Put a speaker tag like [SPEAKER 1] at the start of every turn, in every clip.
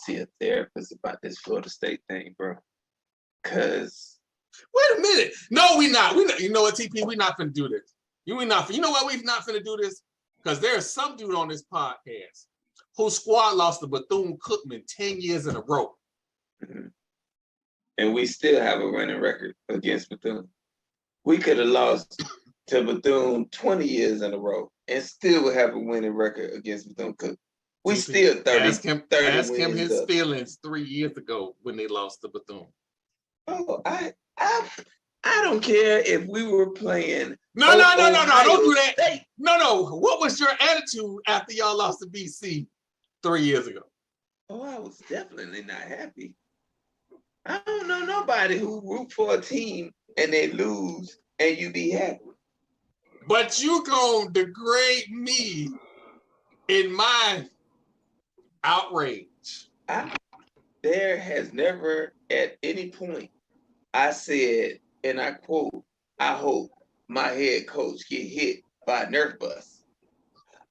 [SPEAKER 1] see a therapist about this Florida State thing, bro. Cause
[SPEAKER 2] wait a minute. No, we not. You know what, TP? We not finna do this. You know why we not finna do this? Because there's some dude on this podcast whose squad lost to Bethune-Cookman 10 years in a row.
[SPEAKER 1] Mm-hmm. And we still have a winning record against Bethune. We could have lost to Bethune 20 years in a row and still would have a winning record against Bethune-Cookman. We still 30
[SPEAKER 2] Ask him his feelings 3 years ago when they lost to Bethune.
[SPEAKER 1] Oh, I don't care if we were playing.
[SPEAKER 2] No, don't do that. State. No. What was your attitude after y'all lost to BC 3 years ago?
[SPEAKER 1] Oh, I was definitely not happy. I don't know nobody who root for a team and they lose and you be happy.
[SPEAKER 2] But you gonna degrade me in my outrage.
[SPEAKER 1] There has never at any point I said, and I quote, I hope my head coach get hit by a Nerf bus.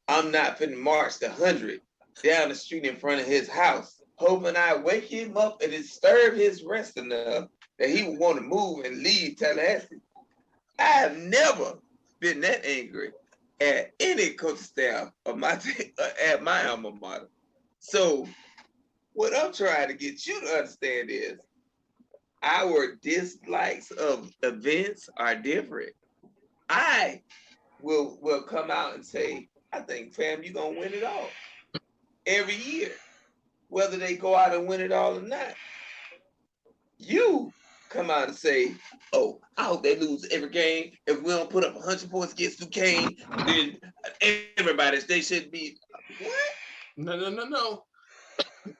[SPEAKER 1] I'm not finna march the 100 down the street in front of his house, hoping I wake him up and disturb his rest enough that he would want to move and leave Tallahassee. I have never been that angry at any coach staff of my at my alma mater. So what I'm trying to get you to understand is our dislikes of events are different. I will come out and say, I think, fam, you're going to win it all. Every year. Whether they go out and win it all or not. You come out and say, oh, I hope they lose every game. If we don't put up 100 points against Duquesne, then they should be. What?
[SPEAKER 2] No.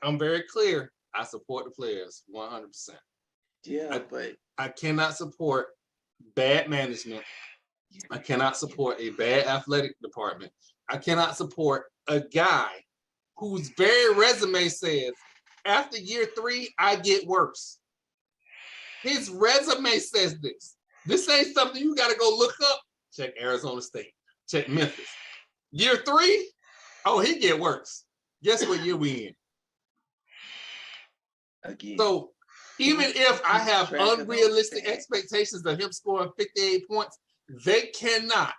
[SPEAKER 2] I'm very clear. I support the players 100%.
[SPEAKER 1] Yeah, but
[SPEAKER 2] I cannot support bad management. I cannot support a bad athletic department. I cannot support a guy whose very resume says, after year 3, I get worse. His resume says this. This ain't something you got to go look up. Check Arizona State. Check Memphis. Year 3, oh, he get worse. Guess what year we in?
[SPEAKER 1] Again.
[SPEAKER 2] So even if I have unrealistic expectations of him scoring 58 points, they cannot.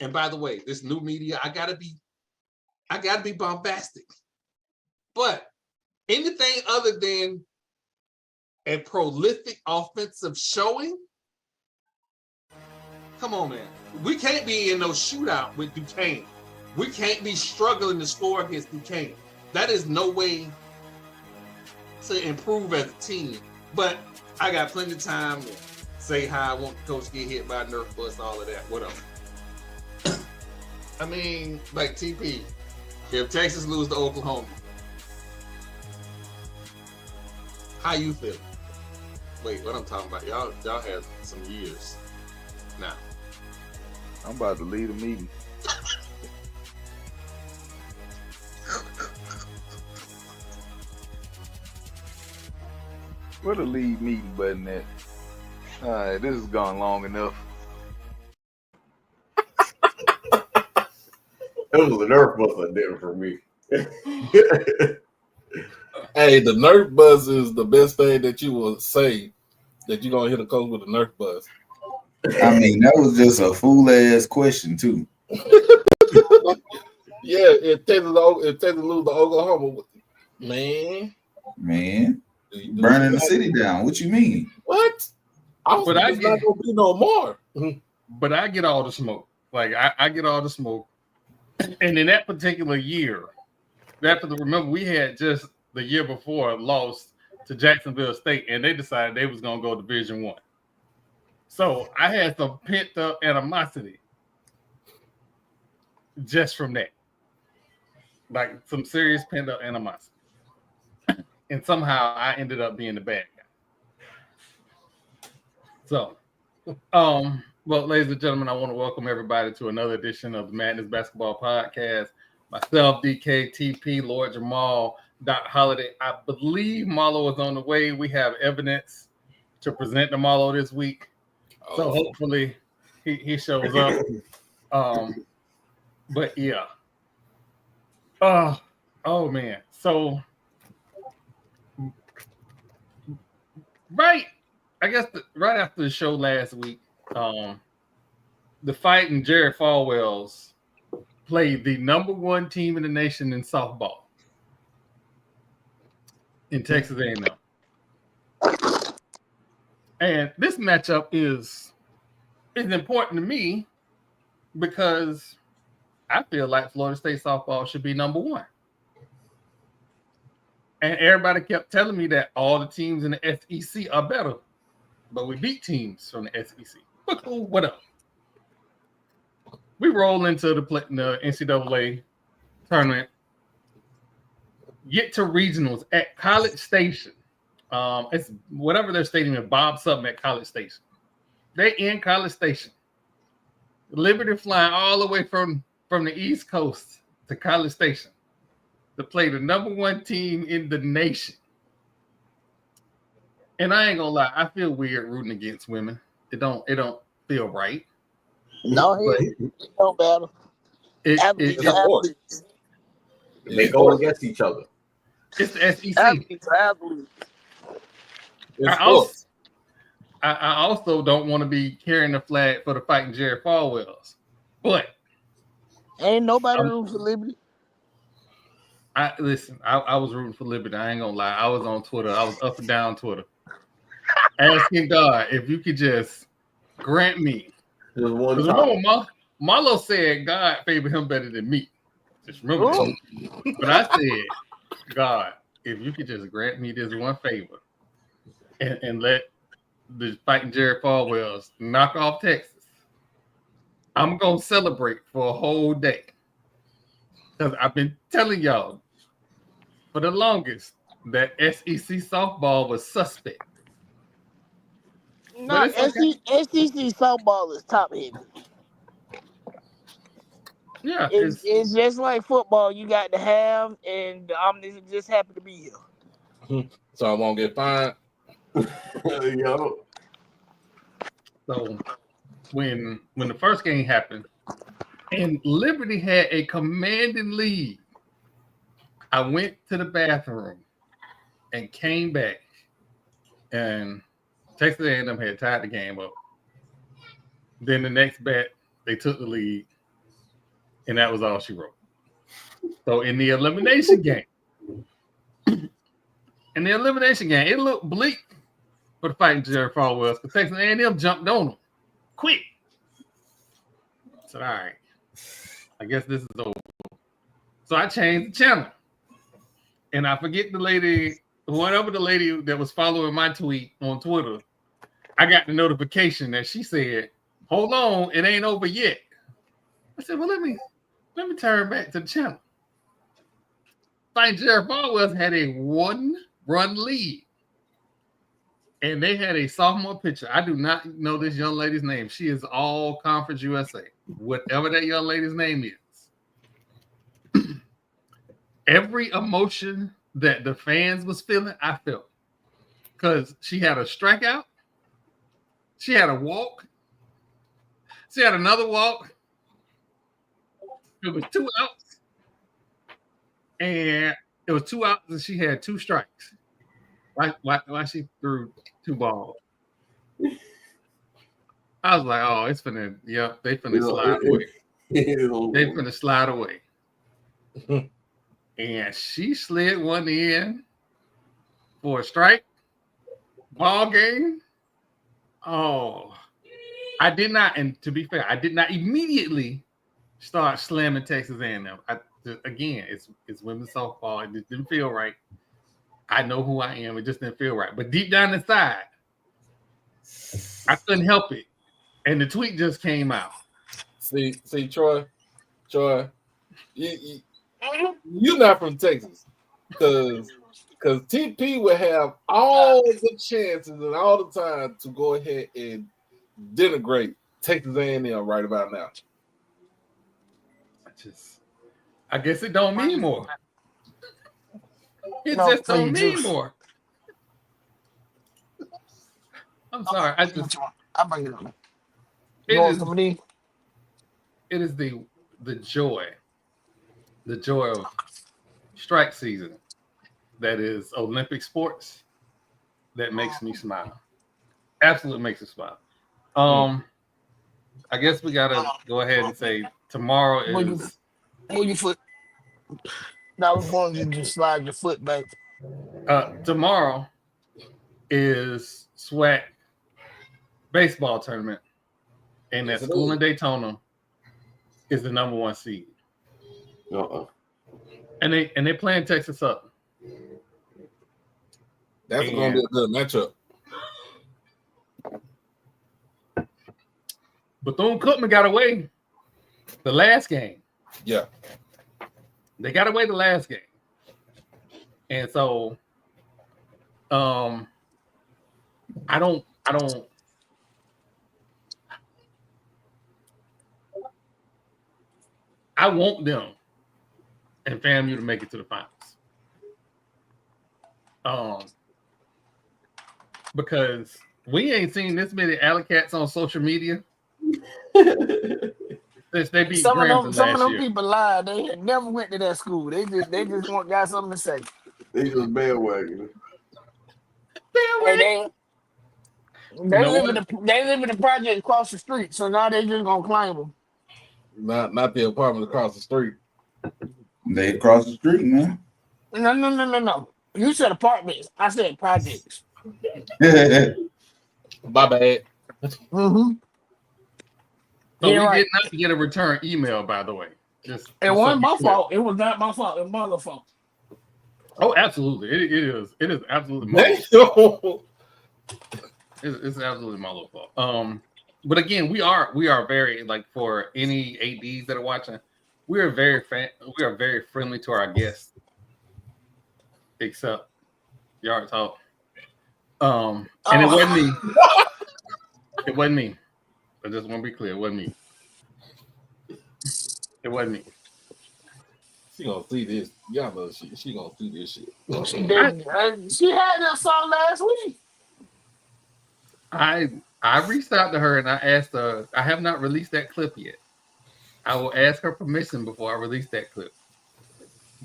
[SPEAKER 2] And by the way, this new media, I gotta be bombastic. But anything other than a prolific offensive showing, come on, man. We can't be in no shootout with Duquesne. We can't be struggling to score against Duquesne. That is no way to improve as a team. But I got plenty of time to say how I want the coach to get hit by a Nerf bus, all of that, whatever. I mean, like TP, if Texas lose to Oklahoma, how you feel? Wait, what I'm talking about? Y'all have some years now.
[SPEAKER 3] I'm about to lead a meeting. Where the lead meeting button at? All right, this has gone long enough.
[SPEAKER 4] It was a Nerf bus that did it for me.
[SPEAKER 5] Hey, the Nerf bus is the best thing that you will say that you're going to hit a coach with a Nerf bus.
[SPEAKER 6] I mean, that was just a fool-ass question, too.
[SPEAKER 5] Yeah, it takes to lose to Oklahoma. Man.
[SPEAKER 6] Burning the city down. What you mean?
[SPEAKER 5] What?
[SPEAKER 2] But I
[SPEAKER 5] not going to be no more.
[SPEAKER 2] But I get all the smoke. Like, I get all the smoke. And in that particular year, remember, we had just the year before lost to Jacksonville State, and they decided they was going to go Division I. So I had some pent up animosity just from that. Like some serious pent up animosity. And somehow I ended up being the bad guy. So, well, ladies and gentlemen, I want to welcome everybody to another edition of the Madness Basketball Podcast. Myself, DK, TP, Lord Jamal, Dr. Holiday. I believe Marlo is on the way. We have evidence to present to Marlo this week. So hopefully he shows up. But yeah. Oh man. So right. I guess right after the show last week, the Fighting Jared Falwells played the #1 team in the nation in softball in Texas A&M. And this matchup is important to me because I feel like Florida State softball should be #1. And everybody kept telling me that all the teams in the SEC are better, but we beat teams from the SEC. But cool, whatever. We roll into the NCAA tournament, get to regionals at College Station. It's whatever their stadium is, Bob something at College Station. They in College Station. Liberty flying all the way from the East Coast to College Station to play the #1 team in the nation. And I ain't gonna lie, I feel weird rooting against women. It don't feel right.
[SPEAKER 7] No, it don't matter.
[SPEAKER 4] Athletes. They go against each other.
[SPEAKER 2] It's the SEC.
[SPEAKER 7] Athletes.
[SPEAKER 2] I also don't want to be carrying the flag for the Fighting Jared Falwells, but
[SPEAKER 7] ain't nobody rooting for Liberty.
[SPEAKER 2] I was rooting for Liberty. I ain't gonna lie. I was on Twitter. I was up and down Twitter, asking God if you could just grant me. Remember, Marlo said God favored him better than me. Just remember that. But I said, God, if you could just grant me this one favor and let the Fighting Jared Falwells knock off Texas, I'm going to celebrate for a whole day. Because I've been telling y'all for the longest that SEC softball was suspect.
[SPEAKER 7] No, SEC softball is top heavy.
[SPEAKER 2] Yeah,
[SPEAKER 7] it's just like football. You got to have, and the Omnis just happen to be here.
[SPEAKER 5] So I won't get fined.
[SPEAKER 4] Yo.
[SPEAKER 2] So when the first game happened and Liberty had a commanding lead, I went to the bathroom and came back, and Texas A&M had tied the game up. Then the next bet, they took the lead, and that was all she wrote. So in the elimination game, it looked bleak for the Fighting Jared Falwells because Texas A&M jumped on them quick. I said, all right, I guess this is over. So I changed the channel. And I forget the lady, whatever the lady that was following my tweet on Twitter, I got the notification that she said, hold on, it ain't over yet. I said, well, let me turn back to the channel. Fighting Jared Falwells had a 1-run lead. And they had a sophomore pitcher. I do not know this young lady's name. She is all Conference USA, whatever that young lady's name is. Every emotion that the fans was feeling, I felt. Because she had a strikeout. She had a walk. She had another walk. It was 2 outs. And it was 2 outs and she had 2 strikes. Why she threw 2 balls? I was like, oh, it's finna, they finna slide away. They finna slide away. And she slid one in for a strike. Ball game. Oh, I did not, and to be fair, I did not immediately start slamming Texas A&M. Again, it's women's softball. It just didn't feel right. I know who I am. It just didn't feel right. But deep down inside, I couldn't help it. And the tweet just came out.
[SPEAKER 5] See, Troy, you're not from Texas, because TP would have all the chances and all the time to go ahead and denigrate Texas A&M right about now.
[SPEAKER 2] I guess it don't mean more. It just don't mean more. I'm sorry. I bring it up. It is the joy of strike season that is Olympic sports that makes me smile. Absolutely makes me smile. I guess we gotta go ahead and say tomorrow is
[SPEAKER 7] Move your foot. Now as long as you just slide your foot back.
[SPEAKER 2] tomorrow is SWAC baseball tournament, and that school in Daytona is the number 1 seed. And they playing Texas up.
[SPEAKER 5] That's going to be a good matchup.
[SPEAKER 2] Bethune-Cookman got away the last game.
[SPEAKER 5] Yeah.
[SPEAKER 2] They got away the last game. And so I want them and FAMU to make it to the finals. Because we ain't seen this many alley cats on social media since they beat Grambling last year.
[SPEAKER 7] Some of them people lied. They had never went to that school. They just got something to say.
[SPEAKER 4] They just bandwagon.
[SPEAKER 7] They live in the project across the street, so now they just gonna claim them.
[SPEAKER 5] Not the apartment across the street.
[SPEAKER 6] They across the street, man.
[SPEAKER 7] No. You said apartments. I said projects.
[SPEAKER 5] My bad.
[SPEAKER 7] Mm-hmm.
[SPEAKER 2] So we did not get a return email, by the way.
[SPEAKER 7] It wasn't my fault. It was not my fault. It was my fault.
[SPEAKER 2] Oh, absolutely. It is. It is absolutely my fault. It's absolutely my little fault. But again, we are very, like, for any ADs that are watching, we are very friendly to our guests. Except Yard Talk. And it wasn't me. It wasn't me. I just want to be clear. It wasn't me. It wasn't me.
[SPEAKER 5] She gonna see this. Y'all know she gonna see this shit.
[SPEAKER 7] She did. She had that song last week.
[SPEAKER 2] I reached out to her and I asked her. I have not released that clip yet. I will ask her permission before I release that clip.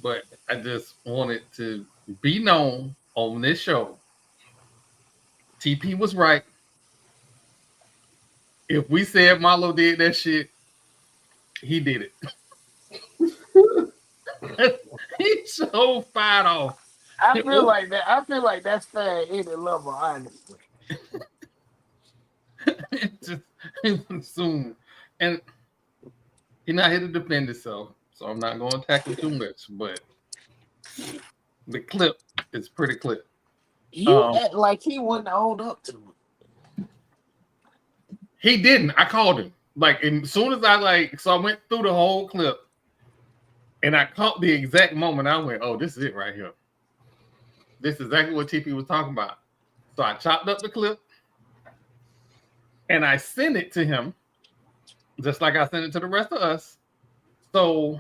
[SPEAKER 2] But I just wanted to be known on this show. TP was right. If we said Marlo did that shit, he did it. He so fired off.
[SPEAKER 7] I feel like that's fair any level, honestly.
[SPEAKER 2] Just assume, and he's not here to defend himself, so I'm not going to attack him too much. But the clip is pretty clear.
[SPEAKER 7] You act like he wouldn't hold up to it.
[SPEAKER 2] He didn't. I called him. Like, and as soon as I went through the whole clip and I caught the exact moment, I went, oh, this is it right here. This is exactly what TP was talking about. So I chopped up the clip and I sent it to him, just like I sent it to the rest of us. So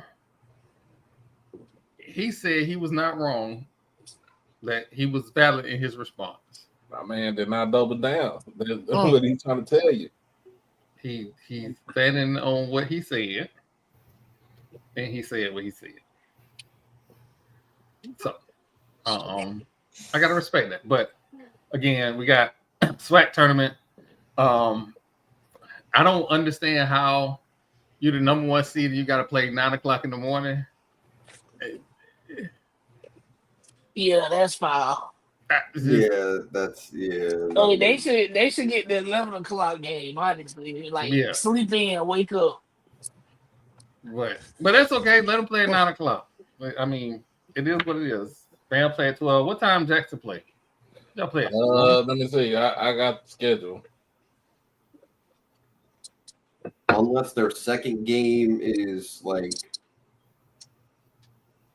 [SPEAKER 2] he said he was not wrong, that he was valid in his response.
[SPEAKER 5] My man did not double down. That's what he's trying to tell you.
[SPEAKER 2] He's standing on what he said, and he said what he said. So, I gotta respect that. But again, we got SWAC tournament. I don't understand how you're the number 1 seed and you got to play 9:00 in the morning.
[SPEAKER 7] Yeah, that's foul. Oh, they should get the 11:00 game, honestly. Like, sleep in, wake up.
[SPEAKER 2] But that's okay. Let them play at 9:00. I mean, it is what it is. Fam play at 12. What time Jackson play? Y'all play at
[SPEAKER 5] let me see. I got the schedule.
[SPEAKER 4] Unless their second game is like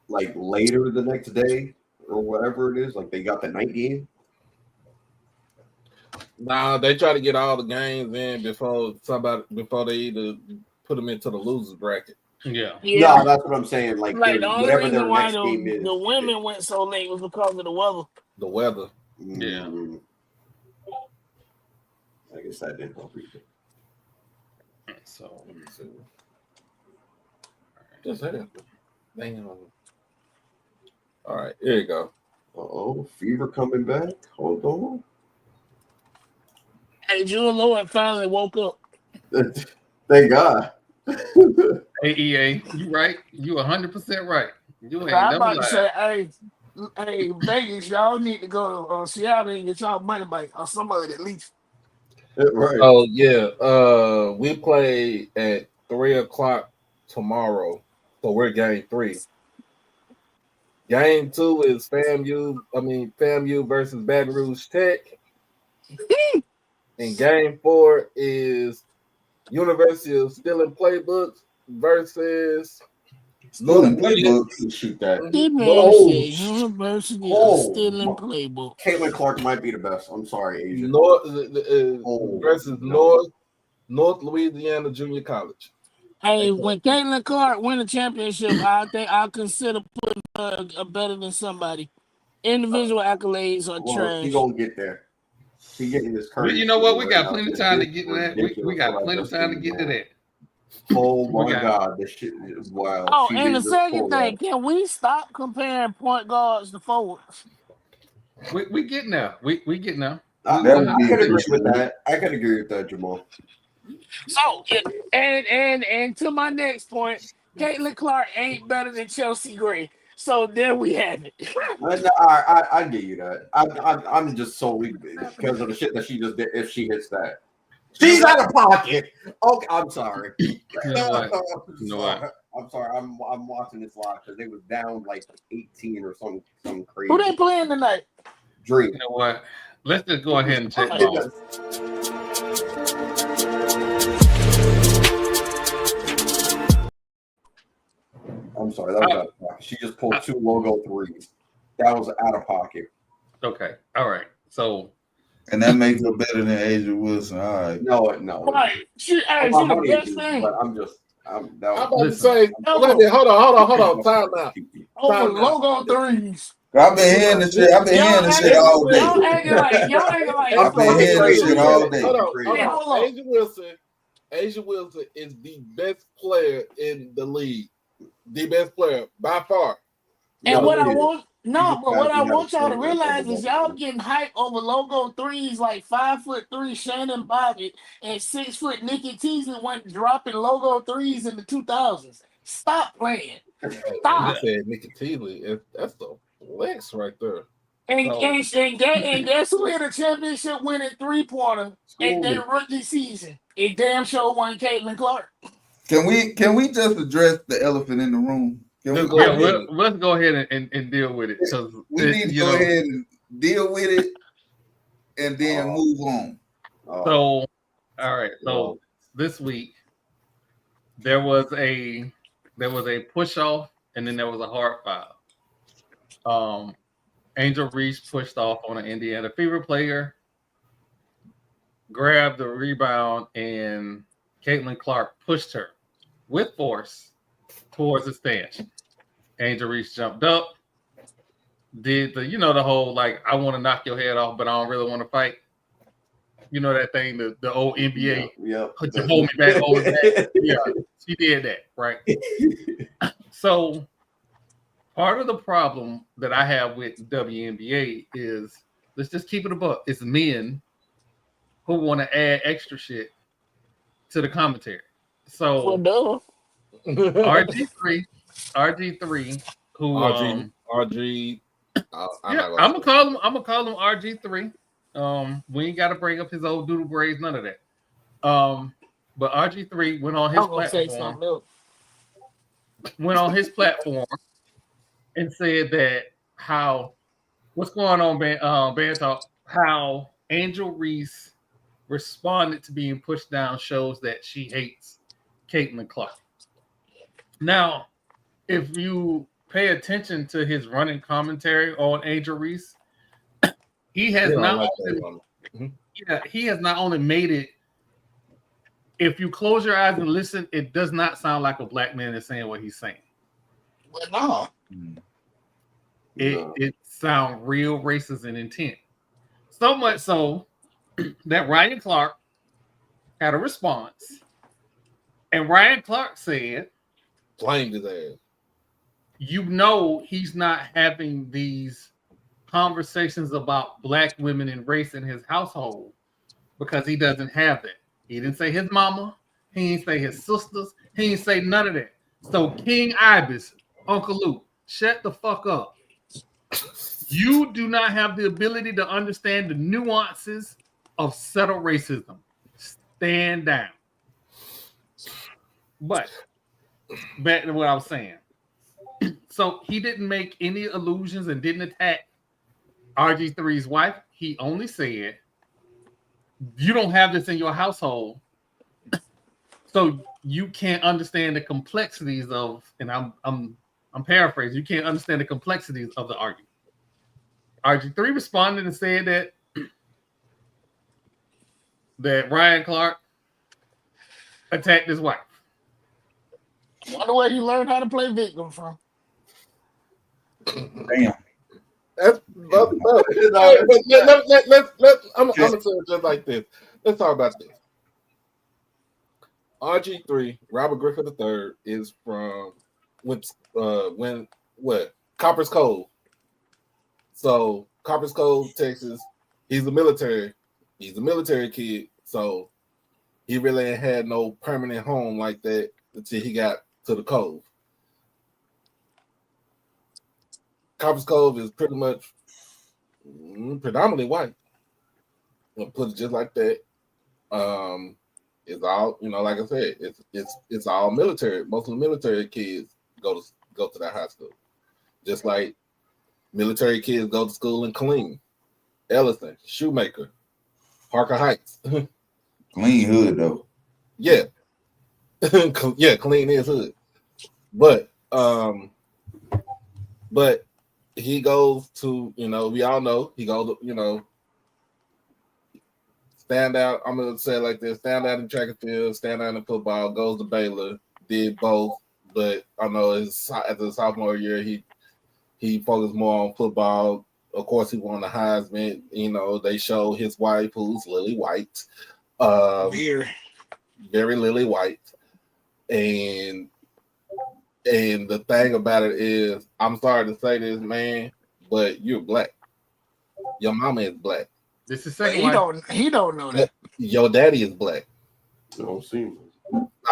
[SPEAKER 4] later the next day or whatever it is, like they got the night game.
[SPEAKER 5] Nah, they try to get all the games in before they either put them into the losers bracket.
[SPEAKER 2] Yeah.
[SPEAKER 4] No, that's what I'm saying. Like
[SPEAKER 7] the only
[SPEAKER 4] whatever
[SPEAKER 7] reason
[SPEAKER 4] their
[SPEAKER 7] why
[SPEAKER 4] next game is.
[SPEAKER 7] the women went so late was because of the weather.
[SPEAKER 5] The weather.
[SPEAKER 2] Yeah.
[SPEAKER 4] I guess that didn't help either.
[SPEAKER 2] So let me see.
[SPEAKER 5] Just damn. All right, here you go.
[SPEAKER 4] Fever coming back. Hold on.
[SPEAKER 7] Hey, Jewel Lord finally woke up.
[SPEAKER 4] Thank God.
[SPEAKER 2] AEA, you right. You 100% right. You ain't
[SPEAKER 7] I'm
[SPEAKER 2] never
[SPEAKER 7] about to
[SPEAKER 2] lied.
[SPEAKER 7] say, hey, Vegas, y'all need to go to Seattle and get y'all money back, or somebody at least.
[SPEAKER 4] Right.
[SPEAKER 5] Oh yeah. We play at 3:00 tomorrow. So we're game 3. Game 2 is FAMU versus Baton Rouge Tech. And game 4 is University of Stealing Playbooks versus
[SPEAKER 6] Stealing playbooks.
[SPEAKER 4] Shoot that.
[SPEAKER 7] University of Stealing Playbook.
[SPEAKER 4] Caitlin Clark might be the best. I'm sorry, Asia.
[SPEAKER 5] Versus North Louisiana Junior College.
[SPEAKER 7] Hey, when Caitlin Clark win a championship, I think I'll consider putting her better than somebody. Individual accolades are trash.
[SPEAKER 4] She gonna get there. She getting this current.
[SPEAKER 2] You know what? We got plenty of time to get to that. We got plenty of time to get to that.
[SPEAKER 4] Oh my God, this shit is wild.
[SPEAKER 7] Oh, and the second thing, can we stop comparing point guards to forwards?
[SPEAKER 2] We getting there. We getting there.
[SPEAKER 4] I could agree with that. I could agree with that, Jamal.
[SPEAKER 7] So, and to my next point, Caitlin Clark ain't better than Chelsea Gray. So there we have it.
[SPEAKER 4] I give you that. I'm just solely because of the shit that she just did. If she hits that, she's out of pocket. Okay, I'm sorry.
[SPEAKER 2] You know what?
[SPEAKER 4] I'm sorry. I'm watching this live because they was down like 18 or something crazy.
[SPEAKER 7] Who they playing tonight?
[SPEAKER 4] Dream.
[SPEAKER 2] You know what? Let's just go ahead and check
[SPEAKER 4] I'm sorry, that was out of pocket. She just pulled 2 logo threes. That was out of pocket.
[SPEAKER 2] Okay, all right. So,
[SPEAKER 6] and that makes her better than Angel Wilson. All right.
[SPEAKER 4] No.
[SPEAKER 7] Right. She the best thing.
[SPEAKER 4] But I'm about
[SPEAKER 5] to say, hold on. Time out.
[SPEAKER 7] Over logo threes.
[SPEAKER 6] I've been hearing this shit. I've been hearing this shit all day.
[SPEAKER 7] Y'all acting like.
[SPEAKER 6] I've been hearing this shit all day.
[SPEAKER 5] Hold on. Angel Wilson is the best player in the league. The best player by far.
[SPEAKER 7] And what I want y'all to realize is y'all getting hyped over logo threes like 5'3" Shannon Bobbitt and 6 foot Nikki Teasley went dropping logo threes in the 2000s. Stop playing. Stop.
[SPEAKER 5] You said Nikki Teasley. That's the flex right there.
[SPEAKER 7] And guess who hit a championship winning 3-pointer in their rookie season? It damn sure won Caitlin Clark.
[SPEAKER 6] Can we just address the elephant in the room?
[SPEAKER 2] Let's go ahead and deal with it.
[SPEAKER 6] We need to go ahead and deal with it and then move on.
[SPEAKER 2] So, all right. So this week there was a push off and then there was a hard foul. Angel Reese pushed off on an Indiana Fever player, grabbed the rebound, and Caitlin Clark pushed her with force towards the stanch. Angel Reese jumped up, did the whole like I want to knock your head off, but I don't really want to fight. You know that thing, the old NBA.
[SPEAKER 4] Yeah.
[SPEAKER 2] Put your hold me back, hold me back. Yeah, she did that, right? So part of the problem that I have with WNBA is, let's just keep it a buck. It's men who want to add extra shit to the commentary. So RG3, who
[SPEAKER 5] RG.
[SPEAKER 2] I'm gonna call him RG3. We ain't got to bring up his old doodle braids, none of that. But RG3 went on his platform and said that what's going on, Band Talk, how Angel Reese responded to being pushed down shows that she hates Caitlin Clark. Now, if you pay attention to his running commentary on Angel Reese, he has not only made it, if you close your eyes and listen, it does not sound like a black man is saying what he's saying.
[SPEAKER 7] Well, no.
[SPEAKER 2] It sounds real racist in intent. So much so that Ryan Clark had a response. And Ryan Clark said,
[SPEAKER 5] blamed his ass.
[SPEAKER 2] You know he's not having these conversations about black women and race in his household because he doesn't have that. He didn't say his mama. He didn't say his sisters. He didn't say none of that. So King Ibis, Uncle Luke, shut the fuck up. You do not have the ability to understand the nuances of subtle racism. Stand down. But back to what I was saying. So he didn't make any allusions and didn't attack RG3's wife. He only said, you don't have this in your household, so you can't understand the complexities of, and I'm paraphrasing, you can't understand the complexities of the argument. RG3 responded and said that Ryan Clark attacked his wife.
[SPEAKER 7] I wonder where he learned how to play victim from.
[SPEAKER 6] Damn.
[SPEAKER 5] I'm gonna say it just like this. Let's talk about this. RG3, Robert Griffin III, is from Copper's Cove. So Copper's Cove, Texas. He's a military kid. So he really ain't had no permanent home like that until he got to the Cove. Copper's Cove is pretty much predominantly white. I'll put it just like that. It's all, like I said, it's all military. Most of the military kids go to that high school. Just like military kids go to school in Killeen, Ellison, Shoemaker, Parker Heights.
[SPEAKER 6] Clean hood though.
[SPEAKER 5] Yeah. Yeah, Killeen is hood. But he goes to, we all know he goes to, stand out. I'm gonna say it like this: stand out in track and field, stand out in football. Goes to Baylor, did both, but I know after the sophomore year, he focused more on football. Of course, he won the Heisman. They show his wife, who's Lily White, very Lily White, and the thing about it is, I'm sorry to say this, man, but you're black. Your mama is black.
[SPEAKER 2] This is second.
[SPEAKER 7] He don't know that.
[SPEAKER 5] Your daddy is black.
[SPEAKER 4] Don't see me.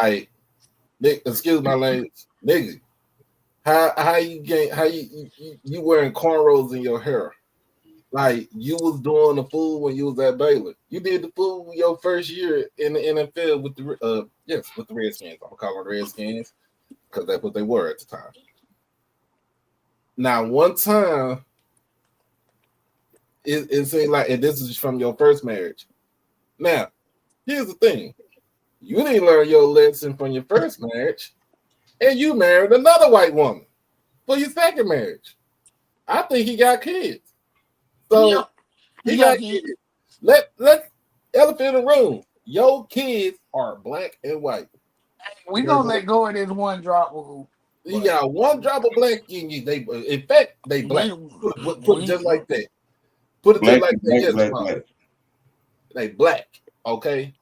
[SPEAKER 5] Like, excuse my language, nigga. How you wearing cornrows in your hair? Like, you was doing the fool when you was at Baylor. You did the fool your first year in the NFL with the Redskins. I'm gonna call them Redskins because that's what they were at the time. Now, one time. It seems like, and this is from your first marriage. Now, here's the thing. You didn't learn your lesson from your first marriage, and you married another white woman for your second marriage. I think he got kids. So
[SPEAKER 7] Yep.
[SPEAKER 5] he got kids. Let elephant in the room. Your kids are black and white.
[SPEAKER 7] We gonna let go of this one drop rule.
[SPEAKER 5] You got one drop of black in you. In fact, they black. Put it just like that. Put it
[SPEAKER 6] Black,
[SPEAKER 5] like that.
[SPEAKER 6] black.
[SPEAKER 5] They black, okay?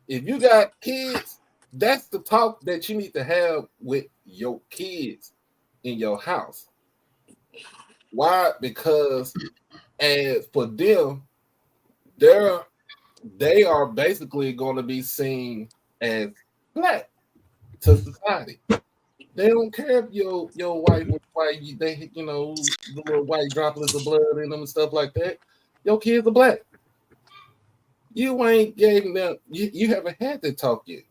[SPEAKER 5] If you got kids, that's the talk that you need to have with your kids in your house. Why? Because as for them, they are basically going to be seen as black to society. They don't care if your wife was white, the little white droplets of blood in them and stuff like that. Your kids are black. You ain't gave them. You haven't had that talk yet.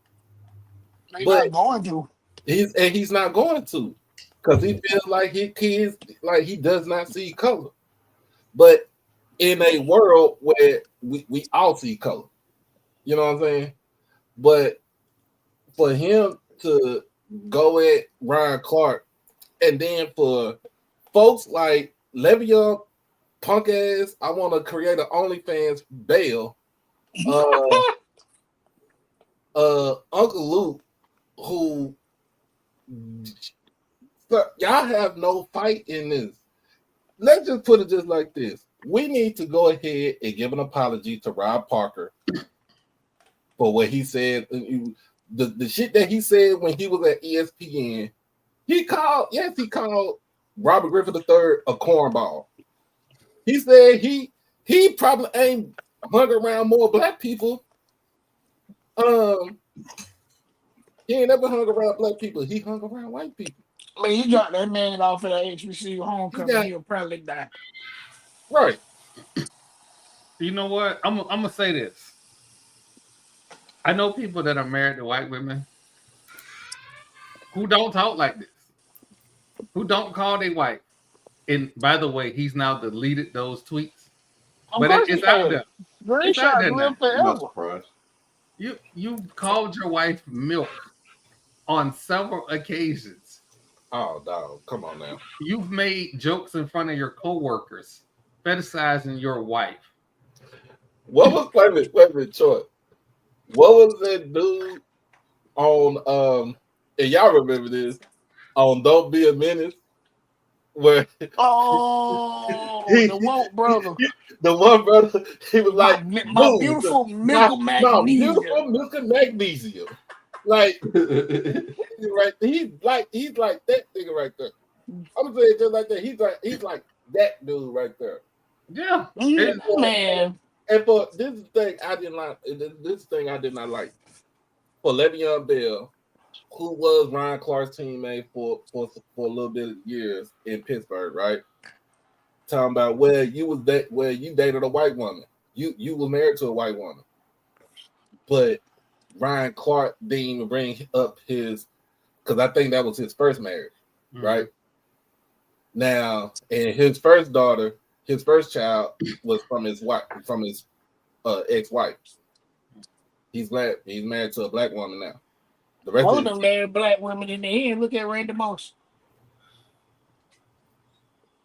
[SPEAKER 7] He's not going to.
[SPEAKER 5] He's not going to, because he feels like his kids, like he does not see color. But in a world where we all see color, you know what I'm saying? But for him to go at Ryan Clark, and then for folks like Le'Veon punk ass, I want to create an OnlyFans bail. Uncle Luke, who y'all have no fight in this. Let's just put it just like this. We need to go ahead and give an apology to Rob Parker for what he said. The shit that he said when he was at ESPN, he called Robert Griffin III a cornball. He said he probably ain't hung around more black people. He ain't never hung around black people. He hung around white people.
[SPEAKER 7] I mean, you dropped that man off at HBCU homecoming, he'll probably die.
[SPEAKER 5] Right.
[SPEAKER 2] You know what? I'm gonna say this. I know people that are married to white women who don't talk like this, who don't call their wife. And by the way, he's now deleted those tweets. But it's out there. It's out there now.
[SPEAKER 7] Forever.
[SPEAKER 2] You called your wife milk on several occasions.
[SPEAKER 5] Oh, dog, come on now.
[SPEAKER 2] You've made jokes in front of your coworkers, fetishizing your wife.
[SPEAKER 5] What was wait, short? What was that dude on and y'all remember this on Don't Be a Menace? Where
[SPEAKER 7] the one brother.
[SPEAKER 5] The one brother, he was like
[SPEAKER 7] my beautiful milk of magnesia.
[SPEAKER 5] Beautiful milk of magnesia. Like right, he's like that nigga right there. I'm gonna say it just like that. He's like that dude right there.
[SPEAKER 2] Yeah,
[SPEAKER 7] man.
[SPEAKER 5] And for this thing I did not like. For Le'Veon Bell, who was Ryan Clark's teammate for a little bit of years in Pittsburgh, right? Talking about where you dated a white woman. You were married to a white woman. But Ryan Clark didn't even bring up his, because I think that was his first marriage, right? Now, and his first daughter, his first child was from his ex-wife. He's black. He's married to a black woman now. The rest
[SPEAKER 7] of them married black women in the end. Look at Randy Moss.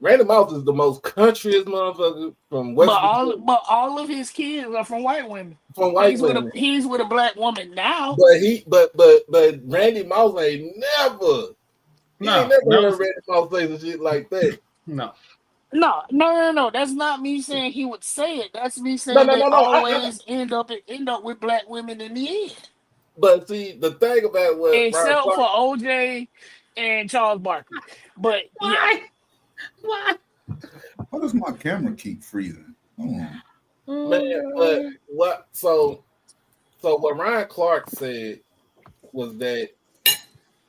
[SPEAKER 5] Randy Moss is the most countryest motherfucker from West Virginia.
[SPEAKER 7] But all of his kids are from white women.
[SPEAKER 5] From white women.
[SPEAKER 7] He's with a black woman now.
[SPEAKER 5] But Randy Moss ain't never. Heard Randy Moss say some shit like that.
[SPEAKER 2] No.
[SPEAKER 7] That's not me saying he would say it. That's me saying they always end up with black women in the end.
[SPEAKER 5] But see, the thing about what
[SPEAKER 7] except for OJ and Charles Barkley. But
[SPEAKER 6] why does my camera keep freezing?
[SPEAKER 5] Man, but what? So what Ryan Clark said was that,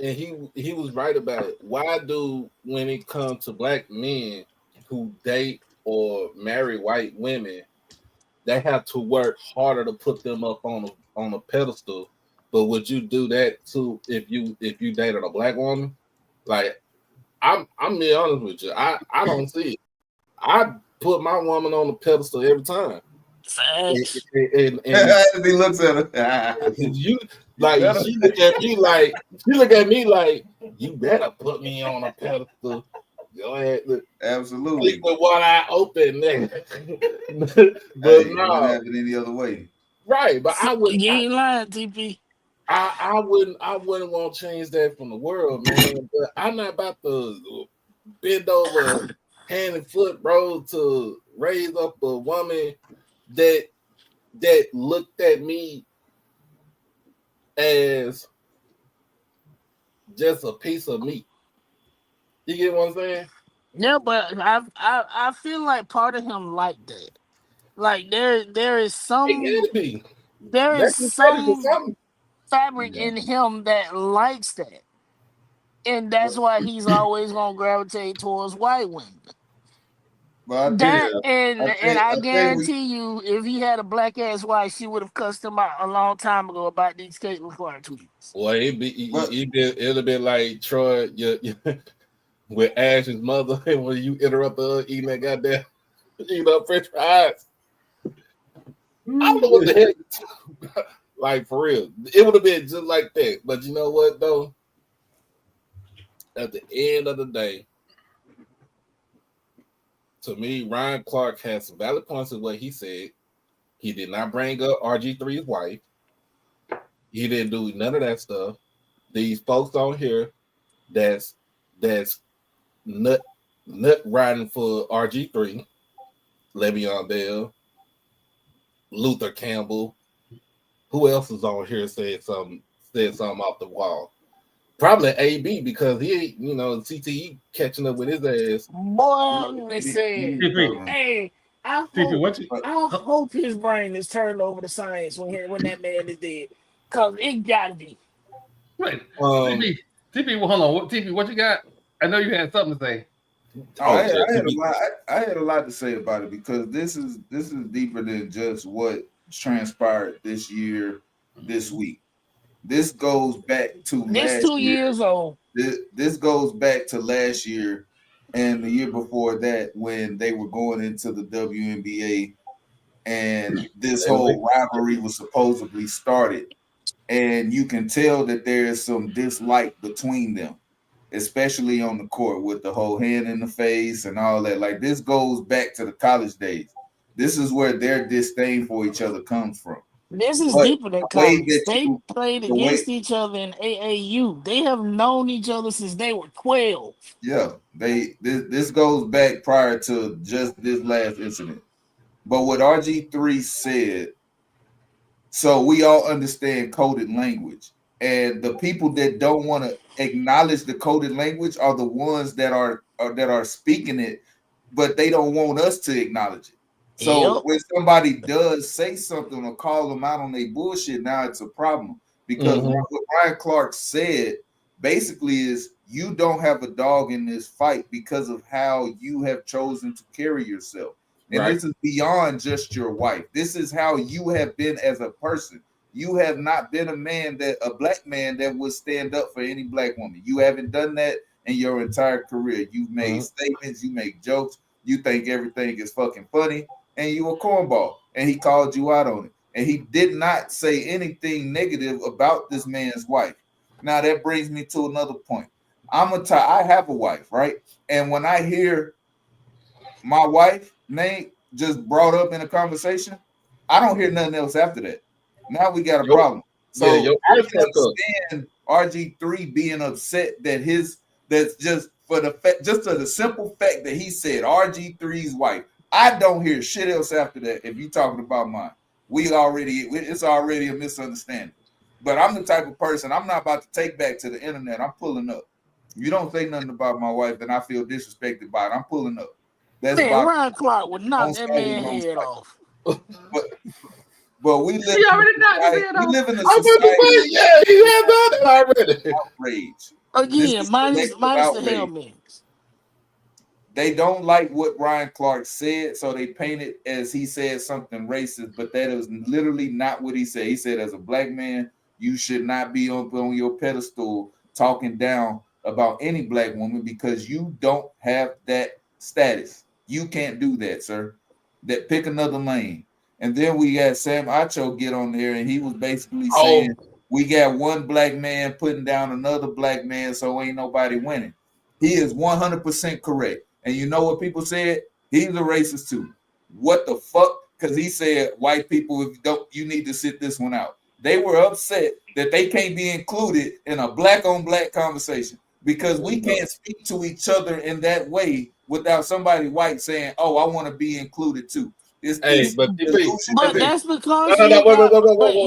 [SPEAKER 5] and he was right about it. Why do, when it comes to black men who date or marry white women, they have to work harder to put them up on a pedestal? But would you do that too if you dated a black woman? Like, I'm being honest with you. I don't see it. I put my woman on the pedestal every time. And
[SPEAKER 6] he looks at her.
[SPEAKER 5] You like she look at me like you better put me on a pedestal. Go ahead, look.
[SPEAKER 6] Absolutely.
[SPEAKER 5] Sleep with one eye open, nigga.
[SPEAKER 6] But no, have it any other way.
[SPEAKER 5] Right, but I wouldn't.
[SPEAKER 7] You ain't lying, TP.
[SPEAKER 5] I wouldn't want to change that from the world, man. But I'm not about to bend over hand and foot, bro, to raise up a woman that looked at me as just a piece of meat. You get what I'm saying?
[SPEAKER 7] Yeah, but I feel like part of him like that. Like there is some fabric in him that likes that. And that's why he's always gonna gravitate towards white women.
[SPEAKER 6] Well,
[SPEAKER 7] I guarantee you, if he had a black ass wife, she would have cussed him out a long time ago about these Caitlin Clark tweets.
[SPEAKER 5] Well, it'd have been like Troy, with Ash's mother, when you interrupt her eating that goddamn French fries. I don't know what the heck. Like, for real, it would have been just like that. But you know what, though? At the end of the day, to me, Ryan Clark has some valid points in what he said. He did not bring up RG3's wife. He didn't do none of that stuff. These folks on here that's nut riding for RG3, Le'Veon Bell, Luther Campbell. Who else is on here said something off the wall? Probably AB because he, CTE catching up with his ass.
[SPEAKER 7] Boy, they said,
[SPEAKER 2] TP,
[SPEAKER 7] hey, I
[SPEAKER 2] TP,
[SPEAKER 7] hope,
[SPEAKER 2] what you?
[SPEAKER 7] I hope his brain is turned over to science when that man is dead. Because it got to be.
[SPEAKER 2] Wait,
[SPEAKER 5] Um,
[SPEAKER 2] TP, well, hold on. TP, what you got? I know you had something to say.
[SPEAKER 6] I had a lot to say about it because this is deeper than just what transpired this year, this week. This goes back to
[SPEAKER 7] This
[SPEAKER 6] last
[SPEAKER 7] 2
[SPEAKER 6] year.
[SPEAKER 7] years old.
[SPEAKER 6] This goes back to last year and the year before that when they were going into the WNBA and this whole rivalry was supposedly started. And you can tell that there is some dislike between them, especially on the court with the whole hand in the face and all that. Like this goes back to the college days. This is where their disdain for each other comes from.
[SPEAKER 7] This is
[SPEAKER 6] But
[SPEAKER 7] deeper than
[SPEAKER 6] the way
[SPEAKER 7] college.
[SPEAKER 6] that
[SPEAKER 7] They
[SPEAKER 6] you-
[SPEAKER 7] played
[SPEAKER 6] the way-
[SPEAKER 7] against each other in AAU. They have known each other since they were 12.
[SPEAKER 6] Yeah, this goes back prior to just this last incident. But what RG3 said, so we all understand coded language. And the people that don't want to acknowledge the coded language are the ones that are speaking it, but they don't want us to acknowledge it. So
[SPEAKER 7] Yep.
[SPEAKER 6] when somebody does say something or call them out on their bullshit, now it's a problem. Because what Ryan Clark said basically is you don't have a dog in this fight because of how you have chosen to carry yourself. And this is beyond just your wife. This is how you have been as a person. You have not been a black man that would stand up for any black woman. You haven't done that in your entire career. You've made statements, you make jokes, you think everything is fucking funny, and you a cornball. And he called you out on it. And he did not say anything negative about this man's wife. Now that brings me to another point. I have a wife, right? And when I hear my wife name just brought up in a conversation, I don't hear nothing else after that. Now we got a problem. So I can understand RG3 being upset that that's just for the simple fact that he said RG3's wife. I don't hear shit else after that. If you're talking about mine, it's already a misunderstanding. But I'm the type of person, I'm not about to take back to the internet. I'm pulling up. If you don't say nothing about my wife, then I feel disrespected by it. I'm pulling up. That's
[SPEAKER 7] Man, Ryan Clark would knock that man's head off.
[SPEAKER 6] But we live.
[SPEAKER 2] He already knocked his head off.
[SPEAKER 6] We live in a society.
[SPEAKER 5] Yeah, he had done it already.
[SPEAKER 6] Outrage.
[SPEAKER 7] Again, minus the helmets.
[SPEAKER 6] They don't like what Ryan Clark said, so they paint it as he said something racist, but that is literally not what he said. He said, as a black man, you should not be on your pedestal talking down about any black woman because you don't have that status. You can't do that, sir. That pick another lane. And then we had Sam Acho get on there, and he was basically saying, we got one black man putting down another black man, so ain't nobody winning. He is 100% correct. And you know what people said? He's a racist too. What the fuck? Because he said, white people, you need to sit this one out. They were upset that they can't be included in a black on black conversation because we can't speak to each other in that way without somebody white saying, oh, I want to be included too.
[SPEAKER 7] But that's because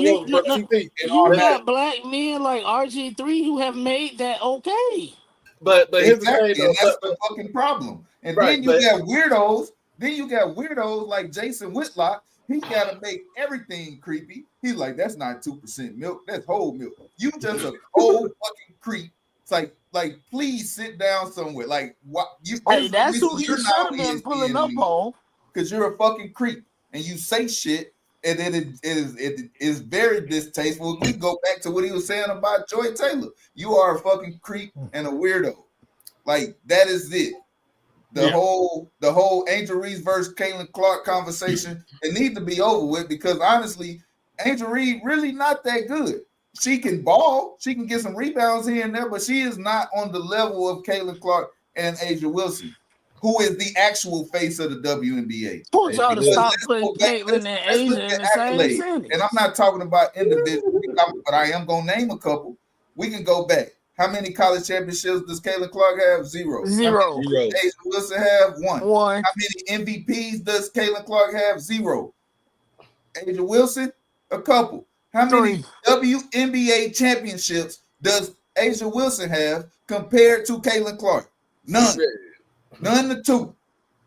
[SPEAKER 7] you got black men like RG3 who have made that okay.
[SPEAKER 5] But
[SPEAKER 6] exactly, and that's the fucking problem. And then you got weirdos. Then you got weirdos like Jason Whitlock. He got to make everything creepy. He's like, that's not 2% milk. That's whole milk. You just a cold fucking creep. It's like, please sit down somewhere. Like, what?
[SPEAKER 7] That's who he should have been pulling up on.
[SPEAKER 6] Because you're a fucking creep and you say shit, and then it is very distasteful. We go back to what he was saying about Joy Taylor. You are a fucking creep and a weirdo. Like, that is it. The whole Angel Reese versus Caitlin Clark conversation, it needs to be over with because honestly, Angel Reese really not that good. She can ball, she can get some rebounds here and there, but she is not on the level of Caitlin Clark and Asia Wilson, who is the actual face of the WNBA.
[SPEAKER 7] Pull y'all to stop putting Caitlin and Asia in the same sentence.
[SPEAKER 6] And I'm not talking about individuals, but I am gonna name a couple. We can go back. How many college championships does Caitlin Clark have? Zero.
[SPEAKER 7] How
[SPEAKER 6] many Asia Wilson have? One.
[SPEAKER 7] How
[SPEAKER 6] many MVPs does Caitlin Clark have? Zero. Asia Wilson, a couple. How many WNBA championships does Asia Wilson have compared to Caitlin Clark? None. None to two.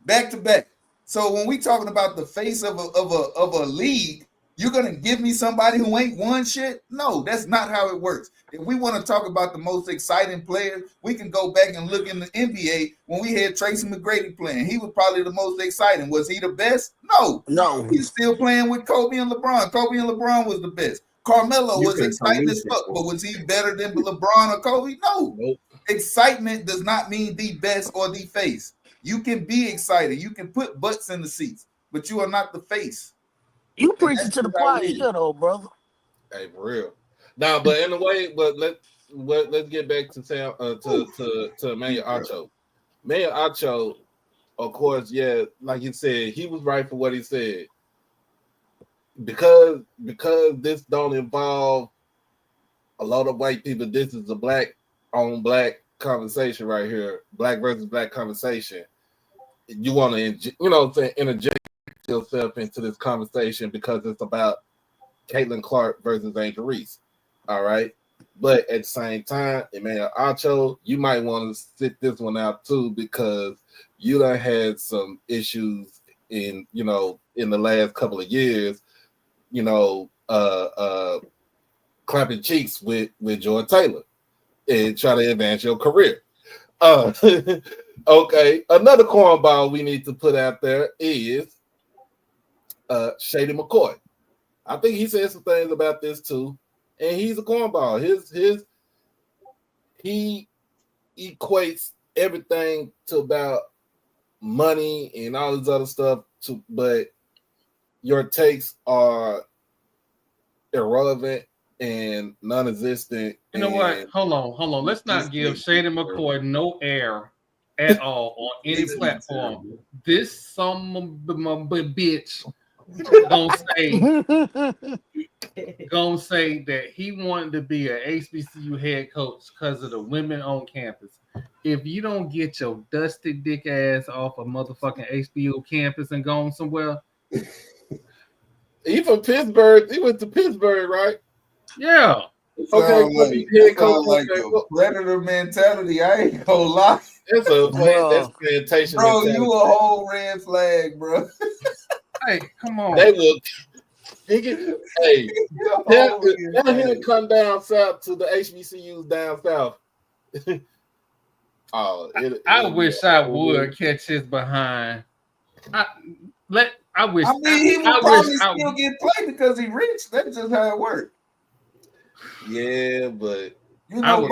[SPEAKER 6] Back to back. So when we talking about the face of a league, you're gonna give me somebody who ain't won shit? No, that's not how it works. If we want to talk about the most exciting players, we can go back and look in the NBA when we had Tracy McGrady playing. He was probably the most exciting. Was he the best? No. He's still playing with Kobe and LeBron. Kobe and LeBron was the best. Carmelo was exciting as fuck, but was he better than LeBron or Kobe? No.
[SPEAKER 5] Nope.
[SPEAKER 6] Excitement does not mean the best or the face. You can be excited. You can put butts in the seats, but you are not the face.
[SPEAKER 7] You preaching to the choir here, though, brother.
[SPEAKER 5] Hey, for real. Now, but in a way, but let's get back to Sam to Emmanuel Acho. Emmanuel Acho, of course, yeah, like you said, he was right for what he said. Because this don't involve a lot of white people. This is a black on black conversation right here, black versus black conversation. You want to, interject yourself into this conversation because it's about Caitlin Clark versus Angel Reese. All right. But at the same time, Emmanuel Acho, you might want to sit this one out too, because you done had some issues in the last couple of years, clapping cheeks with Jordan Taylor and try to advance your career. Okay. Another cornball we need to put out there is Shady McCoy. I think he said some things about this too. And he's a cornball. He equates everything to about money and all this other stuff but your takes are irrelevant and non-existent.
[SPEAKER 2] You know what? Hold on. Let's not give Shady McCoy no air at all on any platform. This some bitch gonna say that he wanted to be an HBCU head coach because of the women on campus. If you don't get your dusty dick ass off a motherfucking HBCU campus and go on somewhere.
[SPEAKER 5] He from Pittsburgh. He went to Pittsburgh, right?
[SPEAKER 2] Yeah.
[SPEAKER 6] Okay, like a predator mentality. I ain't gonna lie.
[SPEAKER 5] That's plantation
[SPEAKER 6] bro.
[SPEAKER 5] mentality.
[SPEAKER 6] You a whole red flag, bro.
[SPEAKER 2] Hey, come on.
[SPEAKER 5] They look. Hey, tell him to come down south to the HBCUs down south.
[SPEAKER 2] I wish I would catch his behind. I wish.
[SPEAKER 6] I mean, he would probably still get played because he rich. That's just how it works.
[SPEAKER 5] Yeah, but
[SPEAKER 6] I'm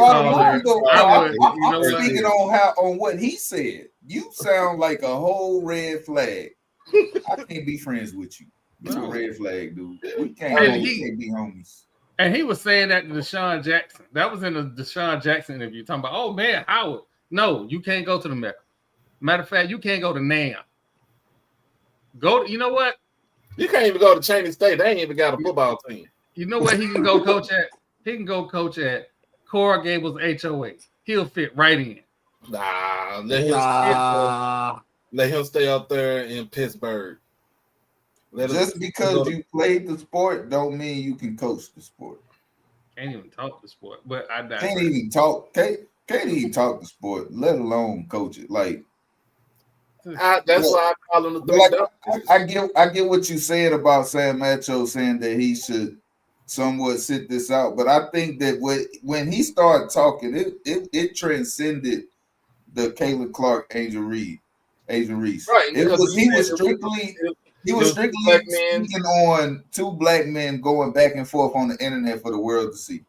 [SPEAKER 6] speaking on what he said. You sound like a whole red flag. I can't be friends with you. You're a red flag, dude. We can't be homies.
[SPEAKER 2] And he was saying that to Deshaun Jackson. That was in the Deshaun Jackson interview, talking about, oh man, Howard. No, you can't go to the Mecca. Matter of fact, you can't go to NAM. You know what?
[SPEAKER 5] You can't even go to Cheney State. They ain't even got a football team.
[SPEAKER 2] You know what he can go coach at? He can go coach at Coral Gables HOA. He'll fit right in.
[SPEAKER 5] Let him stay up there in Pittsburgh.
[SPEAKER 6] Just because you played the sport don't mean you can coach the sport.
[SPEAKER 2] Can't even talk the sport, but I
[SPEAKER 6] can't even talk the sport, let alone coach it. Like
[SPEAKER 5] that's why I call him the
[SPEAKER 6] I get what you said about Sam Acho saying that he should somewhat sit this out, but I think that when he started talking, it transcended the Caitlin Clark, Angel Reese. Right. He was strictly speaking on two black men going back and forth on the internet for the world to see.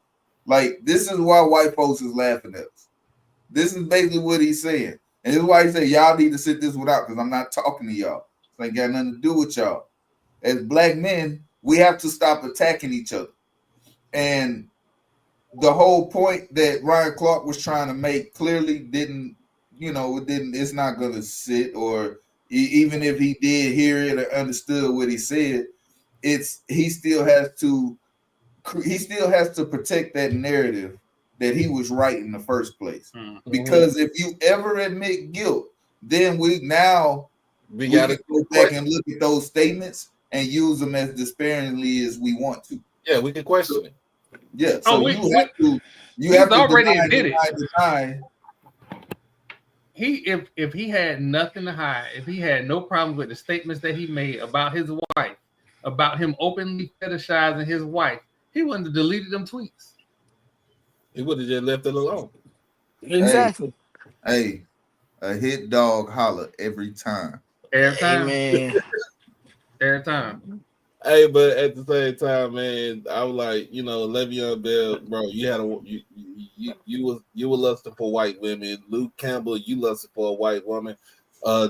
[SPEAKER 6] Like, this is why white folks is laughing at us. This is basically what he's saying. And this is why he said, y'all need to sit this one out because I'm not talking to y'all. It ain't got nothing to do with y'all. As black men, we have to stop attacking each other. And the whole point that Ryan Clark was trying to make clearly it's not going to sit, or even if he did hear it or understood what he said, he still has to protect that narrative that he was right in the first place. Mm-hmm. Because if you ever admit guilt, then we got to go back and look at those statements and use them as disparagingly as we want to.
[SPEAKER 5] Yeah, we can question it.
[SPEAKER 6] Yeah, so You have to
[SPEAKER 2] already
[SPEAKER 6] deny,
[SPEAKER 2] admitted.
[SPEAKER 6] deny.
[SPEAKER 2] If he had nothing to hide, if he had no problem with the statements that he made about his wife, about him openly fetishizing his wife, he wouldn't have deleted them tweets.
[SPEAKER 5] He would have just left it alone.
[SPEAKER 7] Exactly.
[SPEAKER 6] Hey, a hit dog holler every time.
[SPEAKER 2] Every time.
[SPEAKER 7] Man.
[SPEAKER 2] Every time.
[SPEAKER 5] Hey, but at the same time, man, I was like, Le'Veon Bell, bro, you were lusting for white women. Luke Campbell, you lusted for a white woman.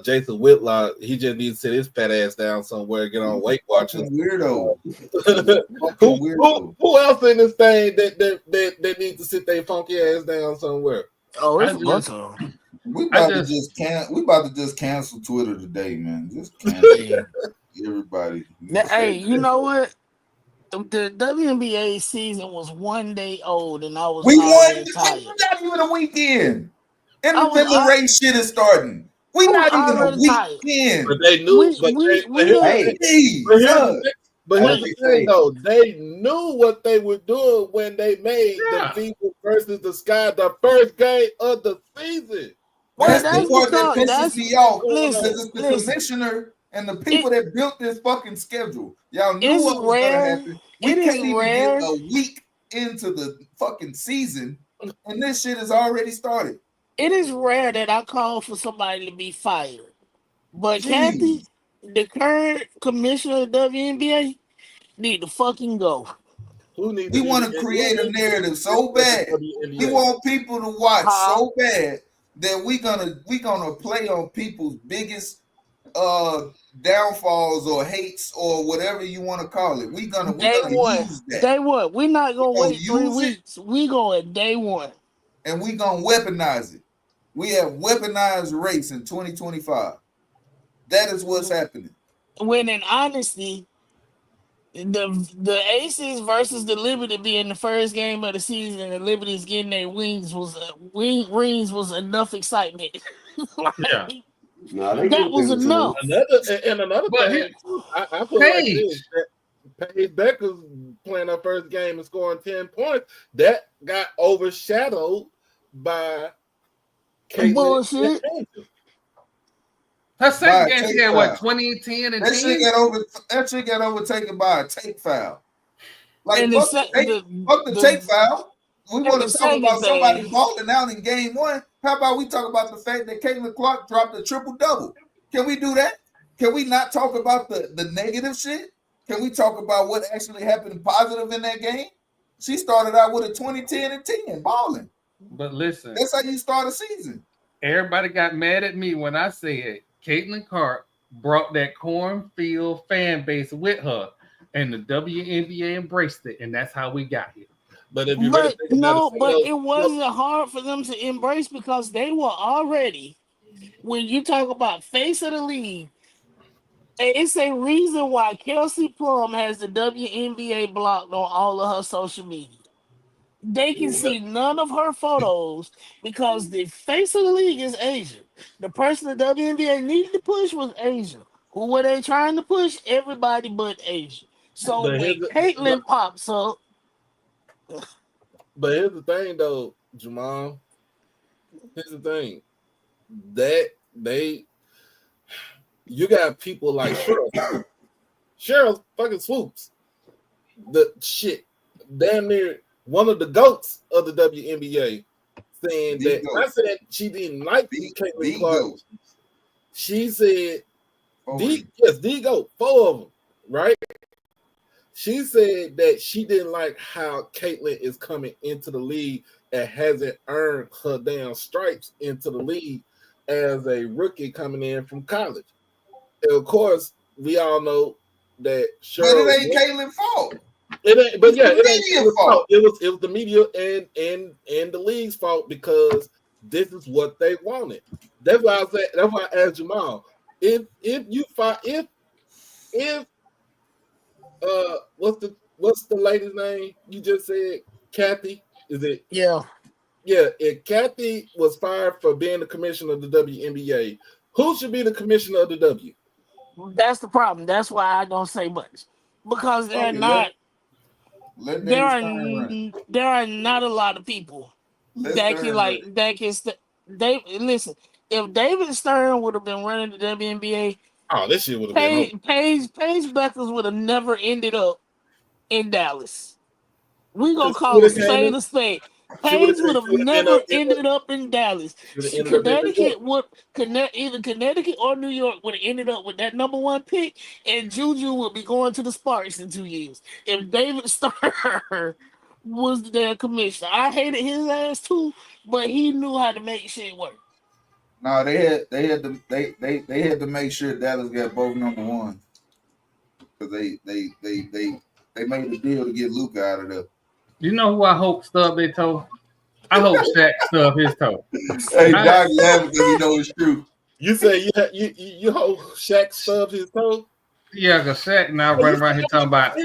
[SPEAKER 5] Jason Whitlock, he just needs to sit his fat ass down somewhere, get on Weight Watchers.
[SPEAKER 6] Weirdo.
[SPEAKER 5] Who else in this thing that needs to sit their funky ass down somewhere?
[SPEAKER 7] Oh, it's a bunch of them.
[SPEAKER 6] We about to just cancel Twitter today, man. Just cancel everybody.
[SPEAKER 7] Hey, you know what? The WNBA season was 1 day old, and I was tired.
[SPEAKER 6] We're not even a weekend. And the February shit is starting. We're not even a weekend.
[SPEAKER 5] But they knew. But here's the thing, though. They knew what they were doing when they made the Fever versus the Sky the first game of the season.
[SPEAKER 6] That's the part that pisses me off. It's the commissioner and the people that built this fucking schedule. Y'all knew what was going to happen. We can't even get a week into the fucking season, and this shit has already started.
[SPEAKER 7] It is rare that I call for somebody to be fired. But Kathy, the current commissioner of the WNBA, need to fucking go.
[SPEAKER 6] We want to create a narrative so bad. We want people to watch so bad that we gonna play on people's biggest downfalls or hates or whatever you want to call it. We're gonna use that.
[SPEAKER 7] Day one. We're not gonna wait 3 weeks. We going day one.
[SPEAKER 6] And we gonna weaponize it. We have weaponized race in 2025. That is what's happening.
[SPEAKER 7] When in honesty, the Aces versus the Liberty being the first game of the season and the Liberty's getting their rings was enough excitement. That was enough.
[SPEAKER 5] Another thing, I feel like this, that Paige Becker's playing her first game and scoring 10 points. That got overshadowed by
[SPEAKER 7] bullshit.
[SPEAKER 2] Her second game, she had what, 20, 10, and 10?
[SPEAKER 6] That shit got overtaken by a take foul. Like,
[SPEAKER 7] and
[SPEAKER 6] fuck the take foul. We want to talk about somebody balling out in game one. How about we talk about the fact that Caitlin Clark dropped a triple-double? Can we do that? Can we not talk about the negative shit? Can we talk about what actually happened positive in that game? She started out with a 20, 10, and 10, balling.
[SPEAKER 2] But listen.
[SPEAKER 6] That's how you start a season.
[SPEAKER 2] Everybody got mad at me when I said Caitlin Clark brought that cornfield fan base with her, and the WNBA embraced it, and that's how we got here.
[SPEAKER 5] But
[SPEAKER 7] it wasn't hard for them to embrace because they were already, when you talk about face of the league, it's a reason why Kelsey Plum has the WNBA blocked on all of her social media. They can see none of her photos because the face of the league is Asian. The person the WNBA needed to push was Asian. Who were they trying to push? Everybody but Asian. So when Caitlin pops up.
[SPEAKER 5] But here's the thing, though, Jamal. Here's the thing. That you got people like Cheryl fucking Swoops. The shit. Damn near one of the GOATs of the WNBA saying I said she didn't like Caitlin Clark. She said, the GOAT, 4 of them, right? She said that she didn't like how Caitlin is coming into the league and hasn't earned her damn stripes into the league as a rookie coming in from college. And of course, we all know that Cheryl.
[SPEAKER 6] But it ain't Caitlin's fault.
[SPEAKER 5] It ain't. But yeah, it was the media and the league's fault because this is what they wanted. That's why I said. That's why I asked Jamal if what's the lady's name you just said? Kathy? Is it?
[SPEAKER 7] Yeah.
[SPEAKER 5] Yeah. If Kathy was fired for being the commissioner of the WNBA, who should be the commissioner of the W?
[SPEAKER 7] That's the problem. That's why I don't say much because they're not.
[SPEAKER 6] Let
[SPEAKER 7] there
[SPEAKER 6] David
[SPEAKER 7] are
[SPEAKER 6] Stern run.
[SPEAKER 7] there are not a lot of people
[SPEAKER 6] Let
[SPEAKER 7] that can
[SPEAKER 6] Stern run.
[SPEAKER 7] listen. If David Stern would have been running the WNBA,
[SPEAKER 5] Oh, this shit would have been over.
[SPEAKER 7] Paige Beckers would have never ended up in Dallas. We gonna call a spade a spade. Paige would have never ended up in Dallas. Either Connecticut or New York would have ended up with that number 1 pick, and Juju would be going to the Sparks in 2 years. If David Stern was their commissioner, I hated his ass too, but he knew how to make shit work.
[SPEAKER 6] No, they had to make sure Dallas got both number 1 because they made a deal to get Luka out of there.
[SPEAKER 2] You know who I hope stubbed their toe? I hope Shaq stubbed his toe.
[SPEAKER 6] Hey, Doc laughing because you know it's true.
[SPEAKER 5] You say you hope Shaq stubbed his toe?
[SPEAKER 2] Yeah, because Shaq now running around here talking about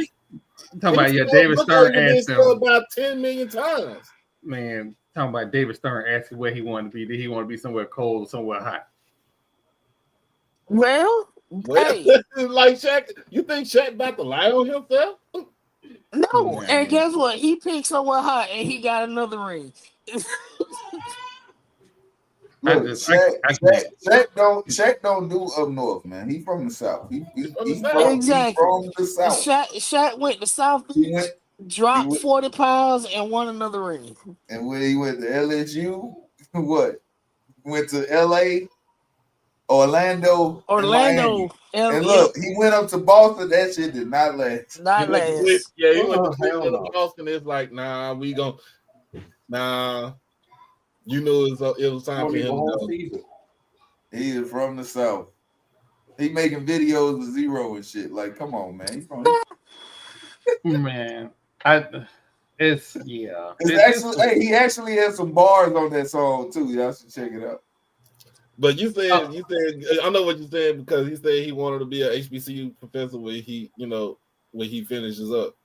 [SPEAKER 2] David Stern asked him
[SPEAKER 5] about 10 million times.
[SPEAKER 2] Man, talking about David Stern asking where he wanted to be. Did he want to be somewhere cold or somewhere hot?
[SPEAKER 7] Well, hey.
[SPEAKER 5] Like Shaq, you think Shaq about to lie on himself?
[SPEAKER 7] No, and guess what? He picked somewhere hot and he got another ring.
[SPEAKER 6] Look, Shaq don't do up north, man. He from the south. He from the south.
[SPEAKER 7] Shaq went to South Beach, dropped 40 pounds, and won another ring.
[SPEAKER 6] And when he went to LSU, what? Went to LA, Orlando, and look, he went up to Boston. That shit did not last.
[SPEAKER 5] He went to Boston. It's like, nah, you know, it was time for him to go.
[SPEAKER 6] He is from the south. He making videos with Zero and shit. Like, come on, man. He's from
[SPEAKER 2] man. He
[SPEAKER 6] actually has some bars on that song too. Y'all should check it out.
[SPEAKER 5] But you said I know what you said because he said he wanted to be an HBCU professor when he finishes up.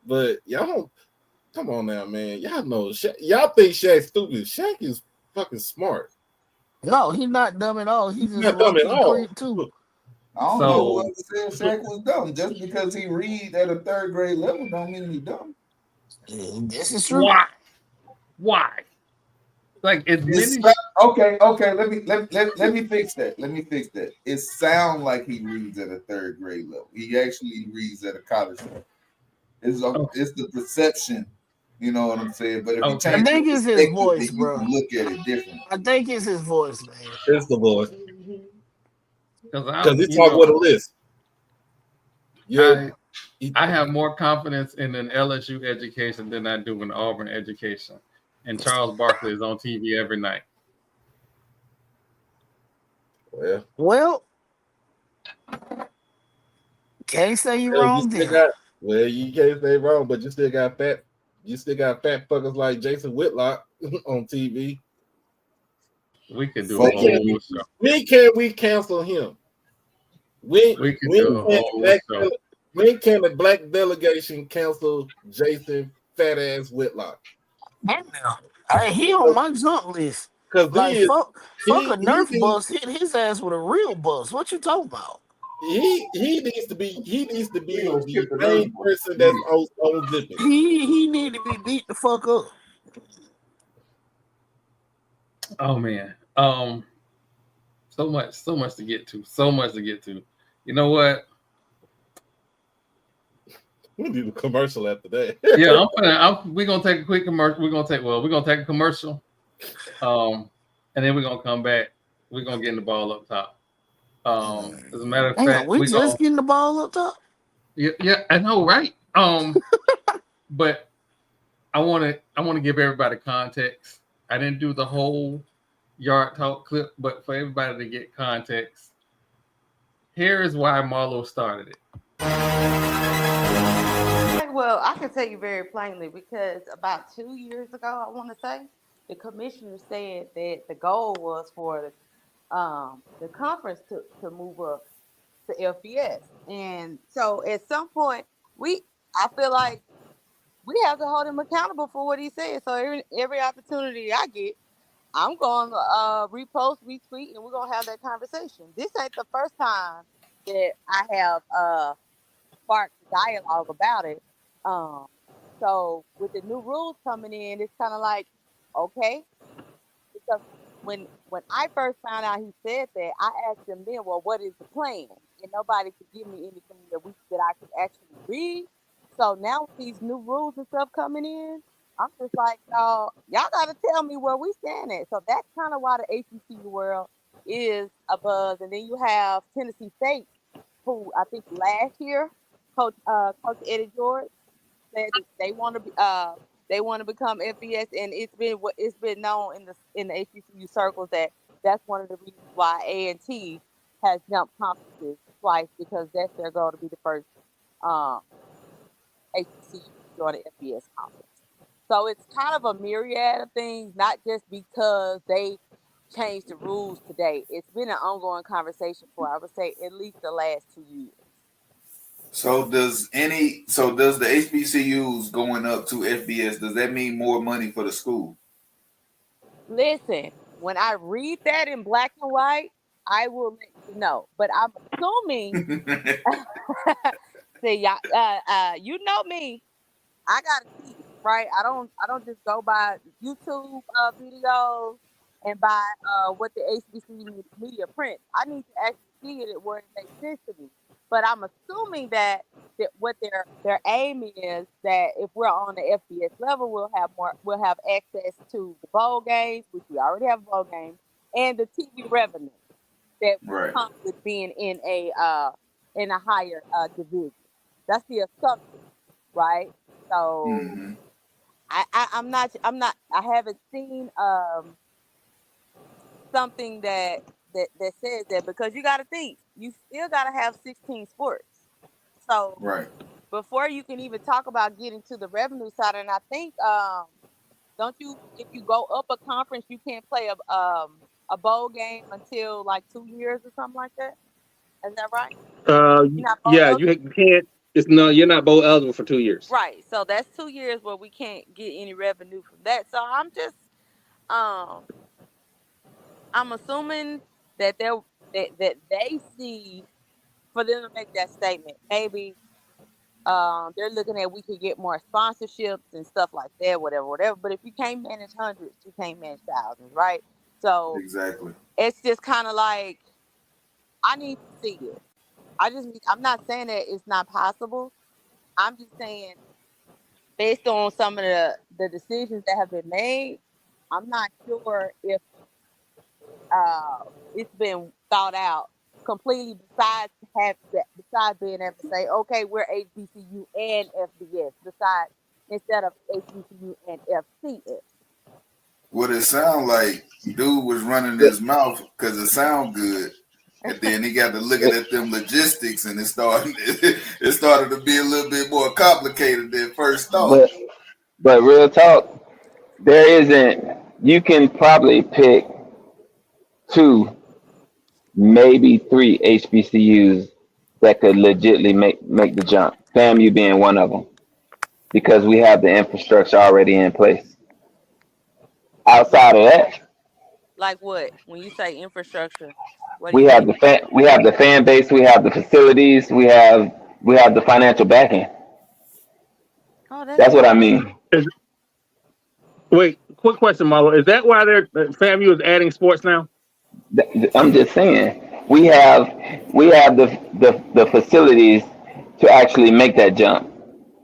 [SPEAKER 5] But y'all don't come on now, man. Y'all know y'all think Shaq's stupid. Shaq is fucking smart.
[SPEAKER 7] No, he's not dumb at all. He's just
[SPEAKER 5] not dumb at all.
[SPEAKER 7] Too.
[SPEAKER 6] I don't know what said Shaq was dumb. Just because he read at a 3rd grade level don't mean he's dumb.
[SPEAKER 7] This is true.
[SPEAKER 2] Why? Like
[SPEAKER 6] okay. Let me fix that. It sounds like he reads at a 3rd grade level. He actually reads at a college level. It's the perception, you know what I'm saying. But if you
[SPEAKER 7] I think it's his voice, bro.
[SPEAKER 6] Look at it different.
[SPEAKER 7] I think it's his voice, man.
[SPEAKER 5] It's the voice.
[SPEAKER 2] Because
[SPEAKER 5] he talk with a list.
[SPEAKER 2] Yeah. I have more confidence in an LSU education than I do in Auburn education. And Charles Barkley is on TV every night.
[SPEAKER 7] Well, can't say you're wrong there.
[SPEAKER 5] You can't say wrong, but you still got fat fuckers like Jason Whitlock on TV.
[SPEAKER 2] We could do a whole show.
[SPEAKER 5] When can we cancel him? When can the black delegation cancel Jason fat ass Whitlock?
[SPEAKER 7] He on my jump list.
[SPEAKER 5] Because
[SPEAKER 7] fuck a Nerf bus hit his ass with a real bus. What you talking about?
[SPEAKER 5] He needs to be the main person that's on zipping.
[SPEAKER 7] He need to be beat the fuck up.
[SPEAKER 2] Oh man. So much to get to. You know what?
[SPEAKER 5] We'll do the commercial after that.
[SPEAKER 2] Yeah, we're gonna take a quick commercial. We're gonna take a commercial. And then we're gonna come back. We're gonna get the ball up top. As a matter of fact,
[SPEAKER 7] we just getting the ball up top.
[SPEAKER 2] Yeah, I know, right? But I wanna give everybody context. I didn't do the whole yard talk clip, but for everybody to get context, here is why Marlo started it.
[SPEAKER 8] Well, I can tell you very plainly because about 2 years ago, I want to say, the commissioner said that the goal was for the conference to move up to FBS. And so at some point, I feel like we have to hold him accountable for what he said. So every opportunity I get, I'm going to repost, retweet, and we're going to have that conversation. This ain't the first time that I have sparked dialogue about it. So with the new rules coming in, it's kind of like, okay, because when I first found out he said that, I asked him then, well, what is the plan? And nobody could give me anything that I could actually read. So now with these new rules and stuff coming in, I'm just like, y'all gotta tell me where we stand at. So that's kind of why the HBCU world is a buzz. And then you have Tennessee State, who I think last year, Coach Eddie George said that they want to become FBS, and it's been known in the HBCU circles that that's one of the reasons why A&T has jumped conferences twice, because that's their goal to be the first HBCU to join the FBS conference. So it's kind of a myriad of things, not just because they changed the rules today. It's been an ongoing conversation for, I would say, at least the last 2 years.
[SPEAKER 6] So does the HBCUs going up to FBS, does that mean more money for the school?
[SPEAKER 8] Listen, when I read that in black and white, I will let you know. But I'm assuming, see, you know me, I gotta see it, right? I don't just go by YouTube videos and by what the HBCU media prints. I need to actually see it where it makes sense to me. But I'm assuming that what their aim is that if we're on the FBS level, we'll have access to the bowl games, which we already have bowl games, and the TV revenue that comes with being in a higher division. That's the assumption, right? So I haven't seen something that says that, because you got to think, you still got to have 16 sports. So before you can even talk about getting to the revenue side, and I think if you go up a conference, you can't play a bowl game until like 2 years or something like that. Is that right?
[SPEAKER 9] Yeah, you can't. You're not bowl eligible for 2 years.
[SPEAKER 8] Right. So that's 2 years where we can't get any revenue from that. So I'm just I'm assuming that they see, for them to make that statement, maybe they're looking at we could get more sponsorships and stuff like that, whatever. But if you can't manage hundreds, you can't manage thousands, right? So
[SPEAKER 6] exactly,
[SPEAKER 8] it's just kind of like, I need to see it. I'm not saying that it's not possible. I'm just saying, based on some of the decisions that have been made, I'm not sure if it's been thought out completely, besides being able to say, okay, we're HBCU and FBS, instead of HBCU and FCS.
[SPEAKER 6] What it sound like, dude was running his mouth because it sound good, and then he got to looking at them logistics, and it started to be a little bit more complicated than first thought.
[SPEAKER 9] But real talk, there isn't. You can probably pick 2, maybe 3 HBCUs that could legitimately make the jump. FAMU being one of them, because we have the infrastructure already in place. Outside of that,
[SPEAKER 8] like what? When you say infrastructure,
[SPEAKER 9] we have the fan base, we have the facilities, we have the financial backing.
[SPEAKER 8] Oh,
[SPEAKER 9] that's what I mean.
[SPEAKER 10] Wait, quick question, Marlo. Is that why FAMU is adding sports now?
[SPEAKER 9] I'm just saying, we have the facilities to actually make that jump.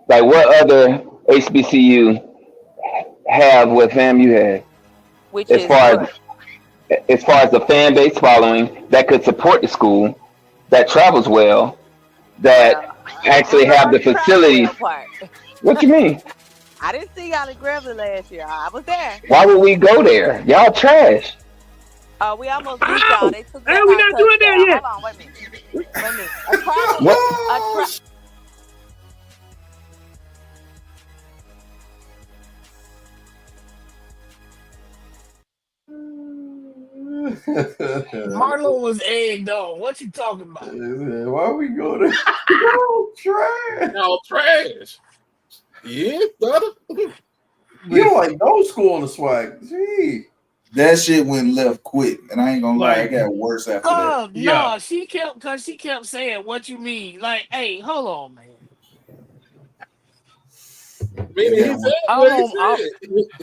[SPEAKER 9] Like, what other HBCU have what FAMU has? As far as the fan base following that could support the school, that travels well, that actually have the facilities. What you mean?
[SPEAKER 8] I didn't see y'all in Grambling last year. I was there.
[SPEAKER 9] Why would we go there? Y'all trash.
[SPEAKER 8] We almost beat y'all. They took that.
[SPEAKER 10] We're not doing that yet.
[SPEAKER 8] Hold on, wait a minute.
[SPEAKER 7] Marlo was egged on. What you talking about?
[SPEAKER 4] Why we go there? Trash.
[SPEAKER 5] No, trash. Yeah, brother.
[SPEAKER 4] You don't like no school on the swag. Gee.
[SPEAKER 6] That shit went left quick, and I ain't gonna lie, it got worse after that.
[SPEAKER 7] No, she kept saying, "What you mean?" Like, hey, hold on, man.
[SPEAKER 5] He said what he said.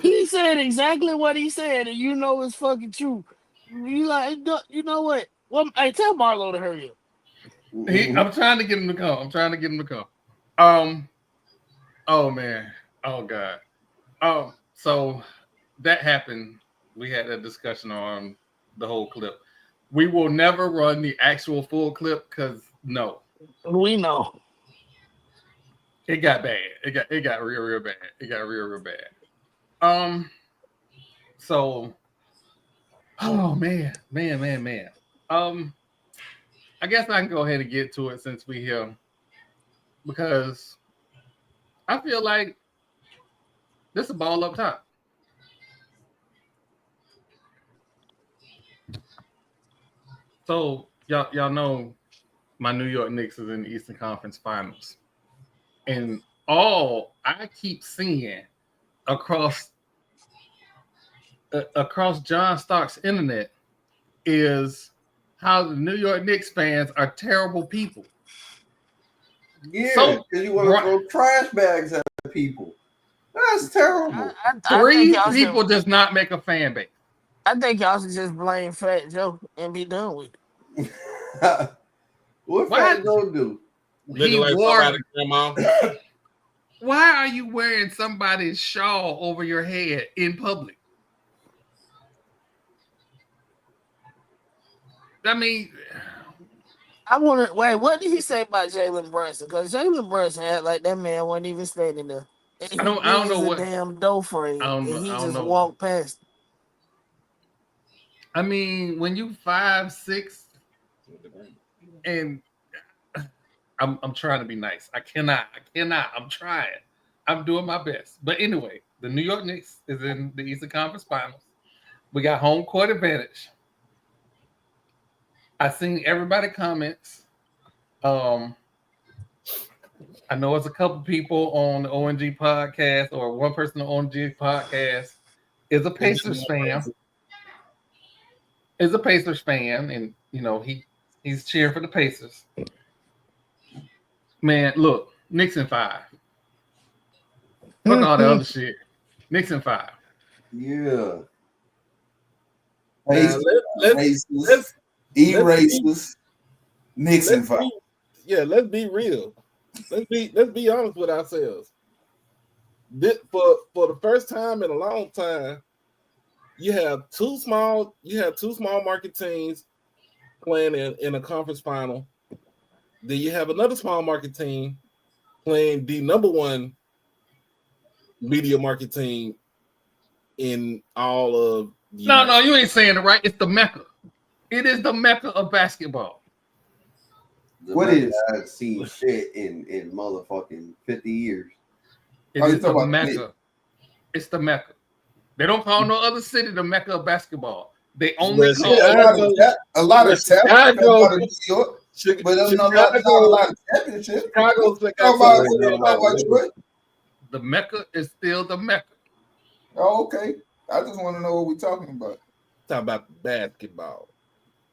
[SPEAKER 7] He said exactly what he said, and you know it's fucking true. You like, you know what? Well, hey, tell Marlo to hurry up.
[SPEAKER 2] I'm trying to get him to come. Oh man. Oh God. So that happened. We had a discussion on the whole clip. We will never run the actual full clip because no.
[SPEAKER 7] We know.
[SPEAKER 2] It got bad. It got real bad. It got real bad. So oh man. I guess I can go ahead and get to it since we here. Because I feel like this is a ball up top. So y'all know my New York Knicks is in the Eastern Conference Finals. And all I keep seeing across John Stark's internet is how the New York Knicks fans are terrible people.
[SPEAKER 4] Yeah, because you want to throw trash bags at people. That's terrible.
[SPEAKER 2] Three people does not make a fan base.
[SPEAKER 7] I think y'all should just blame Fat Joe and be done with it.
[SPEAKER 4] What Fat Joe do?
[SPEAKER 5] Looking like somebody's grandma.
[SPEAKER 2] Why are you wearing somebody's shawl over your head in public? I mean,
[SPEAKER 7] I want to wait. What did he say about Jalen Brunson? Because Jalen Brunson had like that man wasn't even standing there.
[SPEAKER 2] I don't know what
[SPEAKER 7] damn door frame, and he just walked past.
[SPEAKER 2] I mean, when you 5'6", and I'm trying to be nice. I cannot. I'm trying. I'm doing my best. But anyway, the New York Knicks is in the Eastern Conference Finals. We got home court advantage. I seen everybody comments. I know it's a couple people on the ONG podcast, or one person on the ONG podcast is a Pacers fan. Is a Pacers fan, and you know he's cheering for the Pacers. Man, look, Knicks in 5. Fuck all the other shit. Knicks in 5.
[SPEAKER 6] Yeah.
[SPEAKER 5] Let's
[SPEAKER 6] erase Knicks in 5.
[SPEAKER 5] Yeah, let's be real. Let's be honest with ourselves. For the first time in a long time, you have two small market teams playing in a conference final. Then you have another small market team playing the number one media market team in all of the
[SPEAKER 2] No, you ain't saying it right. It's the Mecca. It is the Mecca of basketball.
[SPEAKER 4] What is? I've seen shit in motherfucking 50 years.
[SPEAKER 2] It's the Mecca. It's the Mecca. They don't call no other city the Mecca of basketball. They only call
[SPEAKER 6] a lot of New York. But there's not a lot of championships.
[SPEAKER 2] The Mecca is still the Mecca.
[SPEAKER 6] Oh, okay. I just want to know what we're talking about.
[SPEAKER 5] Talking about basketball.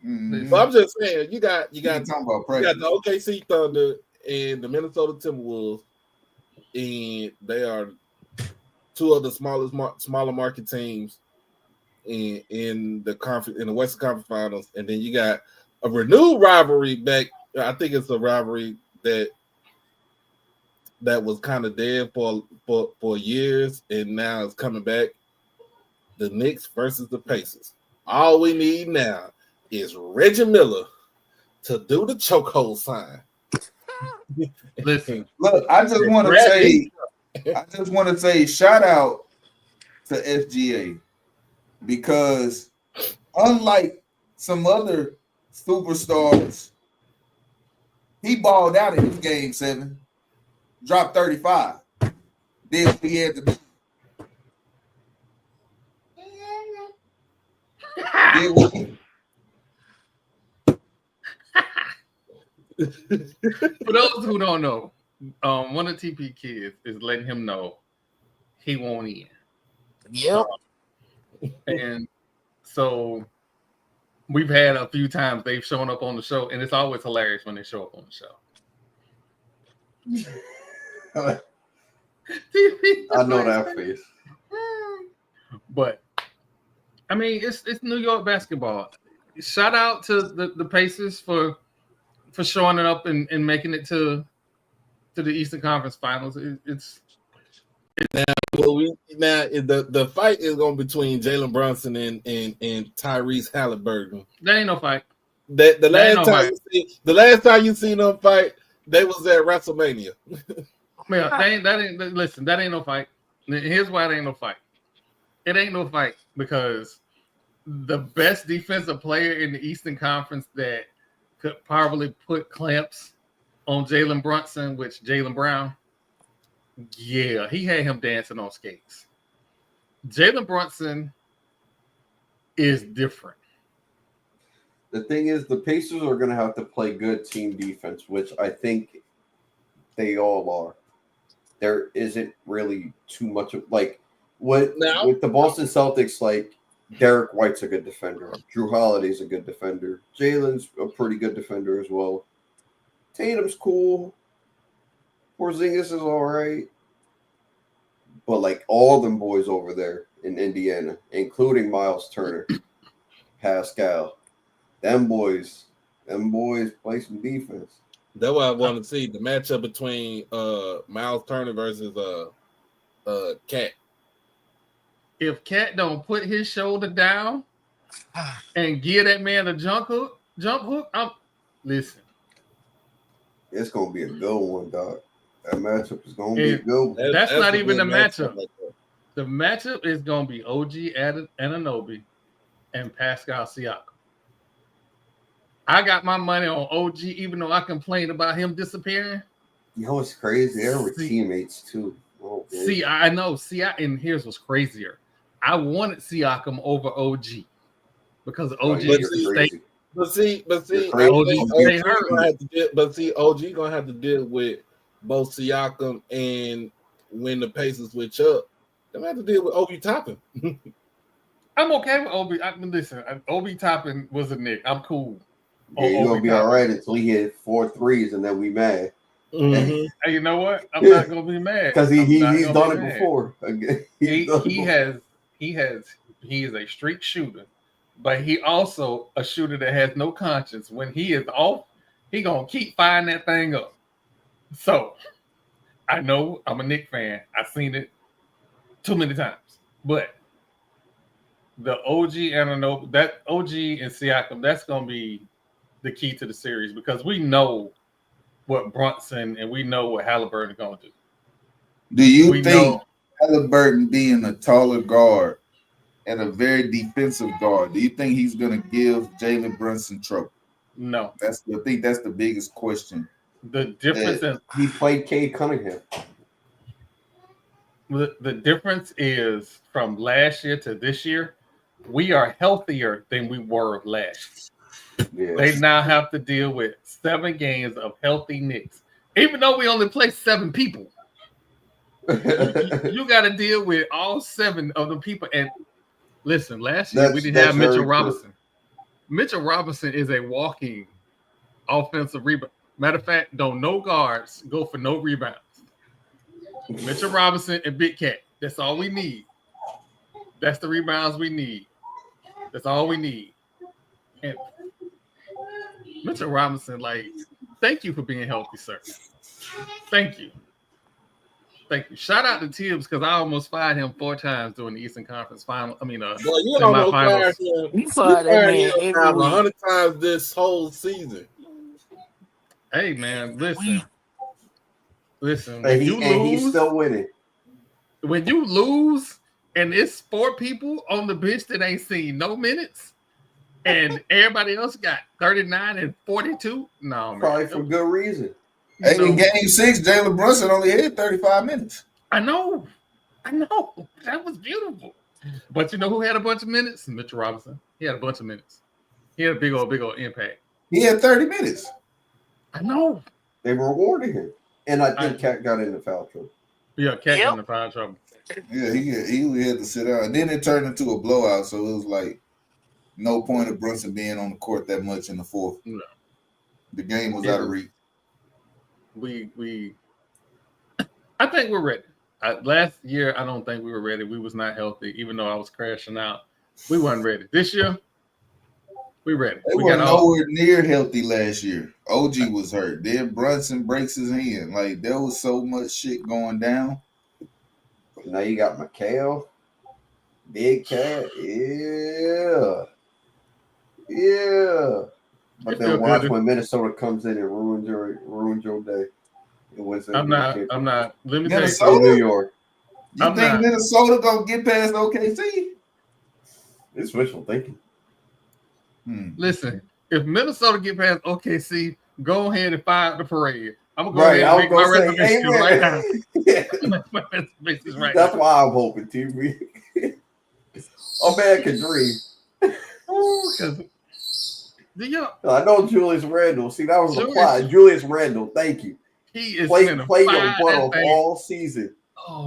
[SPEAKER 6] Mm-hmm.
[SPEAKER 5] But I'm just saying, you got the OKC Thunder and the Minnesota Timberwolves, and they are two of the smaller market teams in the conference, in the Western Conference Finals, and then you got a renewed rivalry back. I think it's a rivalry that was kind of dead for years, and now it's coming back. The Knicks versus the Pacers. All we need now is Reggie Miller to do the chokehold sign.
[SPEAKER 2] Listen,
[SPEAKER 6] look, I just want to say shout out to SGA, because unlike some other superstars, he balled out in game 7, dropped 35. Did what he had to do.
[SPEAKER 2] For those who don't know, one of the TP kids is letting him know he won't in.
[SPEAKER 7] Yep.
[SPEAKER 2] And so we've had a few times they've shown up on the show, and it's always hilarious when they show up on the show.
[SPEAKER 4] I know that face.
[SPEAKER 2] But I mean, it's New York basketball. Shout out to the Pacers for showing it up and making it to the Eastern Conference Finals.
[SPEAKER 5] The fight is going between Jalen Brunson and Tyrese Haliburton.
[SPEAKER 2] That ain't no fight.
[SPEAKER 5] The last time you seen them fight, they was at WrestleMania.
[SPEAKER 2] Man, that ain't no fight. Here's why it ain't no fight. It ain't no fight because the best defensive player in the Eastern Conference that could probably put clamps on Jalen Brunson, which Jalen Brown, yeah, he had him dancing on skates. Jalen Brunson is different.
[SPEAKER 4] The thing is, the Pacers are going to have to play good team defense, which I think they all are. There isn't really too much of with the Boston Celtics. Like Derek White's a good defender, Drew Holiday's a good defender, Jalen's a pretty good defender as well. Tatum's cool. Porzingis is all right. But all them boys over there in Indiana, including Miles Turner, Pascal, them boys play some defense.
[SPEAKER 5] That's what I want to see, the matchup between Miles Turner versus Cat.
[SPEAKER 2] If Cat don't put his shoulder down and give that man a jump hook, listen.
[SPEAKER 4] It's gonna be a good one, dog. That matchup is gonna be a good one.
[SPEAKER 2] That's not even the matchup. The matchup is gonna be OG Anunoby and Pascal Siakam. I got my money on OG, even though I complained about him disappearing.
[SPEAKER 4] You know what's crazy? They were teammates too. Oh,
[SPEAKER 2] see, I know. And here's what's crazier. I wanted Siakam over OG because OG is the state.
[SPEAKER 5] But see, OG gonna have to deal with both Siakam and when the Pacers switch up, they have to deal with Obi Toppin.
[SPEAKER 2] I'm okay with Obi. Listen, Obi Toppin was a Knick. I'm cool.
[SPEAKER 4] Yeah, you're gonna be all right until he hit 4 threes and then we mad.
[SPEAKER 2] Mm-hmm. Hey, you know what? I'm not gonna be mad
[SPEAKER 4] because he's done it before.
[SPEAKER 2] He is a streak shooter, but he also a shooter that has no conscience. When he is off, he gonna keep firing that thing up. So I know I'm a Knicks fan. I've seen it too many times, but the OG and OG and Siakam, that's gonna be the key to the series because we know what Brunson and we know what Haliburton is going to do.
[SPEAKER 6] Do you think Haliburton being a taller guard and a very defensive guard, do you think he's going to give Jalen Brunson trouble?
[SPEAKER 2] No.
[SPEAKER 6] I think that's the biggest question.
[SPEAKER 2] The difference
[SPEAKER 4] he played Cade Cunningham.
[SPEAKER 2] The difference is from last year to this year, we are healthier than we were last year. Yes. They now have to deal with 7 games of healthy Knicks. Even though we only play 7 people, you got to deal with all 7 of the people. And listen, last year we didn't have Mitchell Robinson. Mitchell Robinson is a walking offensive rebound. Matter of fact, no guards go for no rebounds. Mitchell Robinson and Big Cat. That's all we need. That's the rebounds we need. That's all we need. And Mitchell Robinson, thank you for being healthy, sir. Thank you. Shout out to Tibbs because I almost fired him 4 times during the Eastern Conference final.
[SPEAKER 5] You almost fired him. You fired him 100 times this whole season.
[SPEAKER 2] Hey man, listen.
[SPEAKER 4] Hey, he's still winning.
[SPEAKER 2] When you lose and it's 4 people on the bench that ain't seen no minutes. And everybody else got 39 and 42. No, man.
[SPEAKER 4] Probably for good reason.
[SPEAKER 6] Hey, in game 6, Jalen Brunson only had 35 minutes.
[SPEAKER 2] I know. That was beautiful. But you know who had a bunch of minutes? Mitchell Robinson. He had a bunch of minutes. He had a big old impact.
[SPEAKER 6] He had 30 minutes.
[SPEAKER 2] I know.
[SPEAKER 4] They rewarded him. And I think Cat got into foul trouble.
[SPEAKER 2] Yeah, Cat got into foul trouble.
[SPEAKER 6] Yeah, he had to sit down. And then it turned into a blowout, so it was like no point of Brunson being on the court that much in the fourth.
[SPEAKER 2] No.
[SPEAKER 6] The game was out of reach.
[SPEAKER 2] I think we're ready. Last year, I don't think we were ready. We was not healthy, even though I was crashing out. We weren't ready. This year, we ready.
[SPEAKER 6] They were nowhere near healthy last year. OG was hurt. Then Brunson breaks his hand. Like, there was so much shit going down.
[SPEAKER 4] Now you got McHale, Big Cat, yeah. But then watch when Minnesota comes in and ruins your day.
[SPEAKER 2] I'm not. Let me
[SPEAKER 6] Minnesota,
[SPEAKER 2] tell you,
[SPEAKER 6] New York. You think Minnesota gonna get past OKC?
[SPEAKER 4] It's wishful thinking.
[SPEAKER 2] Listen, if Minnesota get past OKC, go ahead and fire the parade. I'm gonna go ahead and make my reservations right now.
[SPEAKER 4] That's why I'm hoping, TV. A man can dream. I know Julius Randle. See, that was the plot. Julius Randle, thank you.
[SPEAKER 2] He is
[SPEAKER 4] play your butt off all season.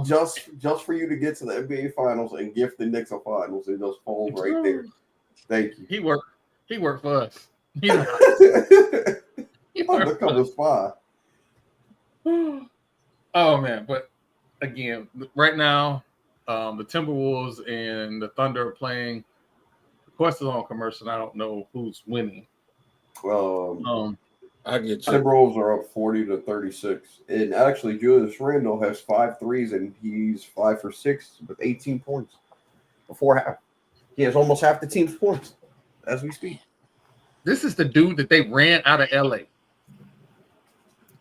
[SPEAKER 4] Just for you to get to the NBA Finals and gift the Knicks a Finals and just fold right there. Thank you.
[SPEAKER 2] He worked for us.
[SPEAKER 4] Undercover spy.
[SPEAKER 2] Oh man, but again, right now, the Timberwolves and the Thunder are playing. Of course, it's on commercial. I don't know who's winning.
[SPEAKER 5] I get you.
[SPEAKER 4] Timberwolves are up 40-36, and actually, Julius Randle has 5 threes, and he's 5 for 6 with 18 points before half. He has almost half the team's points as we speak.
[SPEAKER 2] This is the dude that they ran out of LA.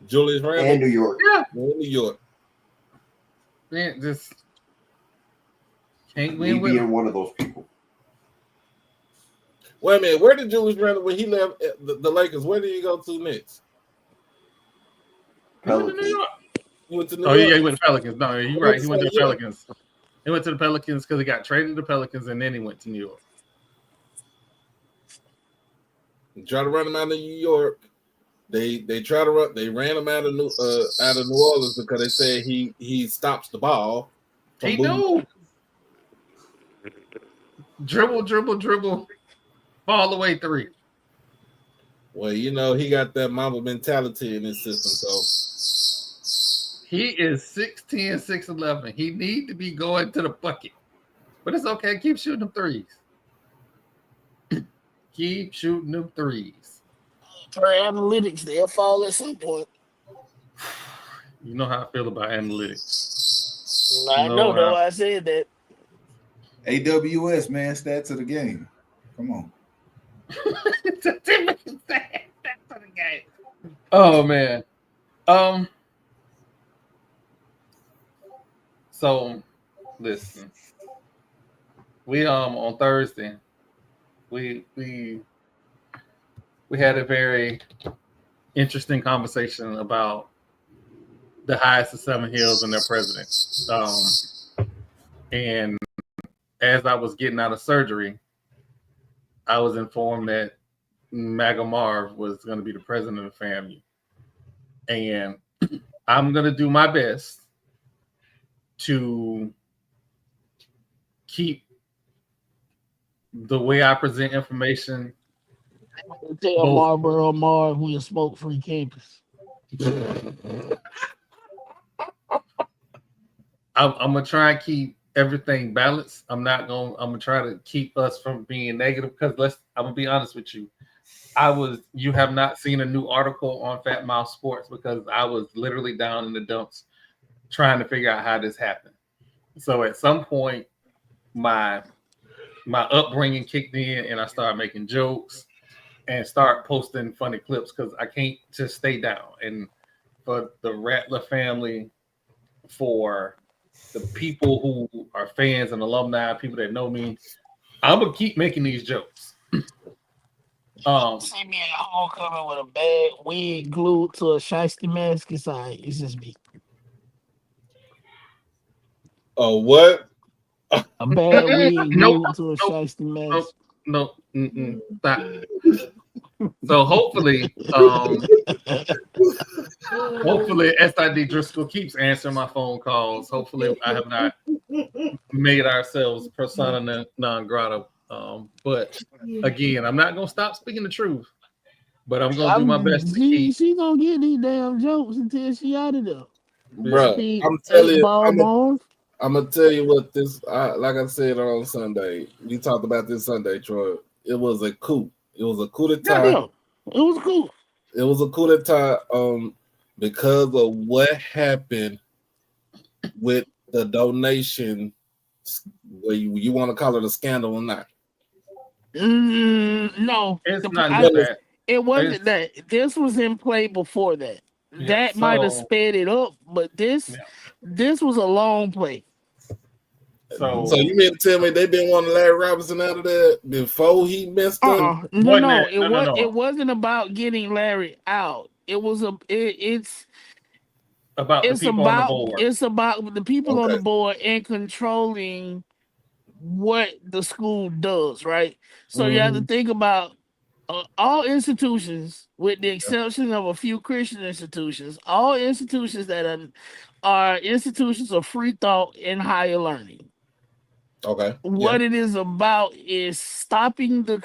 [SPEAKER 5] Julius Randle
[SPEAKER 4] and New York.
[SPEAKER 2] Yeah,
[SPEAKER 5] New York.
[SPEAKER 2] Man, just can't
[SPEAKER 4] Me
[SPEAKER 2] win with
[SPEAKER 4] being one of those people.
[SPEAKER 5] Wait a minute, where did Julius Randle, when he left the Lakers, where did he go to next?
[SPEAKER 4] Pelicans.
[SPEAKER 5] He went to New York.
[SPEAKER 2] Yeah, he went to Pelicans. No, you're right. He went to the Pelicans. He went to the Pelicans because he got traded to the Pelicans, and then he went to New York.
[SPEAKER 5] Try to run him out of New York. They ran him out of New Orleans because they said he stops the ball.
[SPEAKER 2] He knows. Dribble. All the way 3.
[SPEAKER 5] Well, he got that Mamba mentality in his system, so
[SPEAKER 2] he is 6'10", 6'11". He need to be going to the bucket. But it's okay. Keep shooting them threes. Keep shooting them threes.
[SPEAKER 7] For analytics, they'll fall at some point.
[SPEAKER 2] You know how I feel about analytics.
[SPEAKER 7] I know, though. I said that.
[SPEAKER 6] AWS, man, stats of the game. Come on.
[SPEAKER 2] Oh man. So listen. We on Thursday. We had a very interesting conversation about the highest of 7 hills and their president. And as I was getting out of surgery, I was informed that MAGA Marv was going to be the president of the FAMU. And I'm going to do my best to keep the way I present information.
[SPEAKER 7] Tell Marlboro Marv we a smoke-free campus.
[SPEAKER 2] I'm going to try and keep everything balanced. I'm gonna try to keep us from being negative because I'm gonna be honest with you. You have not seen a new article on Fat Mouth Sports because I was literally down in the dumps trying to figure out how this happened. So at some point my upbringing kicked in and I started making jokes and start posting funny clips because I can't just stay down. And for the Rattler family, for the people who are fans and alumni, people that know me, I'm gonna keep making these jokes.
[SPEAKER 7] See me at homecoming with a bad wig glued to a shiesty mask. It's just me.
[SPEAKER 5] Oh, what?
[SPEAKER 7] A bad wig glued to a shiesty mask.
[SPEAKER 2] No. Stop. So hopefully SID Driscoll keeps answering my phone calls. Hopefully I have not made ourselves persona non grata. But again, I'm not gonna stop speaking the truth. But I'm gonna do my best to keep.
[SPEAKER 7] She gonna get these damn jokes until she out of there.
[SPEAKER 5] Bro,
[SPEAKER 7] See,
[SPEAKER 5] I'm telling you,
[SPEAKER 7] ball balls.
[SPEAKER 5] I'm gonna tell you what this. Like I said on Sunday, we talked about this Sunday, Troy. It was a coup. It was a coup d'etat.
[SPEAKER 7] Yeah, it was cool.
[SPEAKER 5] It was a coup d'etat. Because of what happened with the donation. Where you want to call it a scandal or not?
[SPEAKER 7] No,
[SPEAKER 2] It's not that.
[SPEAKER 7] It wasn't that. This was in play before that.
[SPEAKER 2] Yeah,
[SPEAKER 7] that might have sped it up, but this was a long play.
[SPEAKER 5] So you mean to tell me they didn't want Larry Robinson out of there before he messed up?
[SPEAKER 7] No. It wasn't about getting Larry out. It was it's
[SPEAKER 2] about the people on the board.
[SPEAKER 7] It's about the people on the board and controlling what the school does, right? So you have to think about all institutions, with the exception of a few Christian institutions, all institutions that are institutions of free thought and higher learning.
[SPEAKER 5] Okay.
[SPEAKER 7] What it is about is stopping the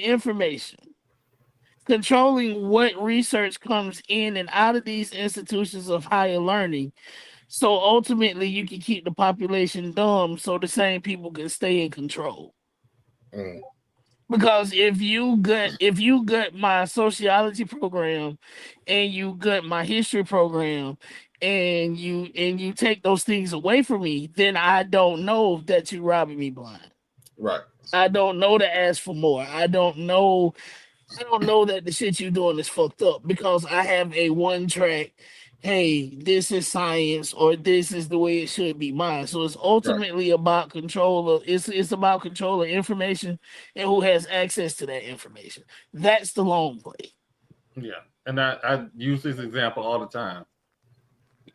[SPEAKER 7] information, controlling what research comes in and out of these institutions of higher learning. So ultimately, you can keep the population dumb, so the same people can stay in control. Because if you gut my sociology program, and you gut my history program, and you take those things away from me, then I don't know that you're robbing me blind.
[SPEAKER 5] Right.
[SPEAKER 7] I don't know to ask for more. I don't know that the shit you doing is fucked up, because I have a one track. Hey, this is science, or this is the way it should be mine. So it's ultimately about control. It's about control of information and who has access to that information. That's the long play.
[SPEAKER 2] Yeah, and I use this example all the time,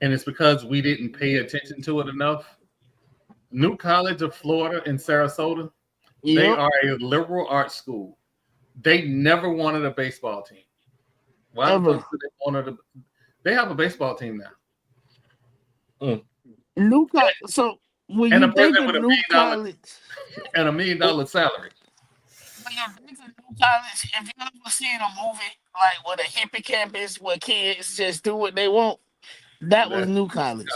[SPEAKER 2] and it's because we didn't pay attention to it enough. New College of Florida in Sarasota, they are a liberal arts school. They never wanted a baseball team. Why the fuck did they wanted a? They have a baseball team now.
[SPEAKER 7] New College. So when you think of New College
[SPEAKER 2] and $1 million salary.
[SPEAKER 7] When you think of New College, if you ever seen a movie like with a hippie campus where kids just do what they want, that was New College.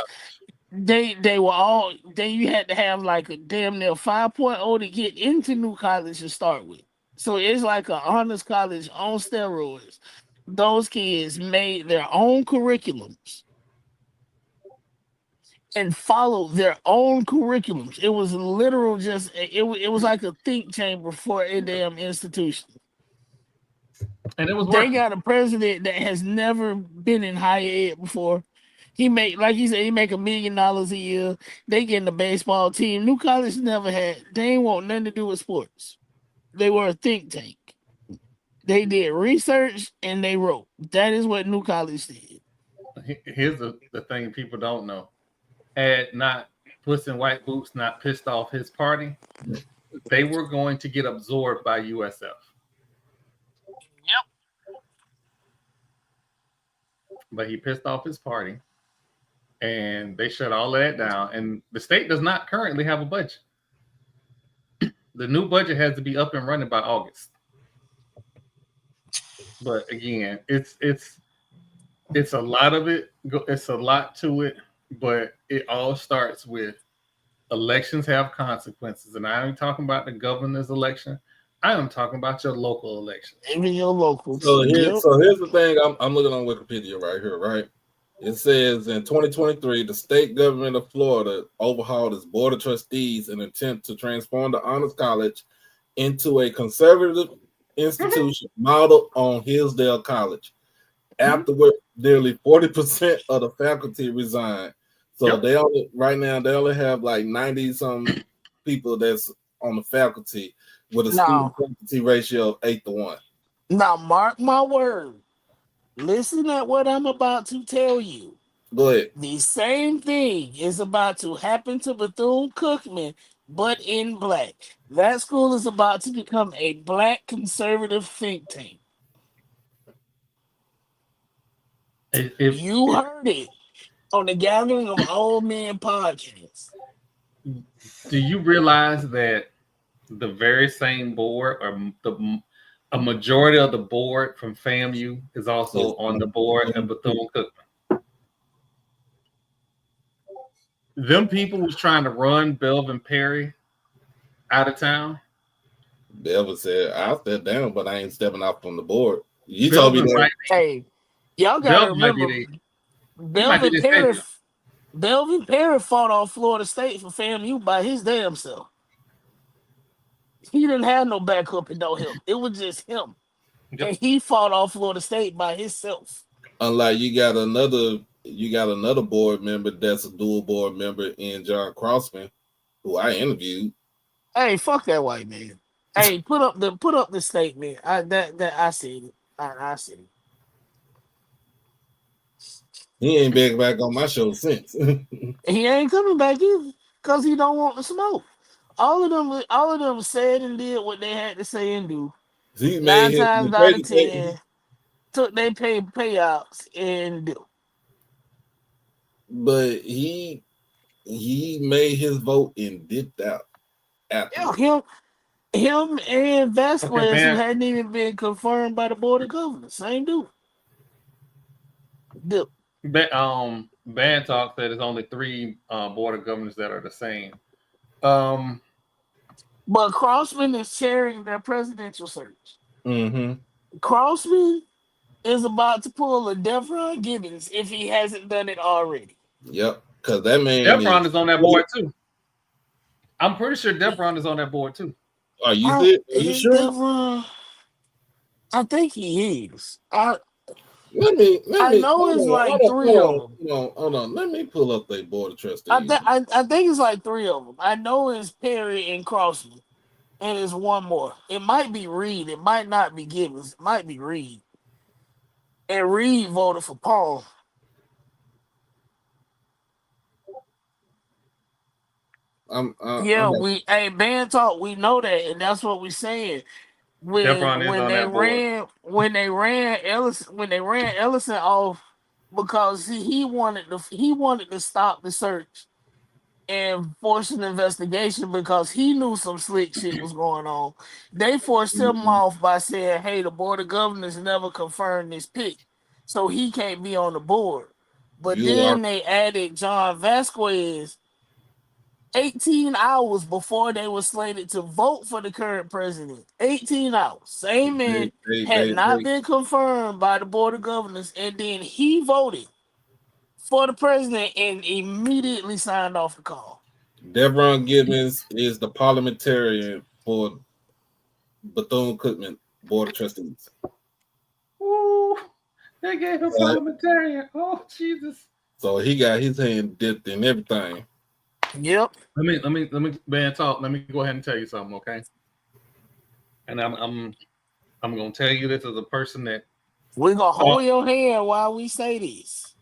[SPEAKER 7] They were all. You had to have like a damn near 5.0 to get into New College to start with. So it's like an honors college on steroids. Those kids made their own curriculums and followed their own curriculums. It was literal, it was like a think chamber for a damn institution.
[SPEAKER 2] And it was
[SPEAKER 7] they got a president that has never been in higher ed before. He make, like he said, he make $1 million a year. They get in the baseball team. New College never had. They ain't want nothing to do with sports. They were a think tank. They did research and they wrote. That is what New College did.
[SPEAKER 2] Here's the thing people don't know. Had not Puss in White Boots not pissed off his party, they were going to get absorbed by USF.
[SPEAKER 7] Yep.
[SPEAKER 2] But he pissed off his party, and they shut all that down. And the state does not currently have a budget. The new budget has to be up and running by August. But again, it's a lot of it. It's a lot to it, but it all starts with elections have consequences. And I ain't talking about the governor's election. I am talking about your local election.
[SPEAKER 7] Even your local.
[SPEAKER 5] So here's the thing. I'm looking on Wikipedia right here, right? It says in 2023, the state government of Florida overhauled its board of trustees in an attempt to transform the Honors College into a conservative institution modeled on Hillsdale College. Afterward, nearly 40% of the faculty resigned. So they only have like 90-some people that's on the faculty with a student faculty ratio of 8-1.
[SPEAKER 7] Now, mark my word. Listen at what I'm about to tell you.
[SPEAKER 5] Go ahead.
[SPEAKER 7] The same thing is about to happen to Bethune-Cookman, but in black. That school is about to become a black conservative think tank. You heard it on the Gathering of Old Men podcast.
[SPEAKER 2] Do you realize that the very same board, or a majority of the board from FAMU is also on the board at Bethune-Cookman. Them people was trying to run Belvin Perry out of town.
[SPEAKER 5] Belvin said, "I'll step down, but I ain't stepping off from the board." You told me that.
[SPEAKER 7] Hey, y'all gotta remember, Belvin Perry fought off Florida State for FAMU by his damn self. He didn't have no backup and no help. It was just him. Yep. And he fought off Florida State by himself.
[SPEAKER 5] Unlike you got another board member that's a dual board member in John Crossman, who I interviewed.
[SPEAKER 7] Hey, fuck that white man. Hey, put up the statement. I seen it. I seen it.
[SPEAKER 5] He ain't back on my show since.
[SPEAKER 7] He ain't coming back either because he don't want to smoke. All of them said and did what they had to say and do. 9 times out of 10 took their payouts and do.
[SPEAKER 5] But he made his vote and dipped out.
[SPEAKER 7] Him and Vasquez, who hadn't even been confirmed by the Board of Governors, same dude. Dip.
[SPEAKER 2] Band Talk said there's only 3 Board of Governors that are the same.
[SPEAKER 7] But Crossman is chairing their presidential search.
[SPEAKER 5] Mm-hmm.
[SPEAKER 7] Crossman is about to pull a Devron Gibbons if he hasn't done it already.
[SPEAKER 5] Yep, because that man
[SPEAKER 2] Devron is on that board too. I'm pretty sure Devron is on that board too.
[SPEAKER 5] Are you sure?
[SPEAKER 7] Devron, I think he is. I know it's like 3 of them.
[SPEAKER 5] Hold on. Let me pull up their board of trustees.
[SPEAKER 7] I think it's like 3 of them. I know it's Perry and Crossman, and it's one more. It might be Reed. It might not be Gibbons. It might be Reed. And Reed voted for Paul. Band Talk. We know that, and that's what we're saying. When they ran Ellison off because he wanted to stop the search and force an investigation because he knew some slick shit was going on. They forced him off by saying, "Hey, the Board of Governors never confirmed this pick, so he can't be on the board." But they added John Vasquez 18 hours before they were slated to vote for the current president. 18 hours. Same man had not been confirmed by the Board of Governors, and then he voted for the president and immediately signed off the call.
[SPEAKER 5] Devron Gibbons is the parliamentarian for Bethune-Cookman Board of Trustees.
[SPEAKER 2] Ooh, they gave him parliamentarian. Oh, Jesus.
[SPEAKER 5] So he got his hand dipped in everything.
[SPEAKER 7] Yep.
[SPEAKER 2] Let me Band Talk. Let me go ahead and tell you something, okay? And I'm gonna tell you this as a person that
[SPEAKER 7] we're gonna hold your hand while we say this.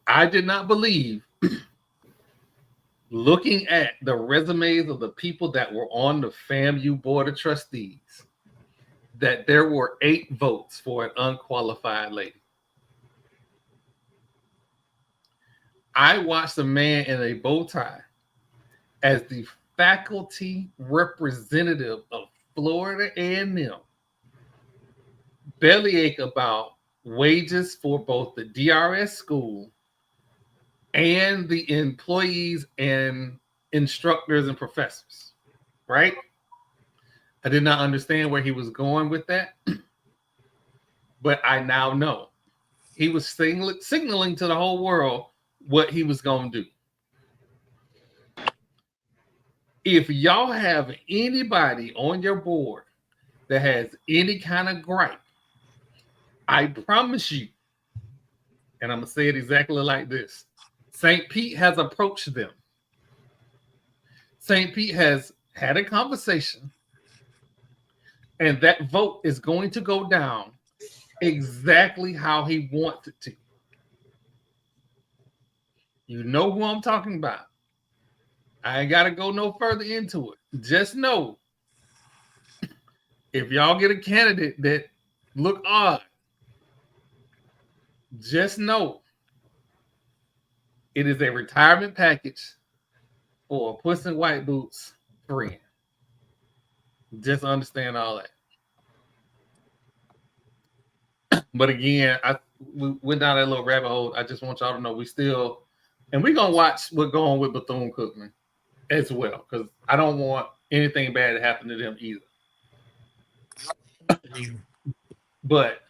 [SPEAKER 2] I did not believe, looking at the resumes of the people that were on the FAMU Board of Trustees, that there were 8 votes for an unqualified lady. I watched a man in a bow tie as the faculty representative of Florida A&M bellyache about wages for both the DRS school and the employees and instructors and professors, right? I did not understand where he was going with that, but I now know. He was signaling to the whole world what he was going to do. If y'all have anybody on your board that has any kind of gripe, I promise you, and I'm going to say it exactly like this, St. Pete has approached them. St. Pete has had a conversation, and that vote is going to go down exactly how he wants it to. You know who I'm talking about. I ain't got to go no further into it. Just know, if y'all get a candidate that look odd, just know it is a retirement package for a Puss in White Boots friend. Just understand all that. But again, we went down that little rabbit hole. I just want y'all to know we still, and we're gonna watch what's going on with Bethune-Cookman as well, because I don't want anything bad to happen to them either. But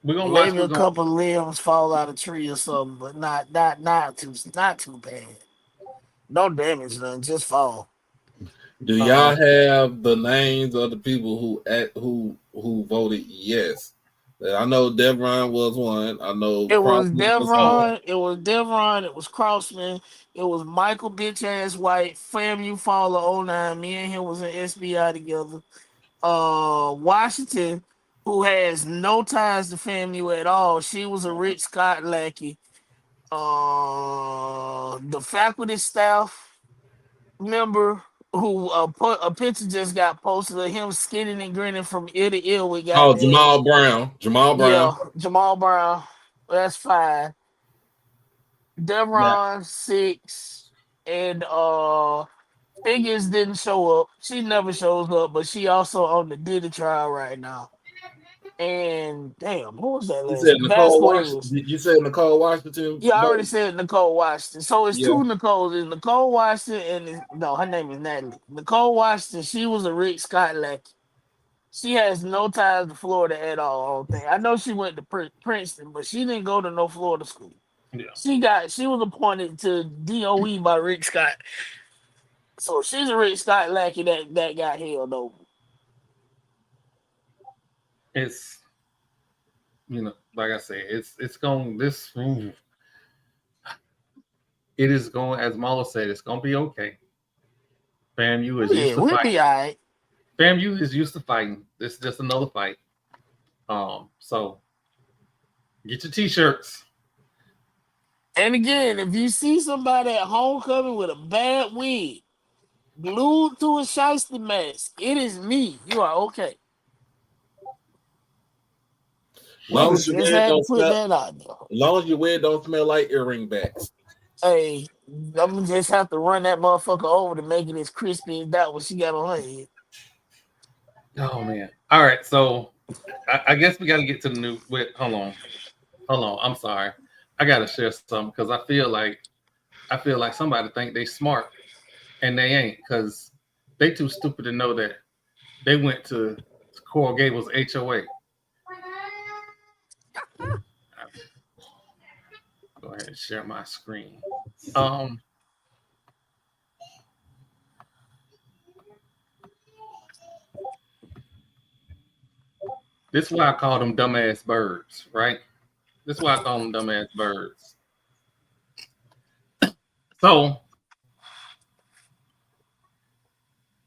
[SPEAKER 2] we're gonna watch
[SPEAKER 7] maybe a couple limbs fall out of a tree or something, but not too bad. No damage done, just fall.
[SPEAKER 5] Do y'all have the names of the people who voted yes? I know Devron was one. I know
[SPEAKER 7] It was
[SPEAKER 5] Crossman
[SPEAKER 7] Devron. It was Devron. It was Crossman. It was Michael bitch ass White. FAMU Faller 09. Me and him was in SBI together. Washington, who has no ties to FAMU at all. She was a Rich Scott lackey. The faculty staff member who put a picture just got posted of him skinning and grinning from ear to ear with
[SPEAKER 5] Jamal Brown.
[SPEAKER 7] Yeah, Jamal Brown. That's 5. Devron 6, and Figures didn't show up. She never shows up, but she also on the Diddy trial right now. And damn, who was that?
[SPEAKER 5] You said Nicole Washington. You said Nicole Washington.
[SPEAKER 7] Yeah, I already said Nicole Washington. So it's 2 Nicoles. It's Nicole Washington and her name is Natalie. Nicole Washington. She was a Rick Scott lackey. She has no ties to Florida at all. I don't think. I know she went to Princeton, but she didn't go to no Florida school. Yeah. She was appointed to DOE by Rick Scott. So she's a Rick Scott lackey that got held over.
[SPEAKER 2] It's, like I said, it's going this. It is going, as Marlo said, it's going to be okay. FAMU is used to
[SPEAKER 7] we'll
[SPEAKER 2] fighting.
[SPEAKER 7] Be all right.
[SPEAKER 2] FAMU is used to fighting. This is just another fight. So get your t-shirts.
[SPEAKER 7] And again, if you see somebody at homecoming with a bad wig glued to a shiesty mask, it is me. You are okay.
[SPEAKER 5] Long as your wear don't smell like earring backs.
[SPEAKER 7] Hey, I'm gonna just have to run that motherfucker over to make it as crispy as that what she got on her head.
[SPEAKER 2] Oh man! All right, so I guess we got to get to the new. Wait, hold on. I'm sorry. I got to share something because I feel like somebody think they smart and they ain't, because they too stupid to know that they went to Coral Gables HOA. Go ahead and share my screen. This is why I call them dumbass birds, right? This is why I call them dumbass birds. So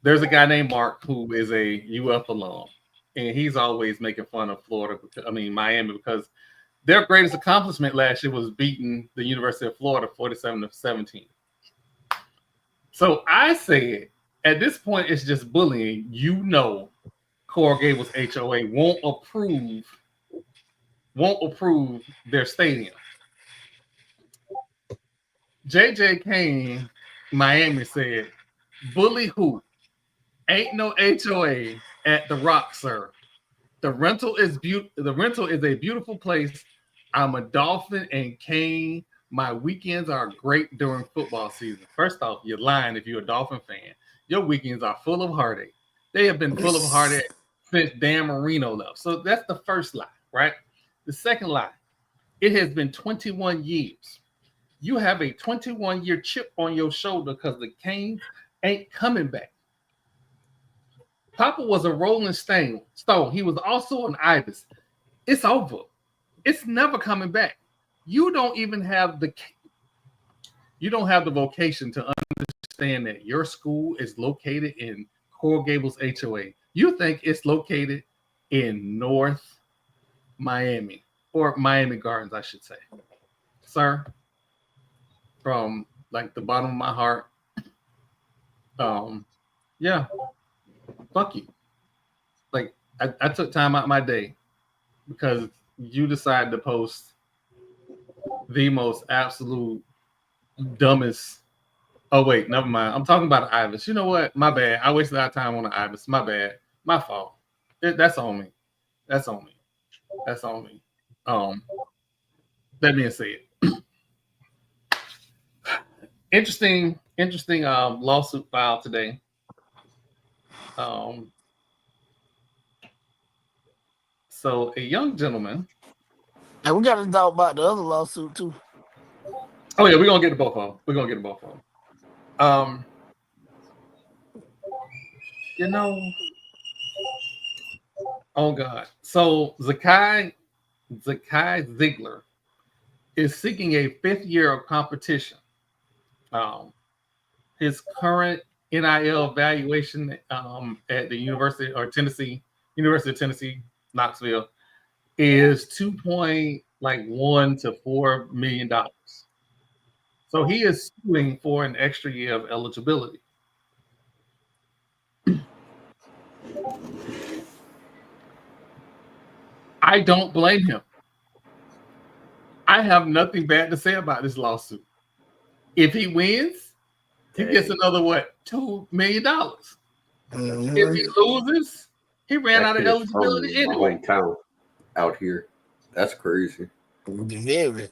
[SPEAKER 2] there's a guy named Mark who is a UF alum, and he's always making fun of Miami, because their greatest accomplishment last year was beating the University of Florida 47-17. So I said, at this point, it's just bullying. Coral Gables HOA won't approve their stadium. JJ Kane, Miami, said, "Bully who? Ain't no HOA at the Rock, sir. The rental is a beautiful place. I'm a Dolphin and Kane. My weekends are great during football season." First off, you're lying if you're a Dolphin fan. Your weekends are full of heartache. They have been full of heartache since Dan Marino left. So that's the first lie, right? The second lie, it has been 21 years. You have a 21-year chip on your shoulder because the Canes ain't coming back. Papa was a Rolling Stone. He was also an Ibis. It's over. It's never coming back. You don't even have the vocation to understand that your school is located in Coral Gables HOA. You think it's located in North Miami, or Miami Gardens, I should say. Sir, from like the bottom of my heart, yeah, fuck you. Like, I took time out of my day because you decided to post the most absolute dumbest. Oh wait, never mind. I'm talking about the Ibis. You know what? My bad. I wasted our time on the Ibis. My bad. My fault. That's on me. That's on me. That being said, interesting lawsuit filed today. So a young gentleman.
[SPEAKER 7] And we got to talk about the other lawsuit too.
[SPEAKER 2] Oh yeah, we're gonna get to both of them. Oh God. So Zakai Ziegler is seeking a 5th year of competition. His current NIL evaluation at the University of Tennessee, Knoxville, is $2.1 to $4 million. So he is suing for an extra year of eligibility. I don't blame him. I have nothing bad to say about this lawsuit. If he wins, he gets another $2 million.
[SPEAKER 7] Mm-hmm.
[SPEAKER 2] If he loses, he ran out of eligibility anyway.
[SPEAKER 4] My hometown out here. That's crazy.
[SPEAKER 7] Very.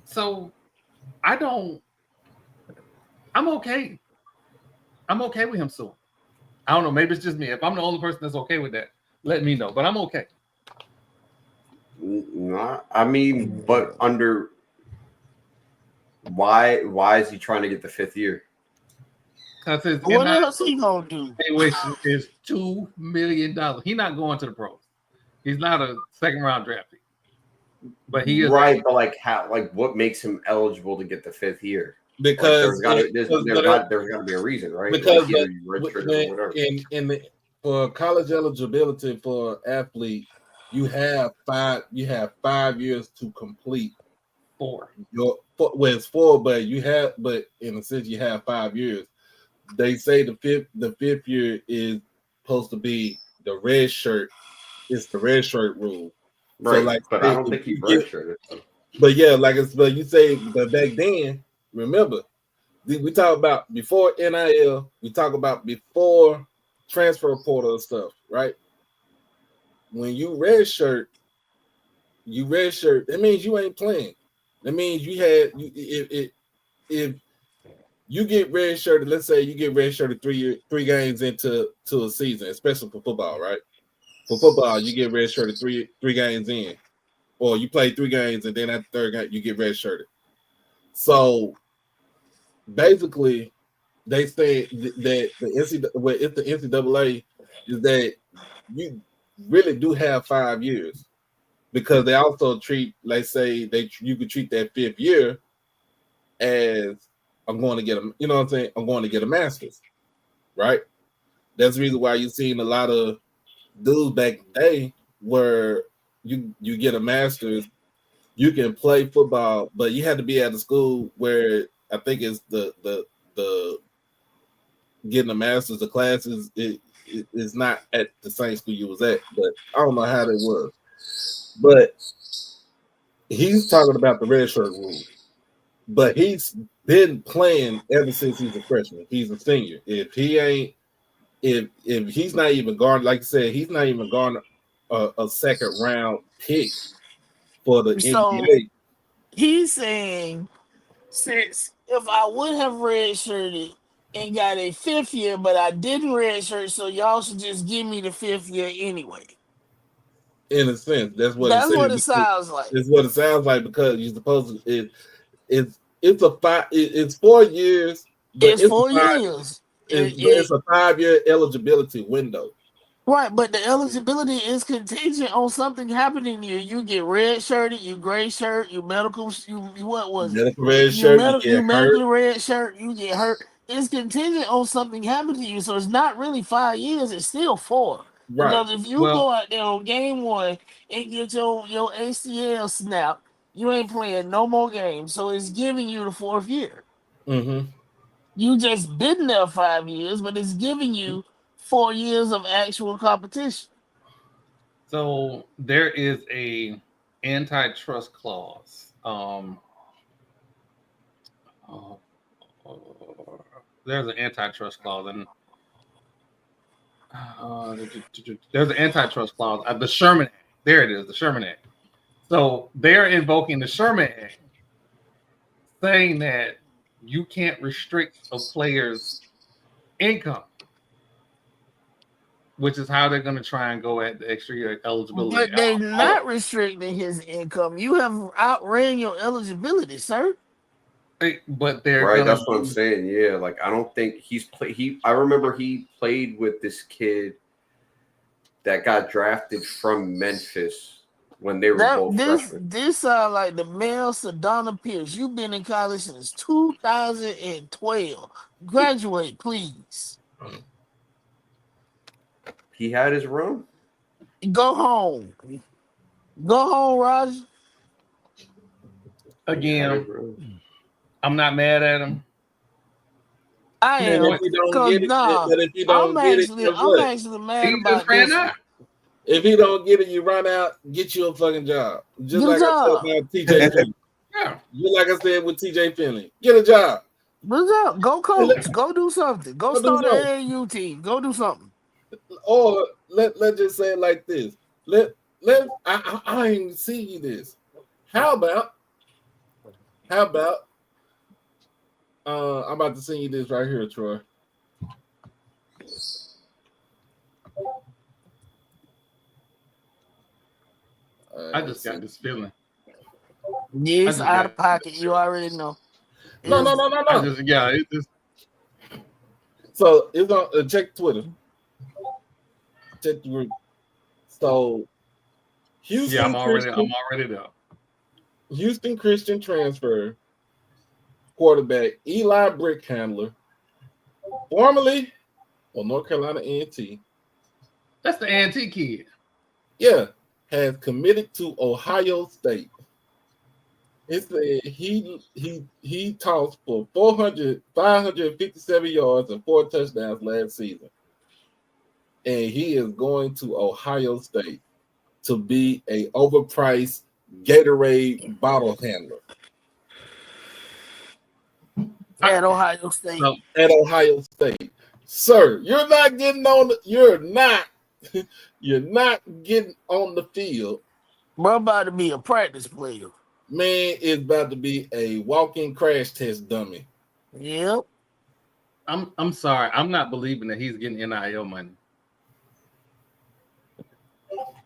[SPEAKER 2] So I'm okay. I'm okay with him suing. I don't know. Maybe it's just me. If I'm the only person that's okay with that, let me know. But I'm okay.
[SPEAKER 4] I mean, but under why is he trying to get the 5th year?
[SPEAKER 2] Because
[SPEAKER 7] what else he gonna do?
[SPEAKER 2] Evaluation is $2 million. He's not going to the pros. He's not a 2nd round draft pick. But he is
[SPEAKER 4] right. But what makes him eligible to get the 5th year?
[SPEAKER 5] Because
[SPEAKER 4] there's got to be a reason, right?
[SPEAKER 5] Because for college eligibility for athlete, you have 5 years to complete
[SPEAKER 2] 4.
[SPEAKER 5] It's 4, but in a sense you have 5 years. They say the fifth year is supposed to be the red shirt. It's the red shirt rule.
[SPEAKER 4] Right.
[SPEAKER 5] So
[SPEAKER 4] but I don't think he's red shirted.
[SPEAKER 5] But yeah, but you say, but back then, remember, we talk about before NIL, we talk about before transfer portal stuff, right? When you red shirt, that means you ain't playing. That means if you get red shirted, let's say you get red shirted 3 games into a season, especially for football, right? For football, you get red shirted three games in, or you play 3 games and then at the 3rd game you get red shirted. So basically, they say that the NCAA is that you really do have 5 years, because they also treat, let's say you could treat that 5th year as I'm going to get I'm going to get a master's, right? That's the reason why you've seen a lot of dudes back in the day where you get a master's, you can play football, but you had to be at a school where I think it's the getting a master's, the classes is not at the same school you was at, but I don't know how that was. But he's talking about the red shirt rule. But he's been playing ever since he's a freshman. He's a senior. If he's not even garnered, like I said, he's not even garnered a 2nd round pick for the NBA.
[SPEAKER 7] He's saying, since if I would have redshirted and got a 5th year, but I didn't redshirt, so y'all should just give me the 5th year anyway.
[SPEAKER 5] In a sense, that's what
[SPEAKER 7] it sounds like.
[SPEAKER 5] It's what it sounds like, because you're supposed to. It's 4 years.
[SPEAKER 7] It's 4 years.
[SPEAKER 5] It's a 5-year eligibility window.
[SPEAKER 7] Right, but the eligibility is contingent on something happening to you. You get red shirted, you gray shirt, you medical, what was
[SPEAKER 5] medical red shirt,
[SPEAKER 7] you medically red shirt, you get hurt. It's contingent on something happening to you, so it's not really 5 years. It's still 4. Right. Because if you go out there on game 1 and get your ACL snapped, you ain't playing no more games. So it's giving you the 4th year.
[SPEAKER 5] Mm-hmm.
[SPEAKER 7] You just been there 5 years, but it's giving you 4 years of actual competition.
[SPEAKER 2] So there is a antitrust clause. There's an antitrust clause, and There's an antitrust clause. The Sherman Act. There it is, the Sherman Act. So they're invoking the Sherman Act, saying that you can't restrict a player's income, which is how they're going to try and go at the extra year eligibility.
[SPEAKER 7] But they're not restricting his income. You have outran your eligibility, sir.
[SPEAKER 2] But they're
[SPEAKER 4] right. That's what I'm saying. Yeah, like I don't think he's played. I remember he played with this kid that got drafted from Memphis when they were both freshmen.
[SPEAKER 7] This sounds like the male Sedona Pierce. You've been in college since 2012. Graduate, please.
[SPEAKER 4] He had his room.
[SPEAKER 7] Go home. Go home, Roger.
[SPEAKER 2] Again, I'm not mad at him.
[SPEAKER 7] I am.
[SPEAKER 5] If you don't get it, but if you don't get it,
[SPEAKER 7] I'm actually mad about this.
[SPEAKER 5] If he don't get it, you run out, get you a fucking job. Just like I said about TJ Finley.
[SPEAKER 2] Yeah.
[SPEAKER 5] Just like I said with TJ Finley. Get a job.
[SPEAKER 7] Go coach. Go do something. Go start an AAU team. Go do something.
[SPEAKER 5] Or let's just say it like this. I ain't see you this. How about I'm about to send you this right here, Troy.
[SPEAKER 2] I just got this feeling.
[SPEAKER 7] Yeah, it's out of pocket. You already know.
[SPEAKER 5] No.
[SPEAKER 2] It's just.
[SPEAKER 5] So it's on. Check Twitter. Check the group. So Houston.
[SPEAKER 2] Yeah, I'm already there.
[SPEAKER 5] Houston Christian transfer quarterback Eli Brickhandler, formerly of North Carolina A&T.
[SPEAKER 2] That's the A&T kid.
[SPEAKER 5] Yeah, has committed to Ohio State. It said he tossed for 557 yards and 4 touchdowns last season. And he is going to Ohio State to be a overpriced Gatorade bottle handler.
[SPEAKER 7] At Ohio State.
[SPEAKER 5] At Ohio State. Sir, you're not getting on the field.
[SPEAKER 7] We're about to be a practice player.
[SPEAKER 5] Man, it's about to be a walking crash test dummy.
[SPEAKER 7] Yep.
[SPEAKER 2] I'm sorry. I'm not believing that he's getting NIL money.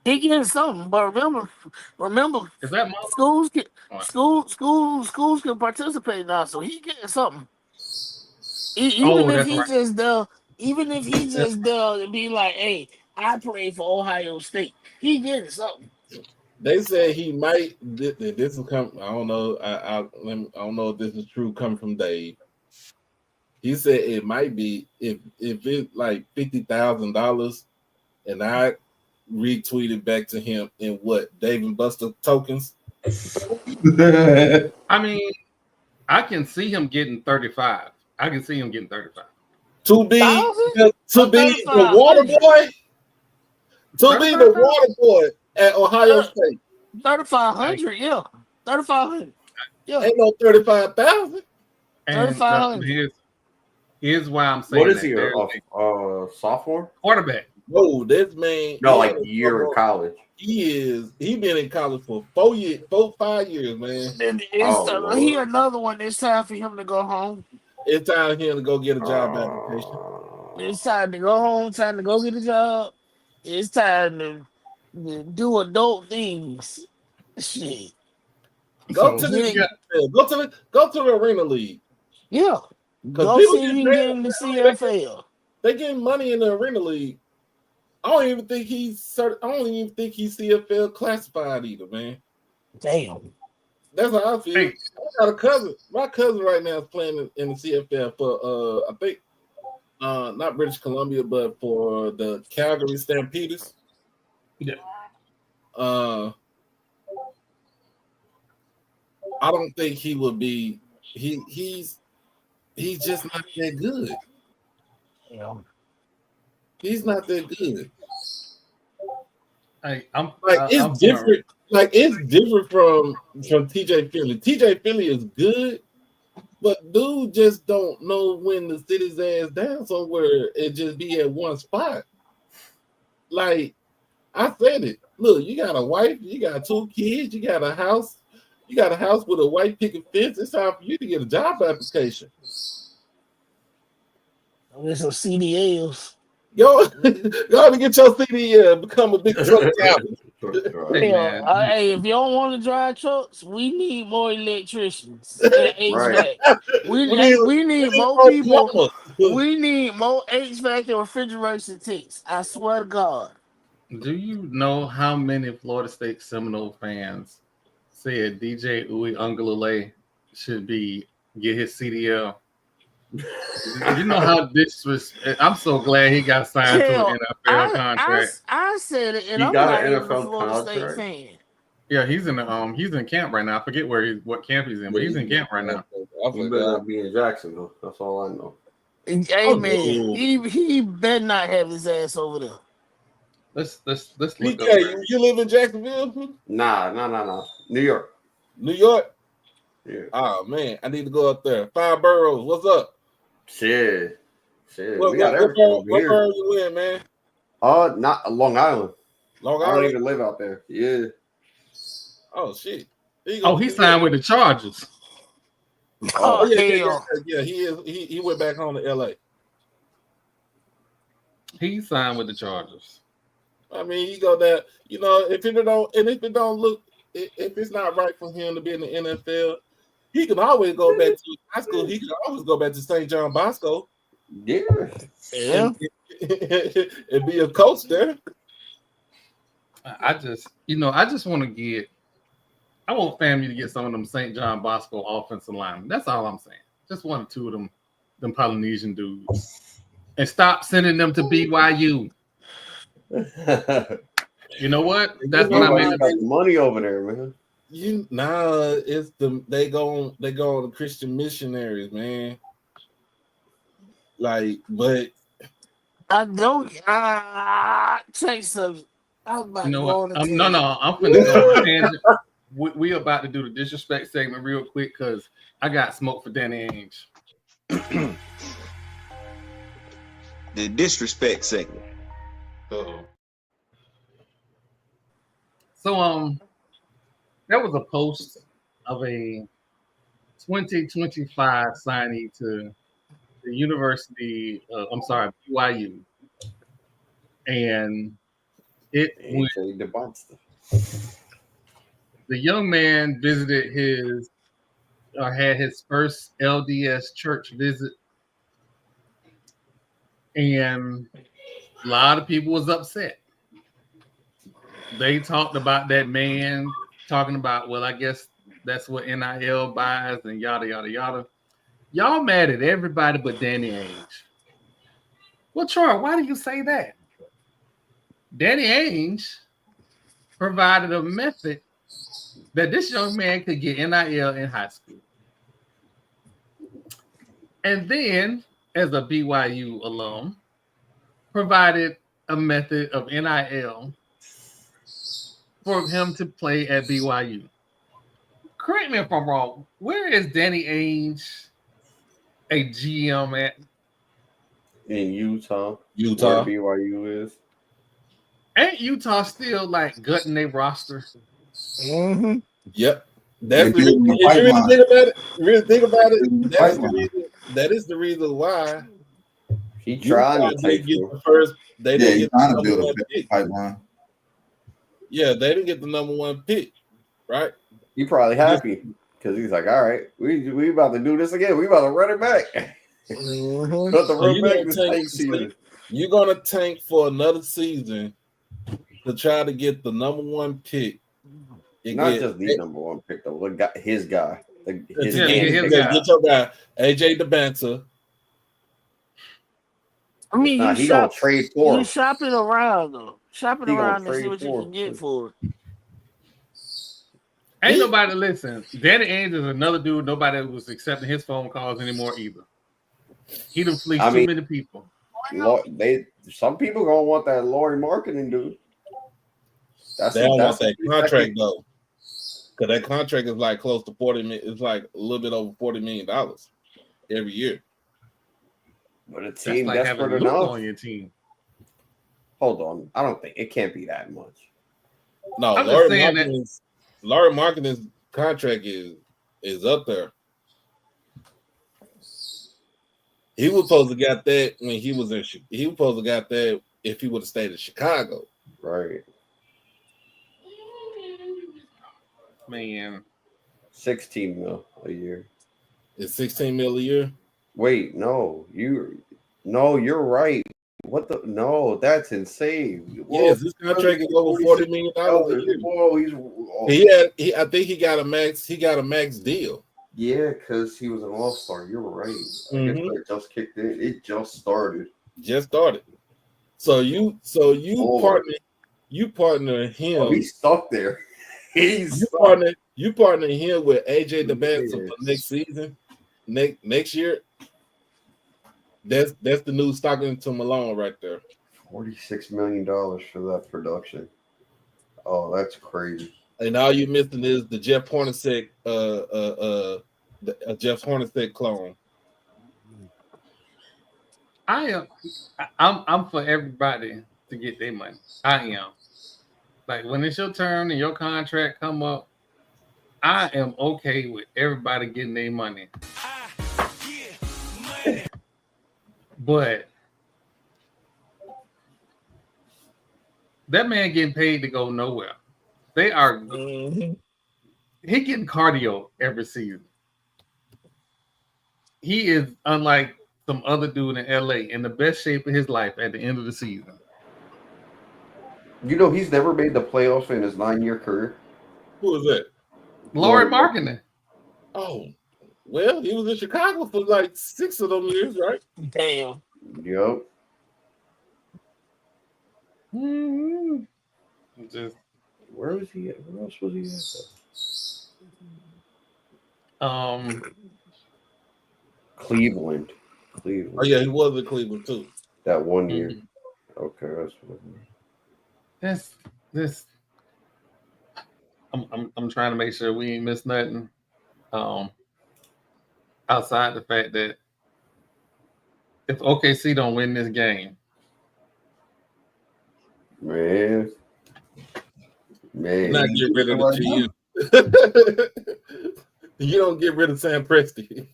[SPEAKER 7] He getting something, but remember,
[SPEAKER 2] is that
[SPEAKER 7] schools can participate now, so he getting something. Even if he just and be like, "Hey, I play for Ohio State," he getting something.
[SPEAKER 5] They said he might. This will come. I don't know. I don't know if this is true. Coming from Dave, he said it might be if it's like $50,000, and I retweeted back to him in what Dave and Buster tokens.
[SPEAKER 2] I mean, I can see him getting 35. I can see him getting 35.
[SPEAKER 5] To be the water boy. To be the water boy at Ohio State.
[SPEAKER 7] 3,500, yeah. 3,500. Yeah.
[SPEAKER 5] Ain't no 35,000.
[SPEAKER 7] 3,500.
[SPEAKER 2] Here's why I'm saying
[SPEAKER 4] what is he? Sophomore?
[SPEAKER 2] Quarterback.
[SPEAKER 5] No, this man.
[SPEAKER 4] No, like year in college.
[SPEAKER 5] He been in college for 5 years, man.
[SPEAKER 7] He another one. It's time for him to go home.
[SPEAKER 5] It's time for him to go get a job application.
[SPEAKER 7] It's time to go home. Time to go get a job. It's time to do adult things. Shit.
[SPEAKER 5] Go to the Arena League.
[SPEAKER 7] Yeah. Go see if you can get in the CFL.
[SPEAKER 5] They getting money in the Arena League. I don't even think he's CFL classified either, man.
[SPEAKER 7] Damn.
[SPEAKER 5] That's how I feel. Hey. I got a cousin. My cousin right now is playing in the CFL for I think not British Columbia, but for the Calgary Stampeders.
[SPEAKER 2] Yeah.
[SPEAKER 5] I don't think he would be. He's just not that good.
[SPEAKER 7] Yeah.
[SPEAKER 5] He's not that good.
[SPEAKER 2] It's
[SPEAKER 5] different. Like it's different from TJ Finley. TJ Finley is good, but dude just don't know when to sit his ass down somewhere and just be at one spot. like I said it. Look, you got a wife, you got 2 kids, you got a house with a white picket fence. It's time for you to get a job application.
[SPEAKER 7] There's some CDLs.
[SPEAKER 5] Go to get your CDL, become a big truck driver.
[SPEAKER 7] Hey, if y'all want to drive trucks, we need more electricians and HVAC. We need more people. We need more HVAC and refrigeration techs. I swear to God.
[SPEAKER 2] Do you know how many Florida State Seminole fans said DJ Uiagalelei should get his CDL? You know how disrespect. I'm so glad he got signed to an NFL contract.
[SPEAKER 7] I said it, and
[SPEAKER 4] He
[SPEAKER 7] I'm
[SPEAKER 4] got
[SPEAKER 7] not
[SPEAKER 4] an
[SPEAKER 7] even a
[SPEAKER 4] NFL
[SPEAKER 7] Florida State
[SPEAKER 4] contract?
[SPEAKER 7] fan.
[SPEAKER 2] Yeah, he's in camp right now. I forget what camp he's in, but he's in camp right now.
[SPEAKER 4] He better not be in Jacksonville. That's all I know.
[SPEAKER 7] Hey man, he better not have his ass over there.
[SPEAKER 2] Let's look
[SPEAKER 5] PK, you live in Jacksonville?
[SPEAKER 4] Nah. New York.
[SPEAKER 5] New York?
[SPEAKER 4] Yeah.
[SPEAKER 5] Oh man, I need to go up there. 5 boroughs, what's up?
[SPEAKER 4] Shit.
[SPEAKER 5] We
[SPEAKER 4] got everything over
[SPEAKER 5] what
[SPEAKER 4] here.
[SPEAKER 5] borough you in, man?
[SPEAKER 4] Not Long Island.
[SPEAKER 5] Long
[SPEAKER 4] I
[SPEAKER 5] Island?
[SPEAKER 4] don't even live out there. Yeah.
[SPEAKER 5] Oh shit.
[SPEAKER 2] He signed with the Chargers.
[SPEAKER 5] Yeah, he went back home to LA.
[SPEAKER 2] He signed with the Chargers.
[SPEAKER 5] I mean, he go there, if it's not right for him to be in the NFL, he can always go back to high school. He can always go back to St. John Bosco.
[SPEAKER 4] Yeah.
[SPEAKER 5] And be a coach there.
[SPEAKER 2] I just want I want FAMU to get some of them St. John Bosco offensive linemen. That's all I'm saying. Just 1 or 2 of them Polynesian dudes. And stop sending them to BYU. You know what? That's what I mean.
[SPEAKER 4] Got money over there, man.
[SPEAKER 5] It's they go on the Christian missionaries, man. Like, but
[SPEAKER 7] I don't take some. I'm about
[SPEAKER 2] you know
[SPEAKER 7] to
[SPEAKER 2] what?
[SPEAKER 7] go on
[SPEAKER 2] I'm finna go on a tangent. We about to do the disrespect segment real quick because I got smoke for Danny Ainge.
[SPEAKER 11] The disrespect segment.
[SPEAKER 2] Uh-oh. So there was a post of a 2025 signee to the University. BYU, and it went. The young man had his first LDS church visit, and a lot of people was upset. They talked about that man talking about, well, I guess that's what NIL buys and yada, yada, yada. Y'all mad at everybody but Danny Ainge. Well, Troy, why do you say that? Danny Ainge provided a method that this young man could get NIL in high school. And then, as a BYU alum, provided a method of NIL for him to play at BYU. Correct me if I'm wrong. Where is Danny Ainge a GM at?
[SPEAKER 4] In Utah.
[SPEAKER 5] Where
[SPEAKER 4] BYU is.
[SPEAKER 2] Ain't Utah still like gutting their roster?
[SPEAKER 7] Mm-hmm.
[SPEAKER 5] Yep. That's the reason. If you really think about it, that is the reason why
[SPEAKER 4] he tried to take
[SPEAKER 5] the first. They didn't get
[SPEAKER 6] trying to build a pipeline.
[SPEAKER 5] Yeah, they didn't get the number 1 pick, right?
[SPEAKER 4] He probably happy because he's like, all right, we about to do this again. We about to run it back.
[SPEAKER 7] Mm-hmm.
[SPEAKER 4] Cut the run back this tank season.
[SPEAKER 5] You're gonna tank for another season to try to get the number 1 pick.
[SPEAKER 4] Not just the number 1 pick though. His guy.
[SPEAKER 5] Get your guy, AJ DeBanter.
[SPEAKER 7] I mean,
[SPEAKER 4] he gonna trade for him.
[SPEAKER 7] You shopping around though. Shopping around to see what you can get for it.
[SPEAKER 2] Ain't nobody listen. Danny Ainge is another dude. Nobody was accepting his phone calls anymore either. He done fleeced too many people.
[SPEAKER 4] Some people gonna want that Lori marketing dude.
[SPEAKER 5] They don't want that contract though, because that contract is like close to 40 million. It's like a little bit over $40 million every year.
[SPEAKER 4] But a team
[SPEAKER 2] that's like
[SPEAKER 4] desperate enough
[SPEAKER 2] on your team.
[SPEAKER 4] Hold on. I don't think it can't be that much.
[SPEAKER 5] No,
[SPEAKER 2] I'm just saying that
[SPEAKER 5] Laurie Markkanen's contract is up there. He was supposed to got that when he was in. He was supposed to got that if he would have stayed in Chicago.
[SPEAKER 4] Right.
[SPEAKER 2] Man,
[SPEAKER 4] 16 mil a year.
[SPEAKER 5] It's 16 mil a year.
[SPEAKER 4] Wait, no, you're right. What the? No, that's insane.
[SPEAKER 5] Yes, this contract is over $40 million a year.
[SPEAKER 4] Whoa,
[SPEAKER 5] I think he got a max. He got a max deal.
[SPEAKER 4] Yeah, because he was an all-star. You're right. I guess that just kicked in. It just started.
[SPEAKER 5] So you partner him.
[SPEAKER 4] Oh, he's stuck there.
[SPEAKER 5] You partner him with AJ DeBanson for next season, next year. That's the new Stockton to Malone right there.
[SPEAKER 4] $46 million for that production. Oh, that's crazy.
[SPEAKER 5] And all you missing is the Jeff Hornacek, Jeff Hornacek clone.
[SPEAKER 2] I'm for everybody to get their money. I am. Like when it's your turn and your contract come up, I am okay with everybody getting their money. But that man getting paid to go nowhere. They are he getting cardio every season. He is unlike some other dude in LA in the best shape of his life at the end of the season.
[SPEAKER 4] You know, he's never made the playoffs in his 9-year career.
[SPEAKER 5] Who is that?
[SPEAKER 2] Lauri Markkanen.
[SPEAKER 5] Oh, well, he was in Chicago for like 6 of them years, right?
[SPEAKER 7] Damn.
[SPEAKER 4] Yep.
[SPEAKER 2] Just
[SPEAKER 4] where was he at? Where else was he at? Cleveland.
[SPEAKER 5] Oh yeah, he was in Cleveland too.
[SPEAKER 4] That 1 year. Okay, that's what.
[SPEAKER 2] This. I'm trying to make sure we ain't miss nothing. Outside the fact that if OKC don't win this game,
[SPEAKER 4] man,
[SPEAKER 5] not get rid of the GM. You don't get rid of Sam Presti.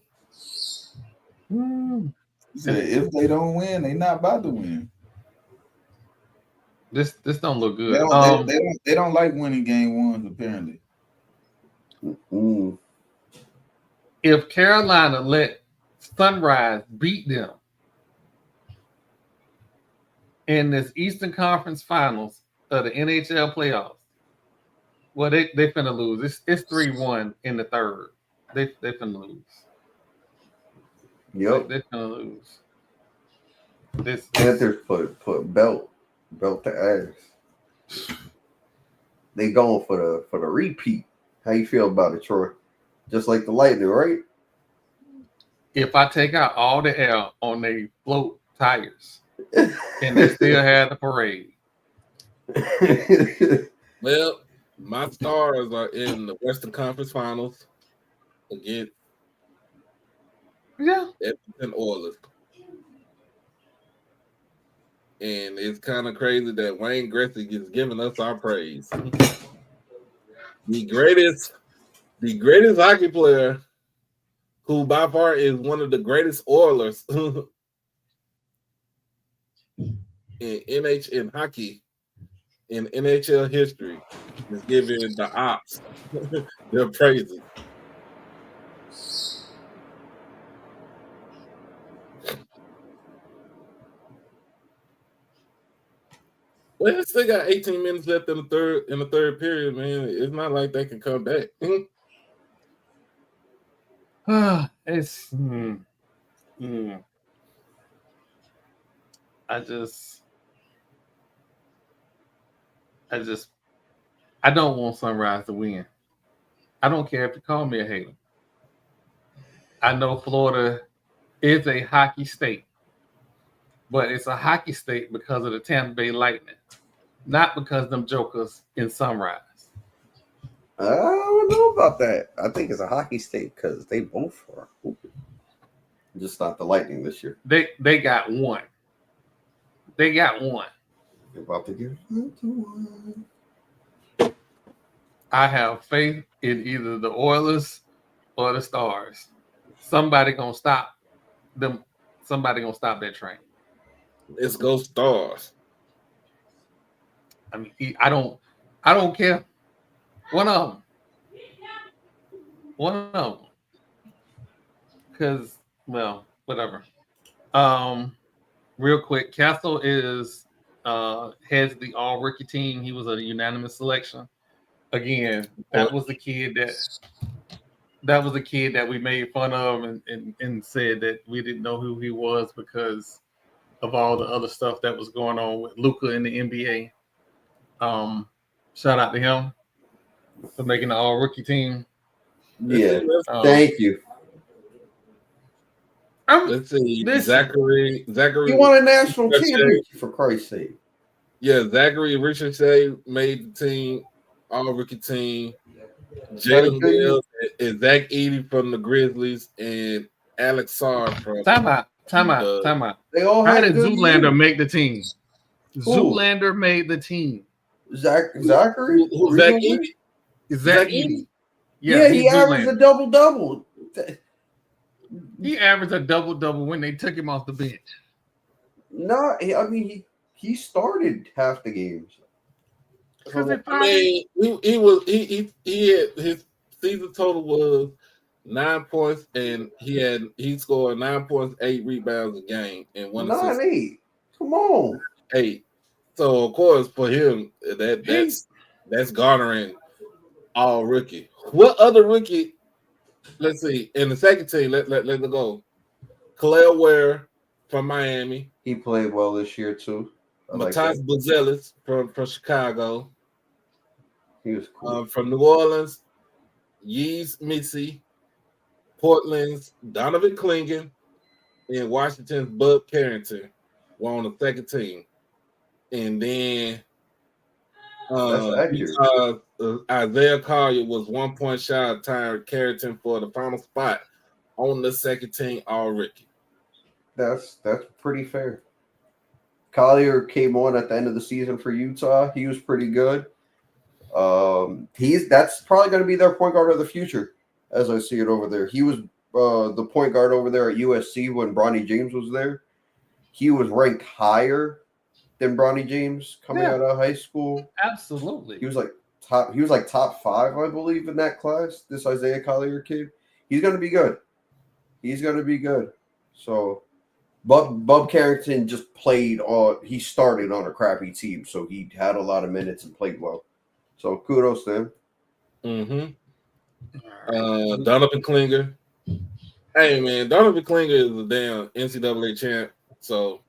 [SPEAKER 6] If they don't win, they not about to win.
[SPEAKER 2] This don't look good.
[SPEAKER 6] They don't like winning game ones, apparently.
[SPEAKER 2] If Carolina let Sunrise beat them in this Eastern Conference Finals of the NHL playoffs, well, they finna lose. It's 3-1 in the third. They finna lose.
[SPEAKER 4] Yep.
[SPEAKER 2] They finna lose. This
[SPEAKER 4] Panthers put belt to ass. They going for the repeat. How you feel about it, Troy? Just like the Lightning, right?
[SPEAKER 2] If I take out all the air on their float tires and they still have the parade.
[SPEAKER 5] Well, my Stars are in the Western Conference Finals against Edmonton Oilers. And it's kind of crazy that Wayne Gretzky is giving us our praise. The greatest hockey player, who by far is one of the greatest Oilers in hockey in NHL history, is giving the Ops their praises. Well, they still got 18 minutes left in the third period, man. It's not like they can come back.
[SPEAKER 2] It's I don't want Sunrise to win. I don't care if you call me a hater. I know Florida is a hockey state, but it's a hockey state because of the Tampa Bay Lightning, not because them jokers in Sunrise.
[SPEAKER 4] I don't know about that. I think it's a hockey state because they both are hooping. Just not the Lightning this year.
[SPEAKER 2] They got one. They got one.
[SPEAKER 4] You're about to get one.
[SPEAKER 2] I have faith in either the Oilers or the Stars. Somebody gonna stop them. Somebody gonna stop that train.
[SPEAKER 5] Let's go Stars.
[SPEAKER 2] I mean, I don't care. One of them. Because, well, whatever. Real quick, Castle has the all rookie team. He was a unanimous selection. Again, that was the kid that we made fun of and said that we didn't know who he was because of all the other stuff that was going on with Luka in the NBA. Shout out to him for making the all rookie team.
[SPEAKER 4] Yeah, thank you.
[SPEAKER 5] Let's see. Zachary.
[SPEAKER 4] He won a national championship, for Christ's sake.
[SPEAKER 5] Yeah, Zachary Richardson made the team, all rookie team. Jalen Mills and Zach Edey from the Grizzlies and Alex Sarr from.
[SPEAKER 2] Time out.
[SPEAKER 4] They all
[SPEAKER 2] How
[SPEAKER 4] had
[SPEAKER 2] did Zoolander make the team?
[SPEAKER 4] Who?
[SPEAKER 2] Zoolander made the team.
[SPEAKER 4] Zachary?
[SPEAKER 5] Who's Zach Edey?
[SPEAKER 2] Zach Edey.
[SPEAKER 4] Yeah, he averaged a double-double.
[SPEAKER 2] He averaged a double-double when they took him off the bench.
[SPEAKER 4] No, I mean he started half the games.
[SPEAKER 5] I mean, he had his season total was 9 points, and he scored 9 points, 8 rebounds a game, and 1 assist.
[SPEAKER 4] 9-8. Come on.
[SPEAKER 5] 8. So of course for him that's garnering all rookie. What other rookie? Let's see. In the second team, let it go. Khalil Ware from Miami.
[SPEAKER 4] He played well this year too.
[SPEAKER 5] Matas Buzelis from Chicago.
[SPEAKER 4] He was cool.
[SPEAKER 5] From New Orleans, Yeez Missy, Portland's Donovan Clingan, and Washington's Bud Carrington were on the second team. And then Isaiah Collier was 1 point shy of Tyron Carrington for the final spot on the second team all rookie.
[SPEAKER 4] That's pretty fair. Collier came on at the end of the season for Utah. He was pretty good. That's probably going to be their point guard of the future, as I see it over there. He was the point guard over there at USC when Bronny James was there. He was ranked higher than Bronny James coming out of high school.
[SPEAKER 2] Absolutely.
[SPEAKER 4] He was like top 5, I believe, in that class. This Isaiah Collier kid. He's going to be good. So Bub Carrington just played he started on a crappy team, so he had a lot of minutes and played well. So kudos to him.
[SPEAKER 5] Donovan Klinger. Hey man, Donovan Klinger is a damn NCAA champ. So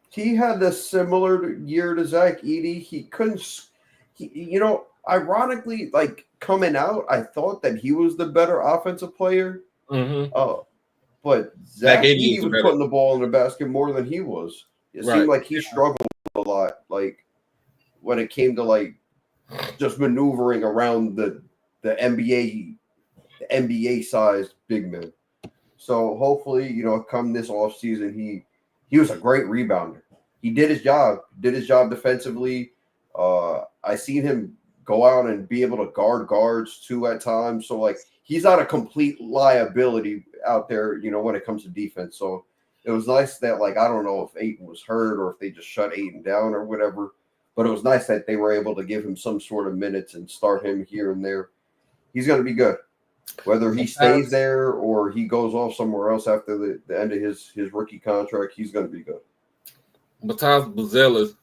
[SPEAKER 4] he had a similar year to Zach Edey. He couldn't, ironically, like coming out, I thought that he was the better offensive player. But Zach Edey was putting the ball in the basket more than he was. It seemed like he struggled a lot, like when it came to like just maneuvering around the NBA sized big men. So hopefully, come this offseason, he was a great rebounder. He did his job defensively. I seen him go out and be able to guard guards too at times. So like he's not a complete liability out there, when it comes to defense. So it was nice that, like, I don't know if Ayton was hurt or if they just shut Ayton down or whatever, but it was nice that they were able to give him some sort of minutes and start him here and there. He's going to be good. Whether he stays there or he goes off somewhere else after the end of his rookie contract, he's going to be good.
[SPEAKER 5] Matas Buzelis.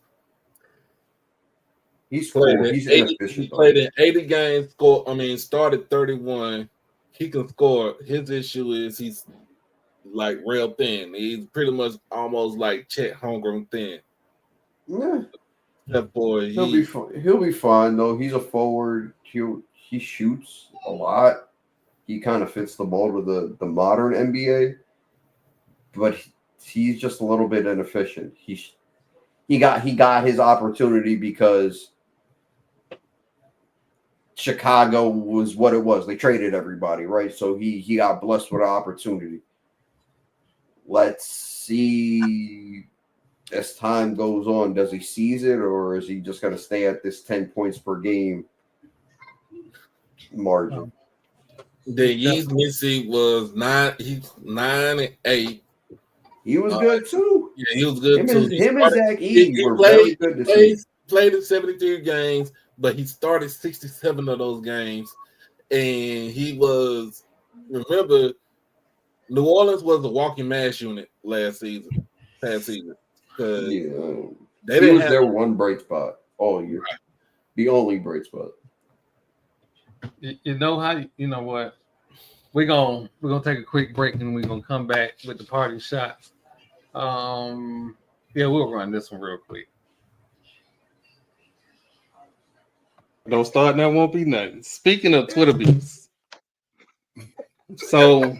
[SPEAKER 4] He's inefficient.
[SPEAKER 5] He played in 80 games, started 31. He can score. His issue is he's like real thin. He's pretty much almost like Chet Holmgren thin.
[SPEAKER 4] Yeah.
[SPEAKER 5] That boy.
[SPEAKER 4] He'll be fine though. He's a forward. He shoots a lot. He kind of fits the mold with the modern NBA, but he's just a little bit inefficient. He got his opportunity because Chicago was what it was. They traded everybody, right? So he got blessed with an opportunity. Let's see. as time goes on, does he seize it, or is he just going to stay at this 10 points per game margin?
[SPEAKER 5] The Yeast Missy was 9-8.
[SPEAKER 4] He was good too.
[SPEAKER 5] Yeah, he was good too.
[SPEAKER 4] Him and Zach Eady were very good this season.
[SPEAKER 5] Played in 73 games, but he started 67 of those games. And he was, remember, New Orleans was a walking mass unit past season.
[SPEAKER 4] Yeah.
[SPEAKER 5] They
[SPEAKER 4] He was their one bright spot all year. Right. The only bright spot.
[SPEAKER 2] You know how, you know what? We're gonna take a quick break and we're gonna come back with the party shots. Yeah, we'll run this one real quick. Don't start, that won't be nothing. Speaking of Twitter beefs, so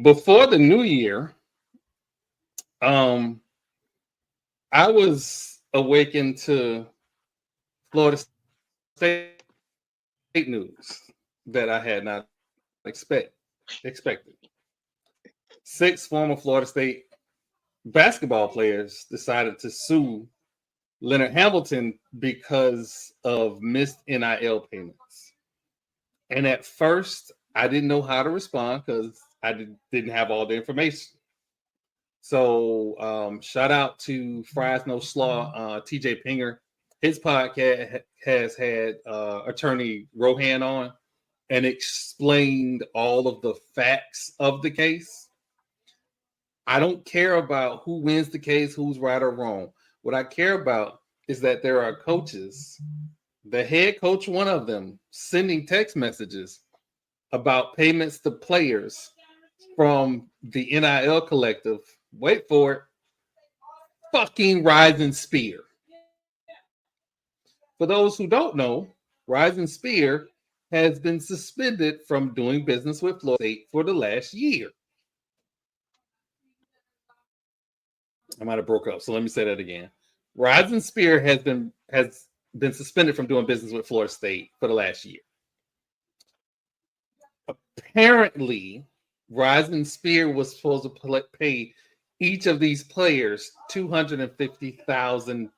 [SPEAKER 2] before the new year, I was awakened to Florida State news that I had not expected. 6 former Florida State basketball players decided to sue Leonard Hamilton because of missed NIL payments. And at first, I didn't know how to respond because I didn't have all the information. So shout out to Fries No Slaw, TJ Pinger. His podcast has had attorney Rohan on and explained all of the facts of the case. I don't care about who wins the case, who's right or wrong. What I care about is that there are coaches, the head coach, one of them, sending text messages about payments to players from the NIL collective. Wait for it. Fucking Rising Spear. For those who don't know, Rising Spear has been suspended from doing business with Florida State for the last year. I might have broke up, so let me say that again. Rising Spear has been suspended from doing business with Florida State for the last year. Apparently, Rising Spear was supposed to pay each of these players $250,000.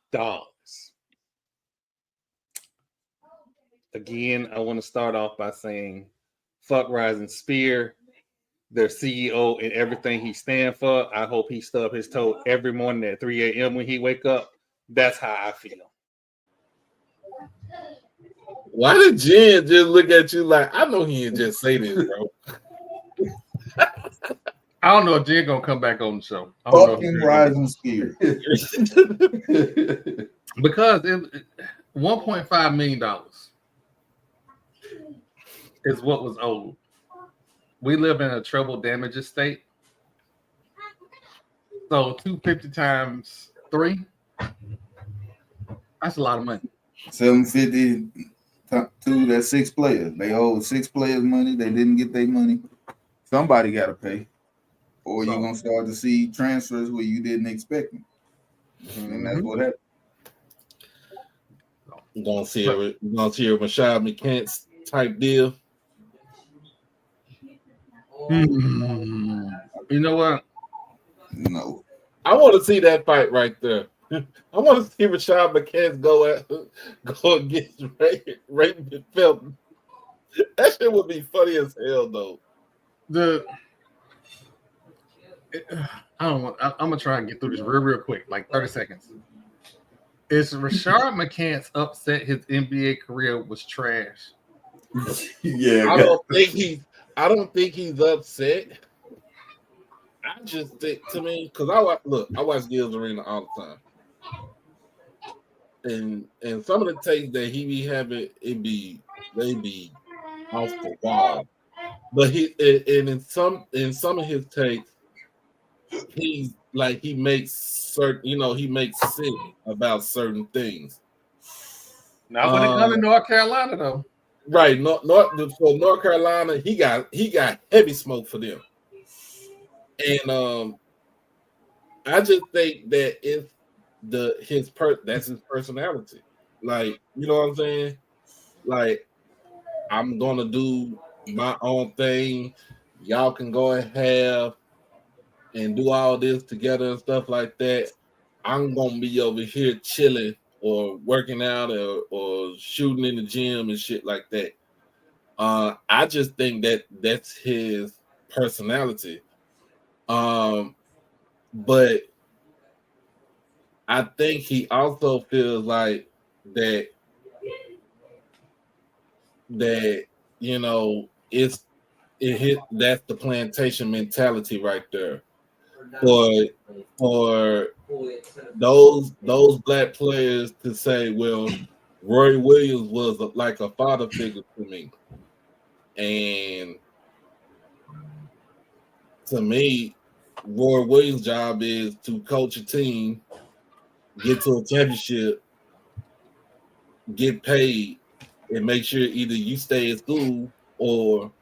[SPEAKER 2] Again, I want to start off by saying, fuck Rising Spear, their CEO, and everything he stands for. I hope he stub his toe every morning at 3 a.m. when he wake up. That's how I feel.
[SPEAKER 5] Why did Jen just look at you like, I know he didn't just say this, bro?
[SPEAKER 2] I don't know if Jen gonna come back on the show.
[SPEAKER 6] Fucking Rising Spear.
[SPEAKER 2] Because $1.5 million is what was owed. We live in a treble damages state. So 250 times 3, that's a lot of money.
[SPEAKER 6] 750 2, that's 6 players. They owe 6 players money. They didn't get their money. Somebody got to pay. Or you're going to start to see transfers where you didn't expect them. And that's what happened.
[SPEAKER 5] You're going to see a Rashad McCants type deal.
[SPEAKER 2] You know what?
[SPEAKER 6] No.
[SPEAKER 5] I want to see that fight right there. I want to see Rashad McCants go against Raymond Felton. That shit would be funny as hell, though.
[SPEAKER 2] I'm gonna try and get through this real quick, like 30 seconds. Is Rashad McCants upset his NBA career was trash?
[SPEAKER 4] Yeah,
[SPEAKER 5] I don't think he's upset. I just think, to me, because I watch Gil's Arena all the time, and some of the takes that he be having, they be off the wall. But in some of his takes, he makes certain, he makes sense about certain things.
[SPEAKER 2] Not when it comes to North Carolina, though.
[SPEAKER 5] Right, for North Carolina, he got heavy smoke for them, and I just think that that's his personality. Like, you know what I'm saying? Like, I'm gonna do my own thing. Y'all can go and have and do all this together and stuff like that, I'm gonna be over here chilling or working out or shooting in the gym and shit like that. I just think that that's his personality. But I think he also feels like that you know that's the plantation mentality right there. For those black players to say, well, Roy Williams was like a father figure to me, and to me, Roy Williams' job is to coach a team, get to a championship, get paid, and make sure either you stay at school or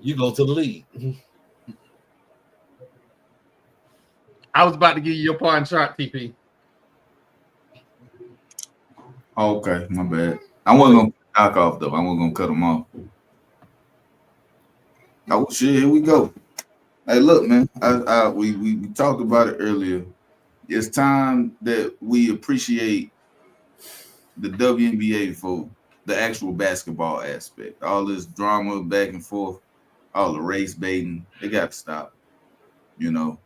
[SPEAKER 5] you go to the league.
[SPEAKER 2] I was about to give you your pawn chart, TP.
[SPEAKER 6] Okay, my bad. I wasn't gonna knock off though. I wasn't gonna cut them off. Oh shit, here we go. Hey, look, man. We talked about it earlier. It's time that we appreciate the WNBA for the actual basketball aspect. All this drama back and forth, all the race baiting, they got to stop. You know,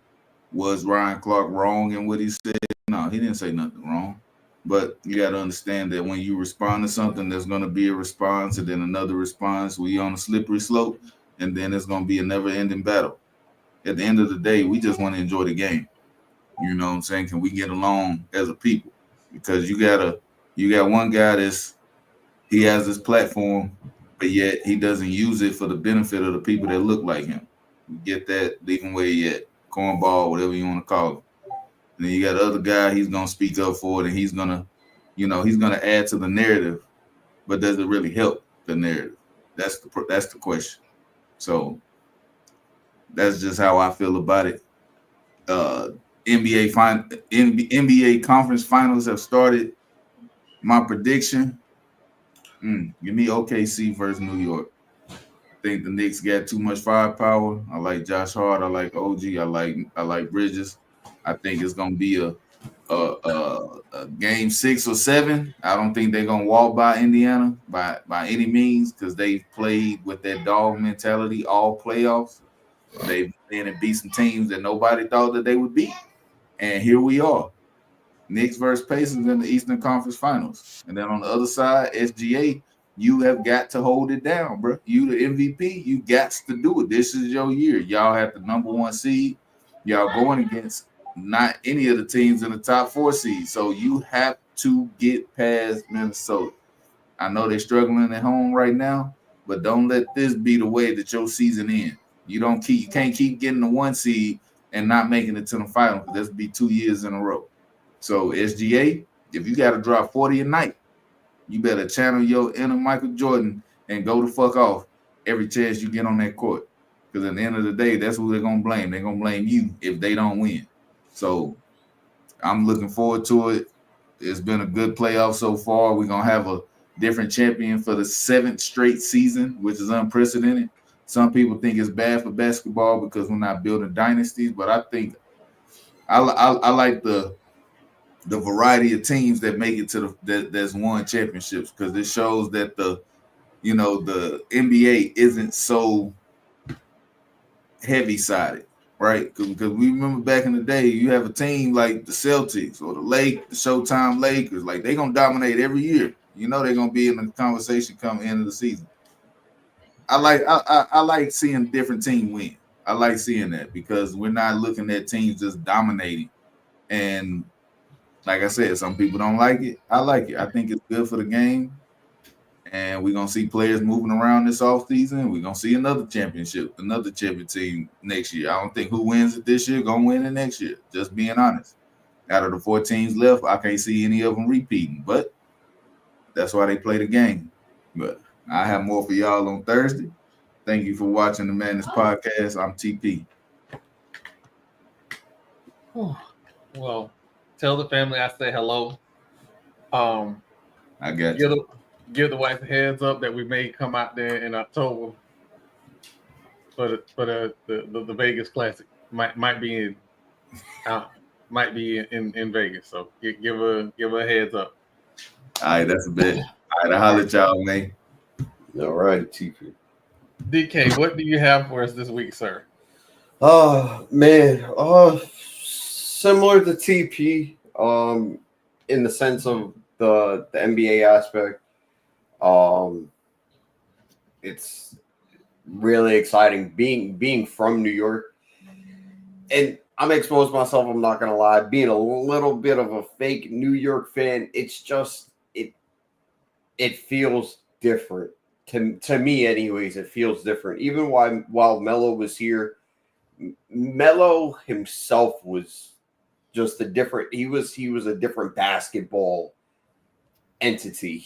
[SPEAKER 6] was Ryan Clark wrong in what he said? No, he didn't say nothing wrong. But you got to understand that when you respond to something, there's going to be a response and then another response. We on a slippery slope, and then it's going to be a never-ending battle. At the end of the day, we just want to enjoy the game. You know what I'm saying? Can we get along as a people? Because you got one guy he has this platform, but yet he doesn't use it for the benefit of the people that look like him. You get that? Leave him where he at. Cornball, whatever you want to call him. And then you got the other guy, he's gonna speak up for it, and he's gonna add to the narrative, but does it really help the narrative? That's the question. So that's just how I feel about it. NBA conference finals have started. My prediction: give me OKC versus New York. I think the Knicks got too much firepower. I like Josh Hart. I like OG. I like Bridges. I think it's gonna be a game 6 or 7. I don't think they're gonna walk by Indiana by any means because they've played with that dog mentality all playoffs. They've been and beat some teams that nobody thought that they would beat, and here we are. Knicks versus Pacers in the Eastern Conference Finals, and then on the other side, SGA. You have got to hold it down, bro. You the MVP. You got to do it. This is your year. Y'all have the number 1 seed. Y'all going against not any of the teams in the top 4 seeds. So you have to get past Minnesota. I know they're struggling at home right now, but don't let this be the way that your season ends. You can't keep getting the 1 seed and not making it to the final because this will be 2 years in a row. So SGA, if you got to drop 40 a night, you better channel your inner Michael Jordan and go the fuck off every chance you get on that court. Because at the end of the day, that's who they're going to blame. They're going to blame you if they don't win. So I'm looking forward to it. It's been a good playoff so far. We're going to have a different champion for the 7th straight season, which is unprecedented. Some people think it's bad for basketball because we're not building dynasties, but I think I like the variety of teams that make it to that's won championships because it shows that the NBA isn't so heavy-sided, right? Because we remember back in the day, you have a team like the Celtics or the Showtime Lakers, like they're gonna dominate every year. You know they're gonna be in the conversation come end of the season. I like seeing a different team win. I like seeing that because we're not looking at teams just dominating. And like I said, some people don't like it. I like it. I think it's good for the game. And we're going to see players moving around this offseason. We're going to see another champion team next year. I don't think who wins it this year going to win it next year. Just being honest. Out of the 4 teams left, I can't see any of them repeating. But that's why they play the game. But I have more for y'all on Thursday. Thank you for watching the Madness Podcast. I'm TP.
[SPEAKER 2] Well, tell the family I say hello.
[SPEAKER 6] I got you.
[SPEAKER 2] Give the wife a heads up that we may come out there in October for the Vegas Classic. might be in in Vegas. So give a heads up.
[SPEAKER 12] All right, that's a bit. All right, I'll holler at y'all, man.
[SPEAKER 4] All right, TP.
[SPEAKER 2] DK, what do you have for us this week, sir?
[SPEAKER 4] Oh man, similar to TP, in the sense of the NBA aspect. It's really exciting being from New York, and I'm exposed myself. I'm not gonna lie, being a little bit of a fake New York fan. It's just it feels different to me, anyways. It feels different. Even while Melo was here, Melo himself was just a different. He was a different basketball entity.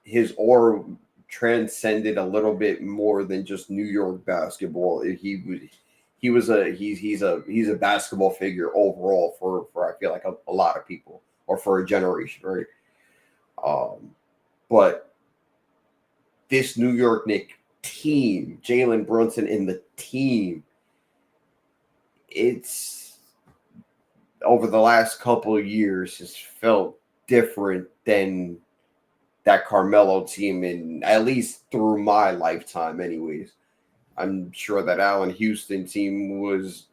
[SPEAKER 4] His aura transcended a little bit more than just New York basketball. He's a basketball figure overall for I feel like a lot of people, or for a generation, right? But this New York Knicks team, Jalen, Brunson, and the team, it's over the last couple of years has felt different than that Carmelo team, and at least through my lifetime anyways. I'm sure that Allen Houston team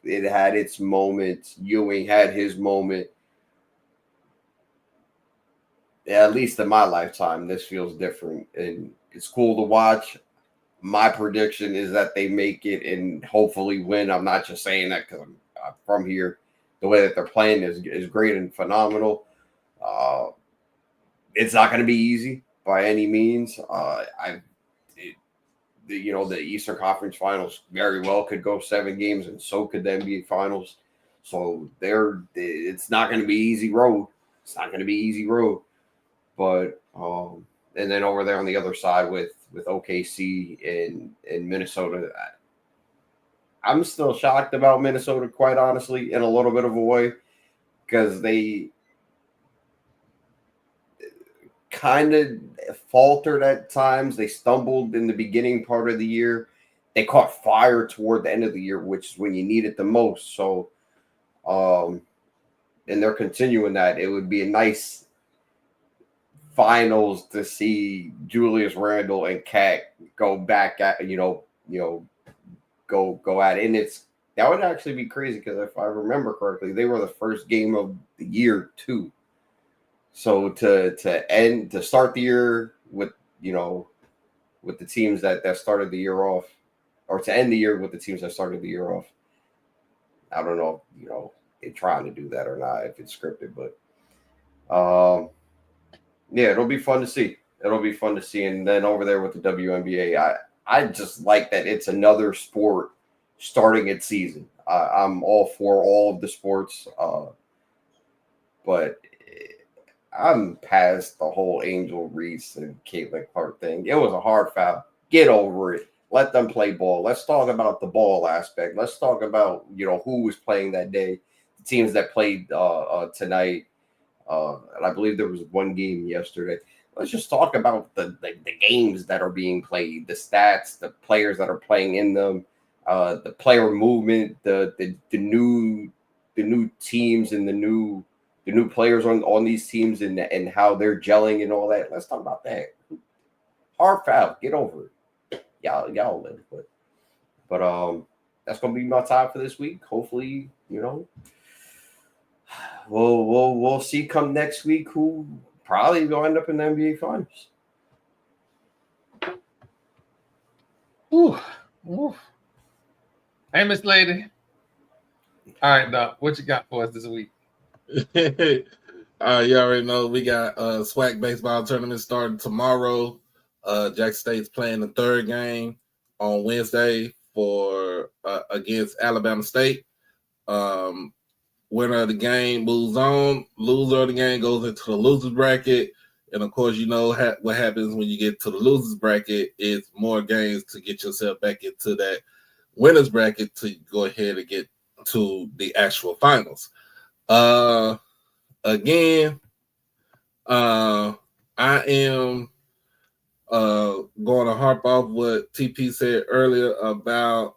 [SPEAKER 4] had its moment. Ewing had his moment. At least in my lifetime, this feels different, and it's cool to watch. My prediction is that they make it and hopefully win. I'm not just saying that because I'm from here. The way that they're playing is great and phenomenal. It's not going to be easy by any means. The Eastern Conference Finals very well could go 7 games, and so could the NBA Finals. So it's not going to be easy road. It's not going to be easy road. But and then over there on the other side with OKC and Minnesota, I'm still shocked about Minnesota, quite honestly, in a little bit of a way, because they kind of faltered at times. They stumbled in the beginning part of the year. They caught fire toward the end of the year, which is when you need it the most. So, and they're continuing that. It would be a nice finals to see Julius Randle and Cat go back at go at it. And that would actually be crazy, because if I remember correctly, they were the first game of the year too. So to start the year with with the teams that started the year off, or to end the year with the teams that started the year off, I don't know they're trying to do that or not, if it's scripted, but yeah, it'll be fun to see. And then over there with the WNBA, I just like that it's another sport starting its season. I'm all for all of the sports, but I'm past the whole Angel Reese and Caitlin Clark thing. It was a hard foul. Get over it. Let them play ball. Let's talk about the ball aspect. Let's talk about who was playing that day, the teams that played tonight. And I believe there was one game yesterday. Let's just talk about the games that are being played, the stats, the players that are playing in them, the player movement, the new teams and the new players on these teams and how they're gelling and all that. Let's talk about that. Hard foul. Get over it. Y'all live, but that's gonna be my time for this week. Hopefully, we'll see come next week who probably will end up in the NBA Finals.
[SPEAKER 2] Ooh. Hey, Miss Lady. All right, Doc, what you got for us this week?
[SPEAKER 5] You already know we got SWAC baseball tournament starting tomorrow. Jackson State's playing the 3rd game on Wednesday for against Alabama State. Winner of the game moves on. Loser of the game goes into the losers bracket. And of course, what happens when you get to the losers bracket is more games to get yourself back into that winners bracket to go ahead and get to the actual finals. Again, I am going to harp off what TP said earlier about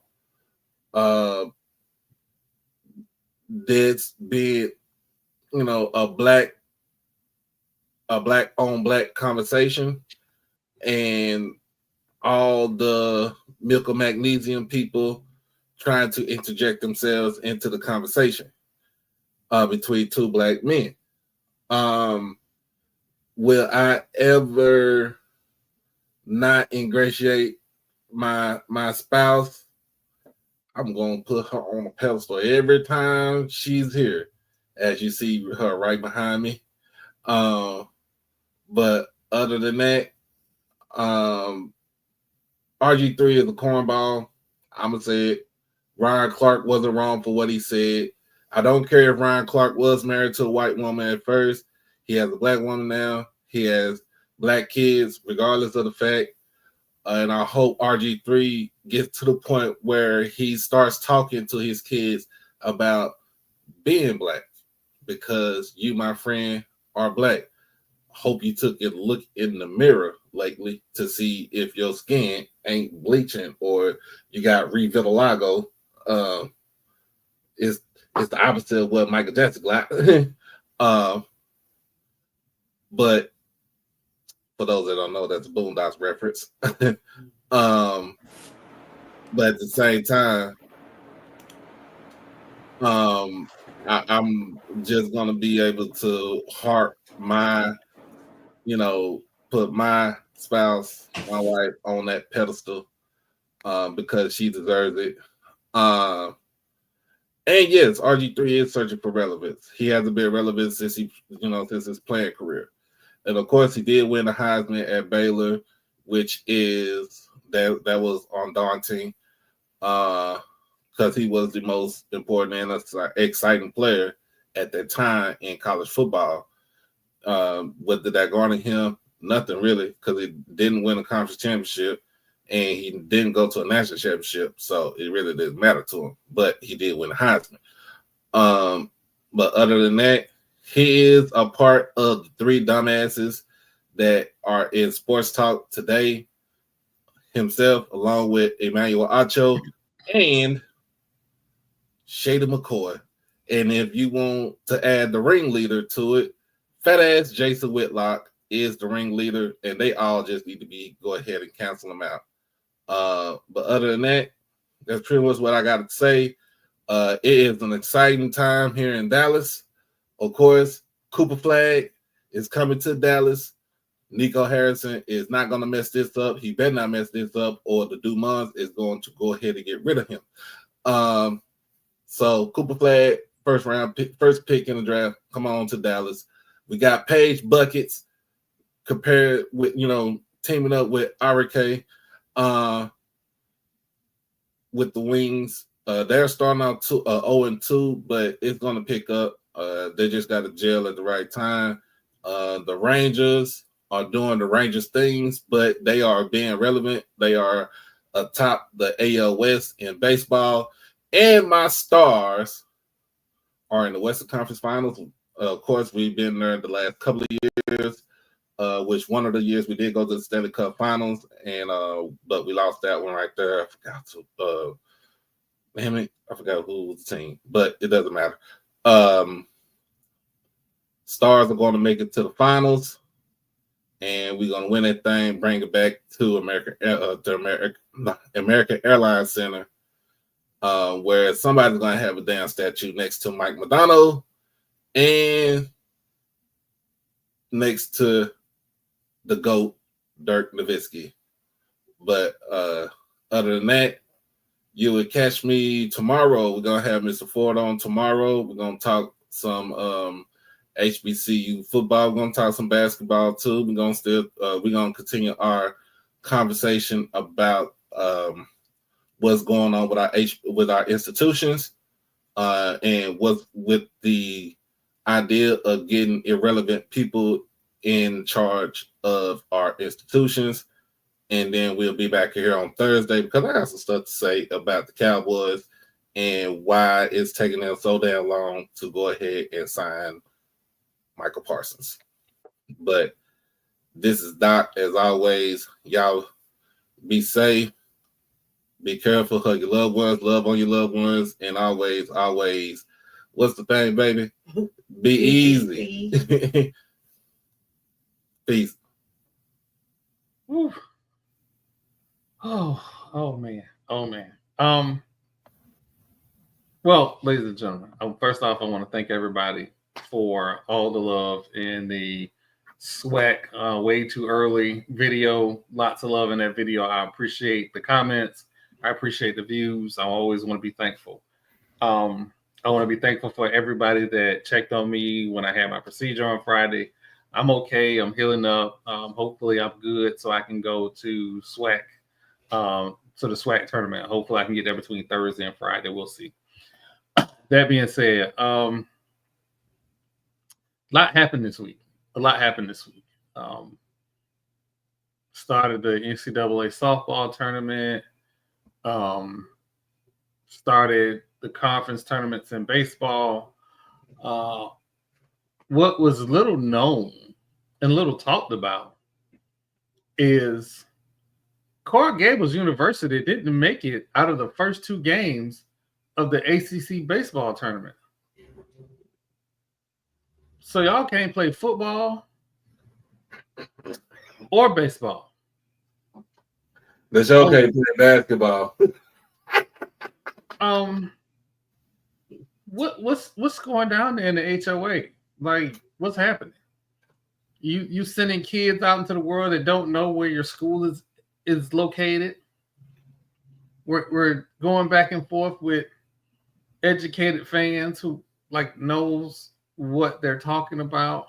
[SPEAKER 5] this being, a black on black conversation, and all the milk of magnesium people trying to interject themselves into the conversation between two black men. Will I ever not ingratiate my spouse? I'm going to put her on a pedestal every time she's here, as you see her right behind me. But other than that, RG3 is a cornball. I'm going to say it. Ryan Clark wasn't wrong for what he said. I don't care if Ryan Clark was married to a white woman at first. He has a black woman now. He has black kids, regardless of the fact. And I hope RG3 gets to the point where he starts talking to his kids about being black, because you, my friend, are black. Hope you took a look in the mirror lately to see if your skin ain't bleaching or you got revitiligo. It's the opposite of what Michael Jackson got. But for those that don't know, that's a Boondocks reference. But at the same time, I'm just gonna be able to put my spouse, my wife, on that pedestal because she deserves it. And yes, RG3 is searching for relevance. He hasn't been relevant since his playing career. And of course, he did win the Heisman at Baylor, which is that was undaunting because he was the most important and exciting player at that time in college football. What did that garner him? Nothing really, because he didn't win a conference championship and he didn't go to a national championship, so it really didn't matter to him. But he did win the Heisman. But other than that, he is a part of the three dumbasses that are in sports talk today himself, along with Emmanuel Acho and Shady McCoy. And if you want to add the ringleader to it, fat ass Jason Whitlock is the ringleader, and they all just need to go ahead and cancel them out. But other than that, that's pretty much what I got to say. It is an exciting time here in Dallas. Of course, Cooper Flag is coming to Dallas. Nico Harrison is not going to mess this up. He better not mess this up, or the Dumons is going to go ahead and get rid of him. So Cooper Flag, first pick in the draft, come on to Dallas. We got Paige Buckets compared with, teaming up with Arike with the Wings. They're starting out 0-2, but it's going to pick up. They just got to gel at the right time. The Rangers are doing the Rangers things, but they are being relevant. They are atop the AL West in baseball. And my Stars are in the Western Conference Finals. Of course, we've been there the last couple of years, which one of the years we did go to the Stanley Cup Finals, and but we lost that one right there. I forgot who was the team, but it doesn't matter. Stars are going to make it to the finals, and we're going to win that thing, bring it back to American Airlines Center, where somebody's going to have a damn statue next to Mike Modano and next to the GOAT, Dirk Nowitzki. But other than that, you would catch me tomorrow. We're going to have Mr. Ford on tomorrow. We're going to talk some HBCU football. We're going to talk some basketball too. We're going to continue our conversation about what's going on with our institutions and what's with the idea of getting irrelevant people in charge of our institutions. And then we'll be back here on Thursday because I got some stuff to say about the Cowboys and why it's taking them so damn long to go ahead and sign Michael Parsons. But this is Doc. As always, y'all be safe, be careful, hug your loved ones, love on your loved ones, and always What's the thing, baby? Be easy. Peace.
[SPEAKER 2] Whew. Oh man. Well, ladies and gentlemen, first off, I want to thank everybody for all the love in the SWAC way too early video. Lots of love in that video. I appreciate the comments. I appreciate the views. I always want to be thankful. I want to be thankful for everybody that checked on me when I had my procedure on Friday. I'm okay. I'm healing up. Hopefully I'm good so I can go to SWAC, to the SWAC tournament. Hopefully I can get there between Thursday and Friday. We'll see. That being said, a lot happened this week. Started the NCAA softball tournament. Started the conference tournaments in baseball. What was little known and little talked about is Coral Gables University didn't make it out of the first two games of the ACC baseball tournament. So y'all can't play football or baseball.
[SPEAKER 5] That's okay play basketball.
[SPEAKER 2] What's going down there in the HOA? Like, what's happening? You sending kids out into the world that don't know where your school is located. We're going back and forth with educated fans who like knows what they're talking about.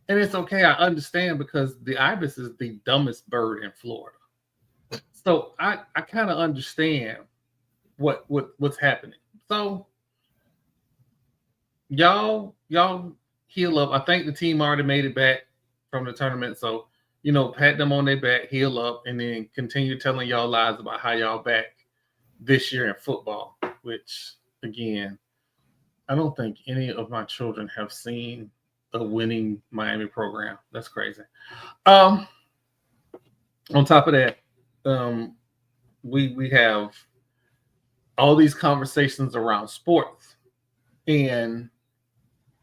[SPEAKER 2] And it's okay, I understand, because the ibis is the dumbest bird in Florida. So I kind of understand what's happening. So y'all heal up. I think the team already made it back from the tournament. So, pat them on their back, heal up, and then continue telling y'all lies about how y'all back this year in football, which, again, I don't think any of my children have seen a winning Miami program. That's crazy. On top of that, we have all these conversations around sports, and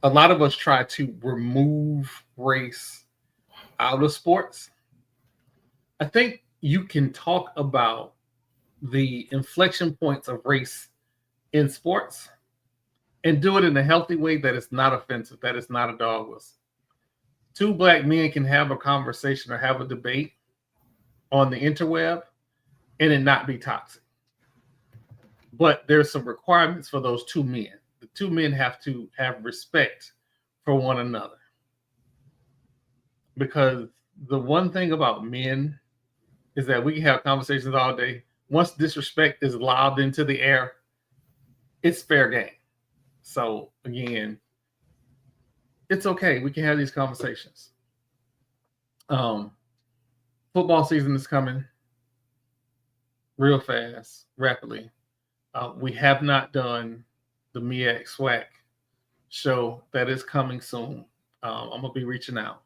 [SPEAKER 2] a lot of us try to remove race out of sports. I think you can talk about the inflection points of race in sports and do it in a healthy way that is not offensive, that is not a dog whistle. Two black men can have a conversation or have a debate on the interweb and it not be toxic. But there's some requirements for those two men. The two men have to have respect for one another. Because the one thing about men is that we can have conversations all day. Once disrespect is lobbed into the air, it's fair game. So again, it's okay. We can have these conversations. Football season is coming real fast, rapidly. We have not done the MEAC SWAC show. That is coming soon. I'm going to be reaching out.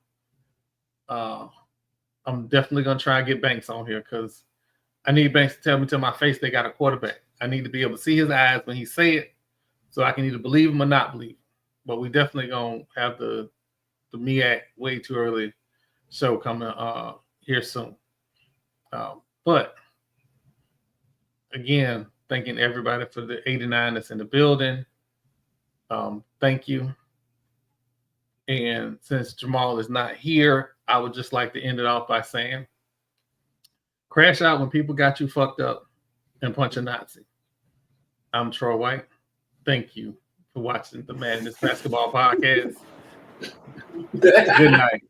[SPEAKER 2] I'm definitely going to try and get Banks on here because I need Banks to tell me to my face they got a quarterback. I need to be able to see his eyes when he say it so I can either believe him or not believe him. But we definitely going to have the MEAC way too early show coming here soon. But again, thanking everybody for the 89 that's in the building. Thank you. And since Jamal is not here, I would just like to end it off by saying, crash out when people got you fucked up and punch a Nazi. I'm Troy White. Thank you for watching the Madness Basketball Podcast. Good night.